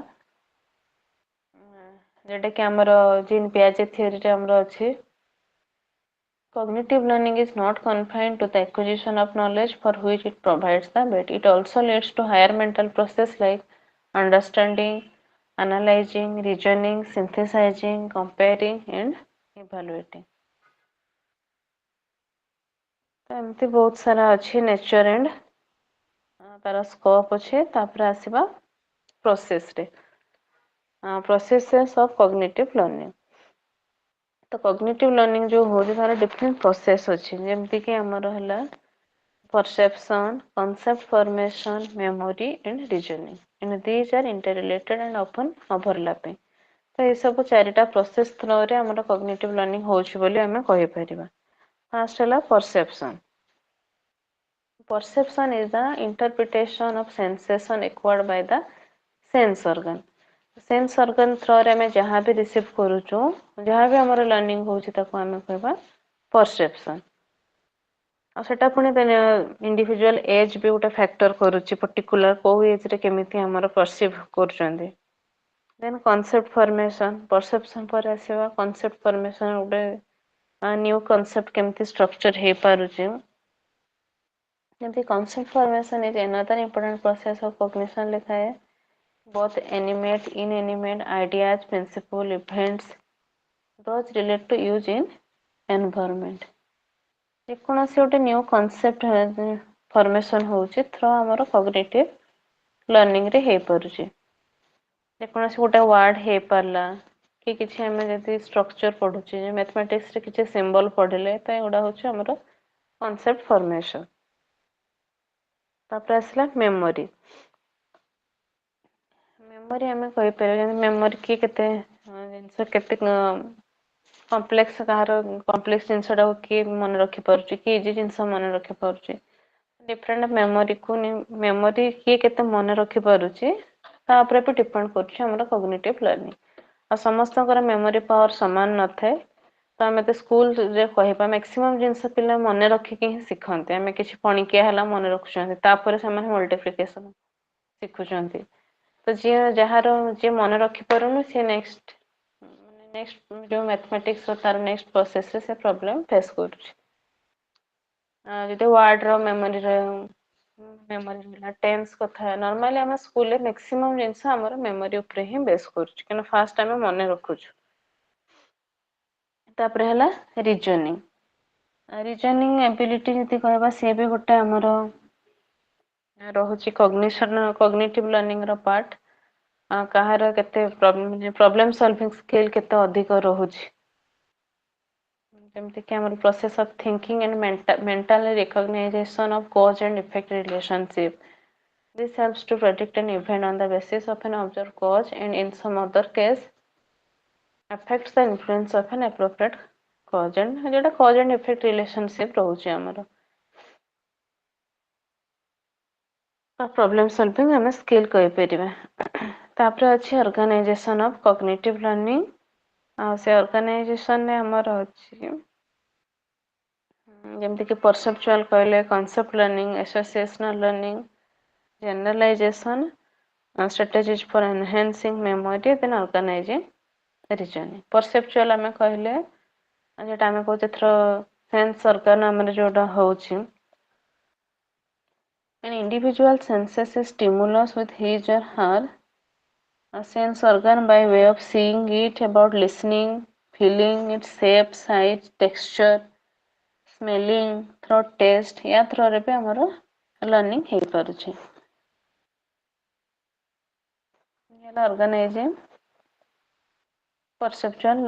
जेटा कि हमर जिन पियाजे थ्योरी रे हमर अछि Cognitive learning is not confined to the acquisition of knowledge for which it provides the bait. It also leads to higher mental process like understanding, analyzing, reasoning, synthesizing, comparing, and evaluating. ତ ଏମିତି ବହୁତ ସାରା ଅଛି nature and ତାର scope ଅଛି। ତାପରେ ଆସିବା ପ୍ରୋସେସରେ processes of କଗ୍ନିଟିଭ learning. ତ କଗ୍ନିଟିଭ learning ଯୋଉ ହଉଛି ତାର ଡିଫରେଣ୍ଟ ପ୍ରୋସେସ ଅଛି, ଯେମିତି କି ଆମର ହେଲା perception, concept formation, memory and reasoning, and these are interrelated and often overlapping. ତ ଏ ସବୁ ଚାରିଟା ପ୍ରୋସେସ ଥ୍ରୋରେ ଆମର କଗ୍ନିଟିଭ ଲର୍ଣ୍ଣିଂ ହଉଛି ବୋଲି ଆମେ କହିପାରିବା। ଫାର୍ଷ୍ଟ ହେଲା perception. Perception is the interpretation of sensation acquired by the sense organ. Sense organ ଥ୍ରୋରେ ଆମେ ଯାହା ବି ରିସିଭ୍ କରୁଛୁ, ଯାହା ବି ଆମର ଲର୍ଣ୍ଣିଂ ହେଉଛି ତାକୁ ଆମେ କହିବା ପରସେପସନ୍। ଆଉ ସେଟା ପୁଣି ଇଣ୍ଡିଭିଜୁଆଲ ଏଜ୍ ବି ଗୋଟେ ଫ୍ୟାକ୍ଟର କରୁଛି, ପର୍ଟିକୁଲାର କୋଉ ଏଜ୍ରେ କେମିତି ଆମର ପରସିଭ୍ କରୁଛନ୍ତି। ଦେନ୍ କନସେପ୍ଟ ଫର୍ମେସନ୍, ପରସେପସନ୍ ପରେ ଆସିବା କନସେପ୍ଟ ଫର୍ମେସନ୍, ଗୋଟେ ନ୍ୟୁ କନସେପ୍ଟ କେମିତି ଷ୍ଟ୍ରକ୍ଚର ହେଇପାରୁଛି। ଯେମିତି concept formation is another important process of cognition ଲେଖାଏ। Both animate, inanimate ideas, principles, events, those relate to use in environment. ଯେକୌଣସି ଗୋଟେ ନ୍ୟୁ କନସେପ୍ଟ ଫର୍ମେସନ୍ ହେଉଛି ଥ୍ରୋ ଆମର କଗ୍ନିଟିଭ ଲର୍ଣ୍ଣିଂରେ ହେଇପାରୁଛି। ଯେକୌଣସି ଗୋଟେ ୱାର୍ଡ ହେଇପାରିଲା କି କିଛି ଆମେ ଯଦି ଷ୍ଟ୍ରକ୍ଚର ପଢୁଛେ, ମ୍ୟାଥମେଟିକ୍ସରେ କିଛି ସିମ୍ବଲ ପଢିଲେ, ତ ଏଗୁଡ଼ା ହେଉଛି ଆମର କନସେପ୍ଟ ଫର୍ମେସନ୍। ତାପରେ ଆସିଲା ମେମୋରି। ମେମୋରି ଆମେ କହିପାରିବା ଯେମିତି ମେମୋରି କିଏ କେତେ ଜିନିଷ କେତେ କମ୍ପ୍ଲେକ୍ସ, କାହାର କମ୍ପ୍ଲେକ୍ସ ଜିନିଷଟାକୁ କିଏ ମନେ ରଖିପାରୁଛି, କିଏ ଇଜି ଜିନିଷ ମନେ ରଖିପାରୁଛି। ଡିଫରେଣ୍ଟ ମେମୋରି କିଏ କେତେ ମନେ ରଖିପାରୁଛି ତା ଉପରେ ବି ଡିପେଣ୍ଡ କରୁଛି ଆମର କଗ୍ନିଟିଭ ଲର୍ଣ୍ଣିଂ। ଆଉ ସମସ୍ତଙ୍କର ମେମୋରି ପାୱାର ସମାନ ନଥାଏ। ତ ଆମେ ତ ସ୍କୁଲରେ କହିବା ମ୍ୟାକ୍ସିମମ୍ ଜିନିଷ ପିଲା ମନେ ରଖିକି ହିଁ ଶିଖନ୍ତି। ଆମେ କିଛି ପଣିକିଆ ହେଲା ମନେ ରଖୁଛନ୍ତି, ତାପରେ ସେମାନେ ମଲ୍ଟିପ୍ଲିକେସନ ଶିଖୁଛନ୍ତି। ତ ଯିଏ ମନେ ରଖିପାରୁନି ସିଏ ନେକ୍ସଟ ଯୋଉ ମ୍ୟାଥମେଟିକ୍ସ ତାର ନେକ୍ସଟ ପ୍ରୋସେସରେ ସେ ପ୍ରୋବ୍ଲେମ ଫେସ୍ କରୁଛି। ଯଦି ୱାର୍ଡର ମେମୋରି ହେଲା, ଟେନ୍ସ କଥା ନର୍ମାଲି ଆମେ ସ୍କୁଲରେ ମ୍ୟାକ୍ସିମମ୍ ଜିନିଷ ଆମର ମେମୋରି ଉପରେ ହିଁ ବେସ୍ କରୁଛୁ, କାରଣ ଫାଷ୍ଟ ଆମେ ମନେ ରଖୁଛୁ। ତାପରେ ହେଲା ରିଜନିଂ। ରିଜନିଂ ଏବିଲିଟି ଯଦି କହିବା, ସିଏ ବି ଗୋଟେ ଆମର ରହୁଛି କଗ୍ନିଟିଭ ଲର୍ଣ୍ଣିଂ ର ପାର୍ଟ। କାହାର କେତେ ପ୍ରୋବ୍ଲେମ ସଲଭିଂ ସ୍କିଲ୍ କେତେ ଅଧିକ ରହୁଛି। ଯେମିତି କି ଆମର process of thinking and mental recognisation of cause and effect relationship. This helps to predict an event on the basis of an observed cause and in some other case affects the influence of an appropriate cause and ଯୋଉଟା cause and effect relationship ରହୁଛି ଆମର। Problem solving ଆମେ skill କହିପାରିବା। ତାପରେ ଅଛି organisation of କଗ୍ନିଟିଭ learning. ଆଉ ସେ ଅର୍ଗାନାଇଜେସନରେ ଆମର ଅଛି ଯେମିତି କି ପରସେପଚୁଆଲ କହିଲେ concept learning, associational learning, generalisation, strategies for enhancing memory, then organizing reasoning. Perceptual ଆମେ କହିଲେ ଯେଟା ଆମେ କହୁଛେ ଥ୍ରୋ ସେନ୍ସ ଅର୍ଗାନ ଆମର ଯୋଉଟା ହଉଛି, an individual senses a stimulus with his or her a sense organ by way of seeing it, about listening, feeling its shape, size, texture, smelling through taste, या ଥ୍ରୋରେ ବି ଆମର ଲର୍ଣ୍ଣିଂ ହେଇପାରୁଛି। ହେଲା organising ପରସେପଚୁଆଲ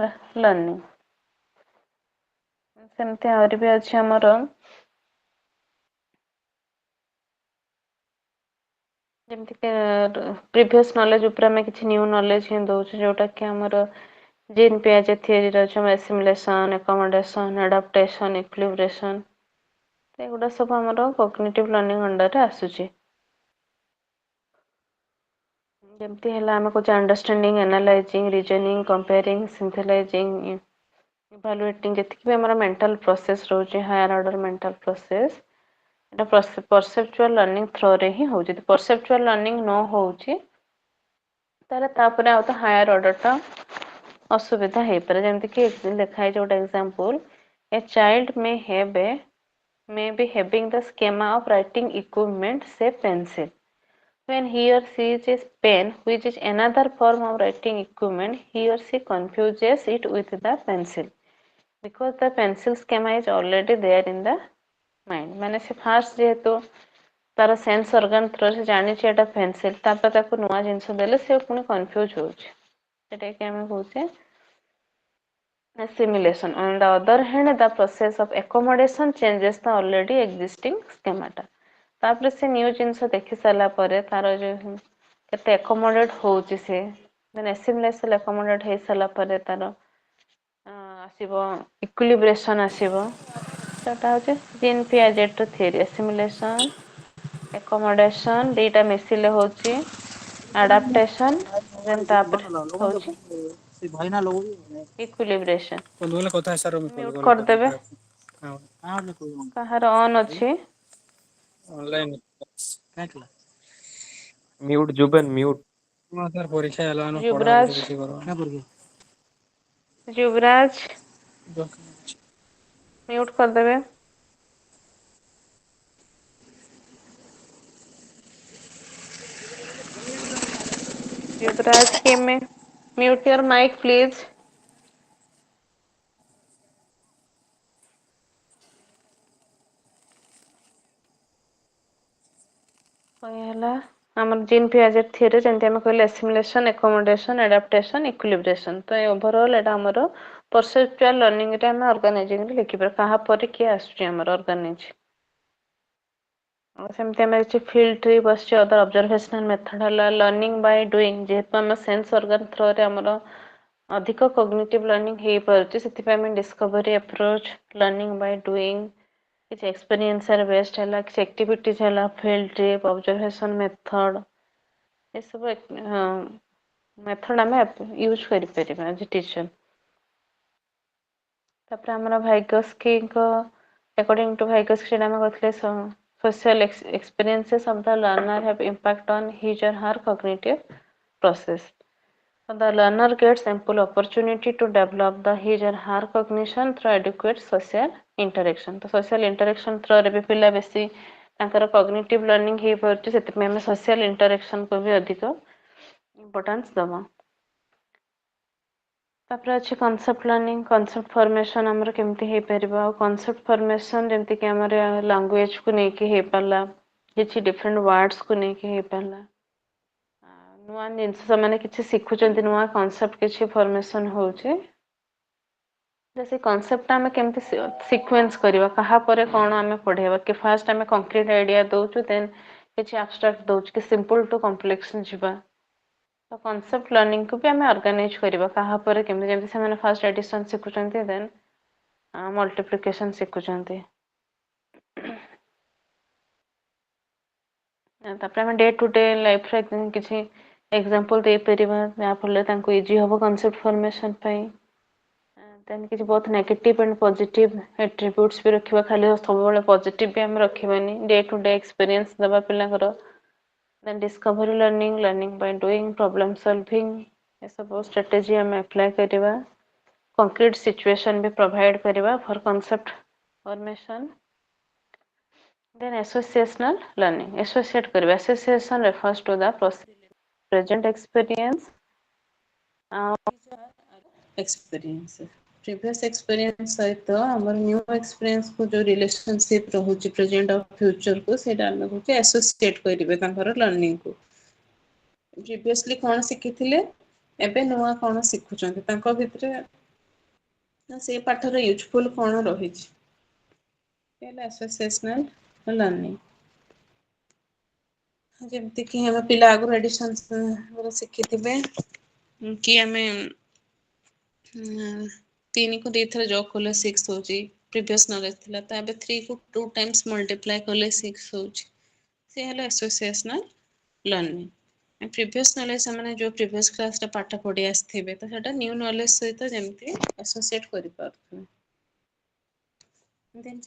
learning. ସେମିତି ଆହୁରି ବି ଅଛି ଆମର ଯେମିତି କି ପ୍ରିଭିୟସ୍ ନଲେଜ ଉପରେ ଆମେ କିଛି ନ୍ୟୁ ନଲେଜ ହିଁ ଦଉଛୁ, ଯୋଉଟା କି ଆମର ଜିନ୍ ପିଆଜେ ଥିଓରିରେ ଅଛି ଆସିମିଲେସନ, ଆକୋମୋଡେସନ, ଆଡାପ୍ଟେସନ, ଇକ୍ୱିଲିବ୍ରେସନ। ଏଗୁଡ଼ା ସବୁ ଆମର କଗ୍ନିଟିଭ ଲର୍ଣ୍ଣିଂ ଅଣ୍ଡରରେ ଆସୁଛି। ଯେମିତି ହେଲା ଆମେ କହୁଛେ ଅଣ୍ଡରଷ୍ଟାଣ୍ଡିଂ, ଆନାଲାଇଜିଂ, ରିଜନିଂ, କମ୍ପେୟାରିଂ, ସିନ୍ଥେଲାଇଜିଂ, ଇଭାଲୁଏଟିଂ, ଯେତିକି ବି ଆମର ମେଣ୍ଟାଲ ପ୍ରୋସେସ ରହୁଛି, ହାୟର ଅର୍ଡର ମେଣ୍ଟାଲ ପ୍ରୋସେସ, ଏଟା ପରସେପଚୁଆଲ ଲର୍ଣ୍ଣିଂ ଥ୍ରୋରେ ହିଁ ହଉଛି। ଯଦି ପରସେପଚୁଆଲ ଲର୍ଣ୍ଣିଂ ନ ହଉଛି ତାହେଲେ ତାପରେ ଆଉ ତ ହାୟର ଅର୍ଡର ଟା ଅସୁବିଧା ହେଇପାରେ। ଯେମିତି କି ଲେଖା ହେଇଛି ଗୋଟେ example, A child may be having the schema of writing equipment, say pencil. When he or she uses pen, which is another form of writing equipment, he or she confuses it with the pencil because the pencil schema is already there in the mind. ମାନେ ସେ first ଯେହେତୁ ତାର sense organ ଥ୍ରୋରେ ଜାଣିଛି ଏଟା pencil, ତାପରେ ତାକୁ ନୂଆ ଜିନିଷ ଦେଲେ ସେ ପୁଣି କନଫ୍ୟୁଜ ହଉଛି, ସେଟାକି ଆମେ କହୁଛେ assimilation. On the other hand, the process of accommodation changes the already existing schemata. ତାପରେ ସେ ନ୍ୟୁ ଜିନିଷ ଦେଖି ସାରିଲା ପରେ ତାର ଯୋଉ କେତେ accommodate ହଉଛି ସେ, then assimilation accommodate ହେଇ ସାରିଲା ପରେ ତାର ଆସିବ equilibration ଆସିବ, ସେଟା ହଉଛି ଜିନ୍ ପିଆଜେଟ ଥିଓରି। assimilation accommodation ଦିଟା ମିଶିଲେ ହଉଛି adaptation, then ତାପରେ ହଉଛି equilibration। म्यूट କରିଦେବେ, କାହାର ଅନ୍ ଅଛି? Mute Juban, mute. युवराज युवराज म्यूट କରିଦେବେ। युवराज के में म्यूट योर माइक प्लीज। ହେଲା ଆମର ଜିନ୍ ପିଆଜେଟ ଥିଓରି, ଯେମିତି ଆମେ କହିଲେ assimilation, accommodation, adaptation, equilibration। ତ ଏ ଓଭରଅଲ୍ ଏଟା ଆମର perceptual learning ରେ ଆମେ ଅର୍ଗାନାଇଜିଂରେ ଲେଖିପାରିବା, କାହା ପରେ କିଏ ଆସୁଛି ଆମର ଅର୍ଗାନାଇଜ। ସେମିତି ଆମେ କିଛି ଫିଲ୍ଡ ଟ୍ରିପ୍ ବସିଛି, ଅଦର ଅବଜରଭେସନାଲ ମେଥଡ ହେଲା ଲର୍ନିଂ ବାଇ ଡୁଇଂ। ଯେହେତୁ ଆମ ସେନ୍ସ ଅର୍ଗାନ ଥ୍ରୋରେ ଆମର ଅଧିକ କଗ୍ନିଟିଭ ଲର୍ନିଂ ହେଇପାରୁଛି, ସେଥିପାଇଁ ଆମେ Discovery approach, learning Bai doing, କିଛି ଏକ୍ସପେରିଏନ୍ସିଆଲ ବେସ୍ଡ ହେଲା, କିଛି ଆକ୍ଟିଭିଟିଜ ହେଲା, ଫିଲ୍ଡ ଟ୍ରିପ୍, ଅବଜରଭେସନ ମେଥଡ, ଏସବୁ ମେଥଡ ଆମେ ୟୁଜ୍ କରିପାରିବା ଆଜ ଟିଚର। ତାପରେ ଆମର ଭାଇଗସ୍କିଙ୍କ according to Vygotsky ଆମେ କହିଥିଲେ social experiences of the learner have impact on his or her cognitive process. So the learner gets ample opportunity to develop the his or her cognition through adequate social interaction. तो social interaction through रे भी पिला बेसी तांकर cognitive learning हेई पारुଛି, ସେଥିପାଇଁ ଆମେ social interaction को भी अधिक importance दबा। तापर अच्छे कॉन्सेप्ट लर्निंग, कॉन्सेप्ट फॉर्मेशन हमर केमती हे परिबा, कॉन्सेप्ट फॉर्मेशन जेमती कि हमर लैंग्वेज को नेकी हे पाला, किछि डिफरेंट वर्ड्स को नेकी हे पाला, नुआ जिनस माने किछि सिखुचंती, नुआ कॉन्सेप्ट किछि फॉर्मेशन होउचे, जैसे कॉन्सेप्ट हमें केमती सीक्वेंस करबा, कहा परे कोन हमें पढेबा कि फर्स्ट हमें कंक्रीट आइडिया दोछु, देन किछि एब्स्ट्रैक्ट दोछु कि सिंपल टू कॉम्प्लेक्स जिबा। तो कॉन्सेप्ट लर्निंग को भी हमें ऑर्गेनाइज करबा, कहा पर केमती जेमती से माने फर्स्ट एडिशन सिखुचंती, देन मल्टीप्लिकेशन सिखुचंती। तापर हम डे टू डे लाइफ रे किछि एग्जांपल दे परिबा, या फले तांको इजी होबो कॉन्सेप्ट फॉर्मेशन पई। देन किछि बहुत नेगेटिव एंड पॉजिटिव एट्रिब्यूट्स भी रखिबा, खाली सब बेले पॉजिटिव भी हम रखिबानी, डे टू डे एक्सपीरियंस दबा पिलांकर। Then discovery learning, learning by doing, problem solving, ये सब स्ट्रेटजी हम अप्लाई करबा। कंक्रीट सिचुएशन भी प्रोवाइड करबा for concept formation. Then associational learning, associate करबा, association refers to the present experience experience, previous experience सहित हमर न्यू एक्सपीरियंस को जो रिलेशनशिप रहउची प्रेजेंट और फ्यूचर को, सेटा हम कहू एसोसिएट करबे तांकर लर्निंग को। प्रीवियसली कोन सिखिथिले, एबे नुआ कोन सिखुचंती, तांको भितरे से पाठर यूजफुल कोन रहिछि, एला एसोसिएशनल लर्निंग। जेमति कि हम पिला आगु एडिशन सिखिथिबे कि हमें 3 को 2 थर जॉब कले 6 होची, प्रीवियस नॉलेज थिला, त एबे 3 को 2 टाइम्स मल्टीप्लाई कले 6 होची, से हला एसोसिएशनल लर्निंग। प्रीवियस नॉलेज हमने जो प्रीवियस क्लास रे पाठ पढी आस्थिबे, तो सेटा न्यू नॉलेज सहित जेमति एसोसिएट करि पारथु। देन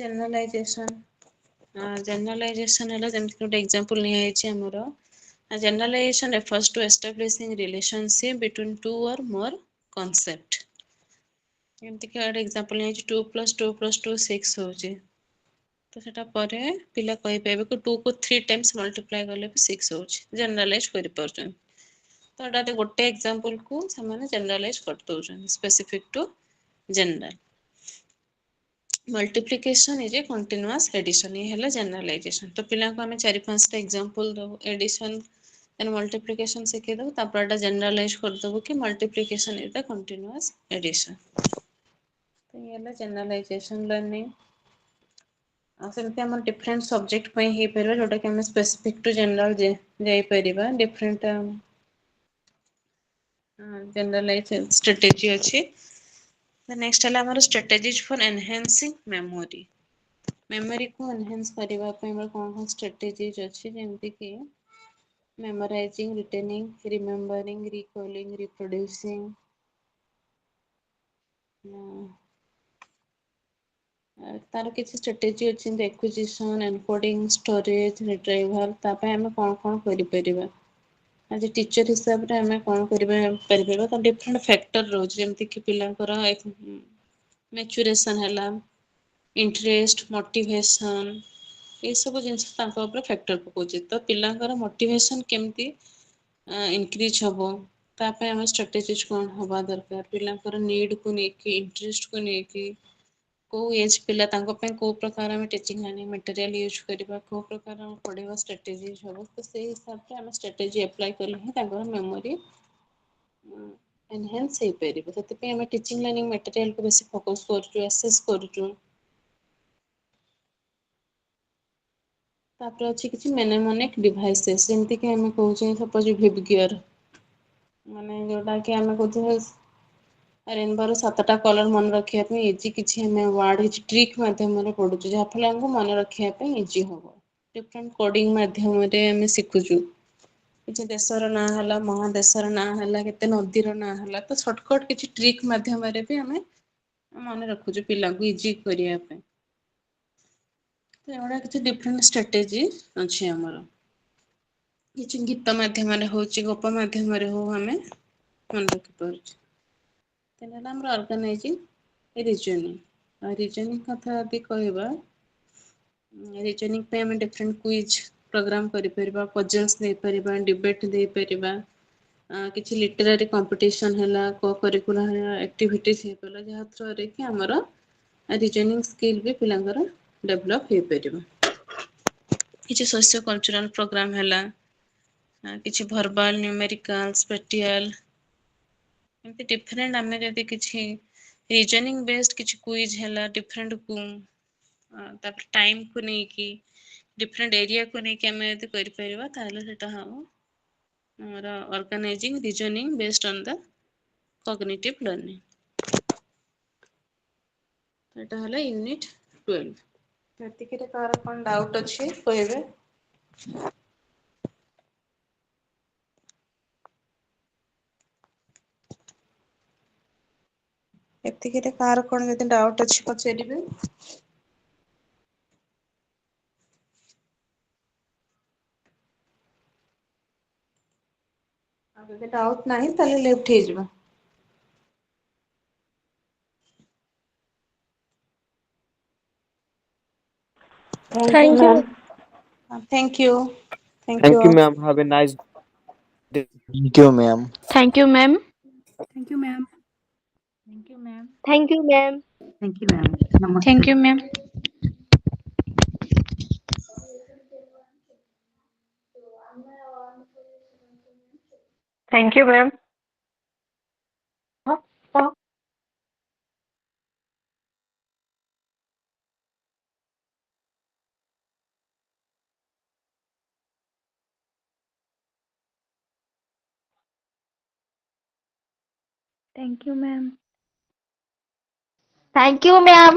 जनरलाइजेशन हला जेमति ଗୋଟେ एग्जांपल नि आइछि हमर। Generalization refers to establishing relationship between two or more concept. ଏମିତି କି ଗୋଟେ ଏକ୍ସାମ୍ପଲ ନେଇଛି 2 + 2 + 2 6 ହେଉଛି। ତ ସେଟା ପରେ ପିଲା କହିପାରିବେ କି 2 କୁ 3 ଟାଇମ୍ସ ମଲ୍ଟିପ୍ଲାଏ କଲେ ବି 6 ହେଉଛି। ଜେନେରାଲାଇଜ୍ କରିପାରୁଛନ୍ତି। ତ ଏଟା ଗୋଟେ ଏକ୍ସାମ୍ପଲକୁ ସେମାନେ ଜେନେରାଲାଇଜ୍ କରିଦେଉଛନ୍ତି specific to general. Multiplication is a continuous addition. ये ହେଲା ଜେନେରାଲାଇଜେସନ୍। ତ ପିଲାଙ୍କୁ ଆମେ 4-5ଟା ଏକ୍ସାମ୍ପଲ ଦେବୁ ଏଡିସନ୍ and multiplication ଶିଖେଇ ଦେବୁ, ତାପରେ ଏଟା ଜେନେରାଲାଇଜ୍ କରିଦେବୁ କି multiplication is the continuous addition. ତ ये ହେଲା ଜେନେରାଲାଇଜେସନ୍ ଲର୍ଣ୍ଣିଂ। ଆଉ ସେମିତି ଆମର ଡିଫରେଣ୍ଟ ସବଜେକ୍ଟ ପାଇଁ ହେଇପାରିବ ଯୋଉଟାକି ଆମେ ସ୍ପେସିଫିକ୍ ଟୁ ଜେନେରାଲ ଯାଇପାରିବା। ଡିଫରେଣ୍ଟ ଜେନେରାଲାଇଜ୍ ଷ୍ଟ୍ରାଟେଜି ଅଛି। ନେକ୍ସଟ ହେଲା ଆମର ଷ୍ଟ୍ରାଟେଜିଜ୍ ଫର୍ ଏନହାନ୍ସିଂ ମେମୋରି। ମେମୋରିକୁ ଏନହାନ୍ସ କରିବା ପାଇଁ ଆମର କଣ କଣ ଷ୍ଟ୍ରାଟେଜିଜ୍ ଅଛି, ଯେମିତି କି memorizing, retaining, remembering, recalling, reproducing. तार किसी स्ट्रेटेजी अच्छी एक्विजिशन, एनकोडिंग, स्टोरेज, रिट्राइवल ता पे हमें कौन करि परिबा। आज टीचर हिसाब रे हमें कौन करिबा तो डिफरेंट फैक्टर रोज जेमति कि पिलांकर मैच्योरेशन हला, इंटरेस्ट, मोटिवेशन, ये सब जिनस तांको ऊपर फैक्टर पकोछि। तो पिलांकर मोटिवेशन केमति इंक्रीज हबो ता पे हमें स्ट्रेटेजीज कौन हवा दरकार। पिलांकर नीड को नेकी, इंटरेस्ट को नेकी, को एज पिला तांको पे को प्रकार हम टीचिंग लर्निंग मटेरियल यूज करबा, को प्रकार हम पढ़ेबा स्ट्रेटेजीज हबो। तो से हिसाब से हम स्ट्रेटेजी अप्लाई करले ही तांको मेमोरी एनहांस हे परिबो। तते पे हम टीचिंग लर्निंग मटेरियल को बेसी फोकस करछु, एसेस करछु। तापर अछि किछि मेनेमोनिक डिवाइसेस जेमति कि हम कहउछे सपोज विव गियर, माने जोटा कि हम कहउछे रेनबोर 7टा कलर मन रखिया पे इजी किछि हम वर्ड किछि ट्रिक माध्यम पढुछु, जहा फले हमको मन रखिया पे इजी होबो। डिफरेंट कोडिंग माध्यम रे हम सिखुछु। किछि देशर ना हला, महादेशर ना हला, केते नदीर ना हला, तो शॉर्टकट किछि ट्रिक माध्यम रे भी हमें मन रखुछु पिला को इजी करिया पे। तो एवढा किछि डिफरेंट स्ट्रेटेजी अछि हमर। किछि गीत माध्यम रे होछि, गोप माध्यम रे हो, हमें मन रखि पारुछु। तेन ହେଲା ଆମର ଅର୍ଗାନାଇଜିଂ ରିଜନିଂ। ଆଉ ରିଜନିଂ କଥା ଯଦି କହିବା, ରିଜନିଂ ପାଇଁ ଆମେ ଡିଫରେଣ୍ଟ କୁଇଜ୍ ପ୍ରୋଗ୍ରାମ କରିପାରିବା, ପଜଲ୍ସ ଦେଇପାରିବା, ଡିବେଟ୍ ଦେଇପାରିବା। କିଛି ଲିଟେରାରୀ କମ୍ପିଟିସନ ହେଲା, କୋ-କରିକୁଲାର ଆକ୍ଟିଭିଟିଜ ହେଇପାରିଲା, ଯାହା ଥ୍ରୋରେ କି ଆମର ରିଜନିଂ ସ୍କିଲ୍ ବି ପିଲାଙ୍କର ଡେଭଲପ ହେଇପାରିବ। କିଛି ସୋସିଓ କଲଚରାଲ ପ୍ରୋଗ୍ରାମ ହେଲା, କିଛି ଭର୍ବାଲ, ନ୍ୟୁମେରିକାଲ, ସ୍ପେଟିଆଲ, ଏମିତି ଡିଫରେଣ୍ଟ ଆମେ ଯଦି କିଛି ରିଜନିଂ ବେସ୍ଡ କିଛି କୁଇଜ ହେଲା, ଡିଫରେଣ୍ଟ ତାପରେ ଟାଇମକୁ ନେଇକି ଡିଫରେଣ୍ଟ ଏରିଆକୁ ନେଇକି ଆମେ ଯଦି କରିପାରିବା, ତାହେଲେ ସେଟା ହବ ଆମର organising reasoning based on the cognitive learning. ଏଟା ହେଲା ୟୁନିଟ୍ 12। ଏତିକିରେ କାହାର କଣ ଡାଉଟ୍ ଅଛି କହିବେ? ଏତିକିରେ କାହାର କଣ ଯଦି ଡାଉଟ୍ ଅଛି ପଚାରିବେ? ଆଉ ଯଦି ଡାଉଟ୍ ନାହିଁ ତାହେଲେ ଲେଫ୍ଟ ହେଇଯିବା। Thank you, Thank you. ma'am. Thank you. Thank you Thank you, all. ma'am. Have a nice day. Thank you, ma'am. Thank you, ma'am. Thank you, ma'am. Thank you, ma'am. Thank you, ma'am. Thank you, ma'am. Namaste. Thank you, ma'am. Thank you, ma'am. Thank you, ma'am. Thank you, ma'am.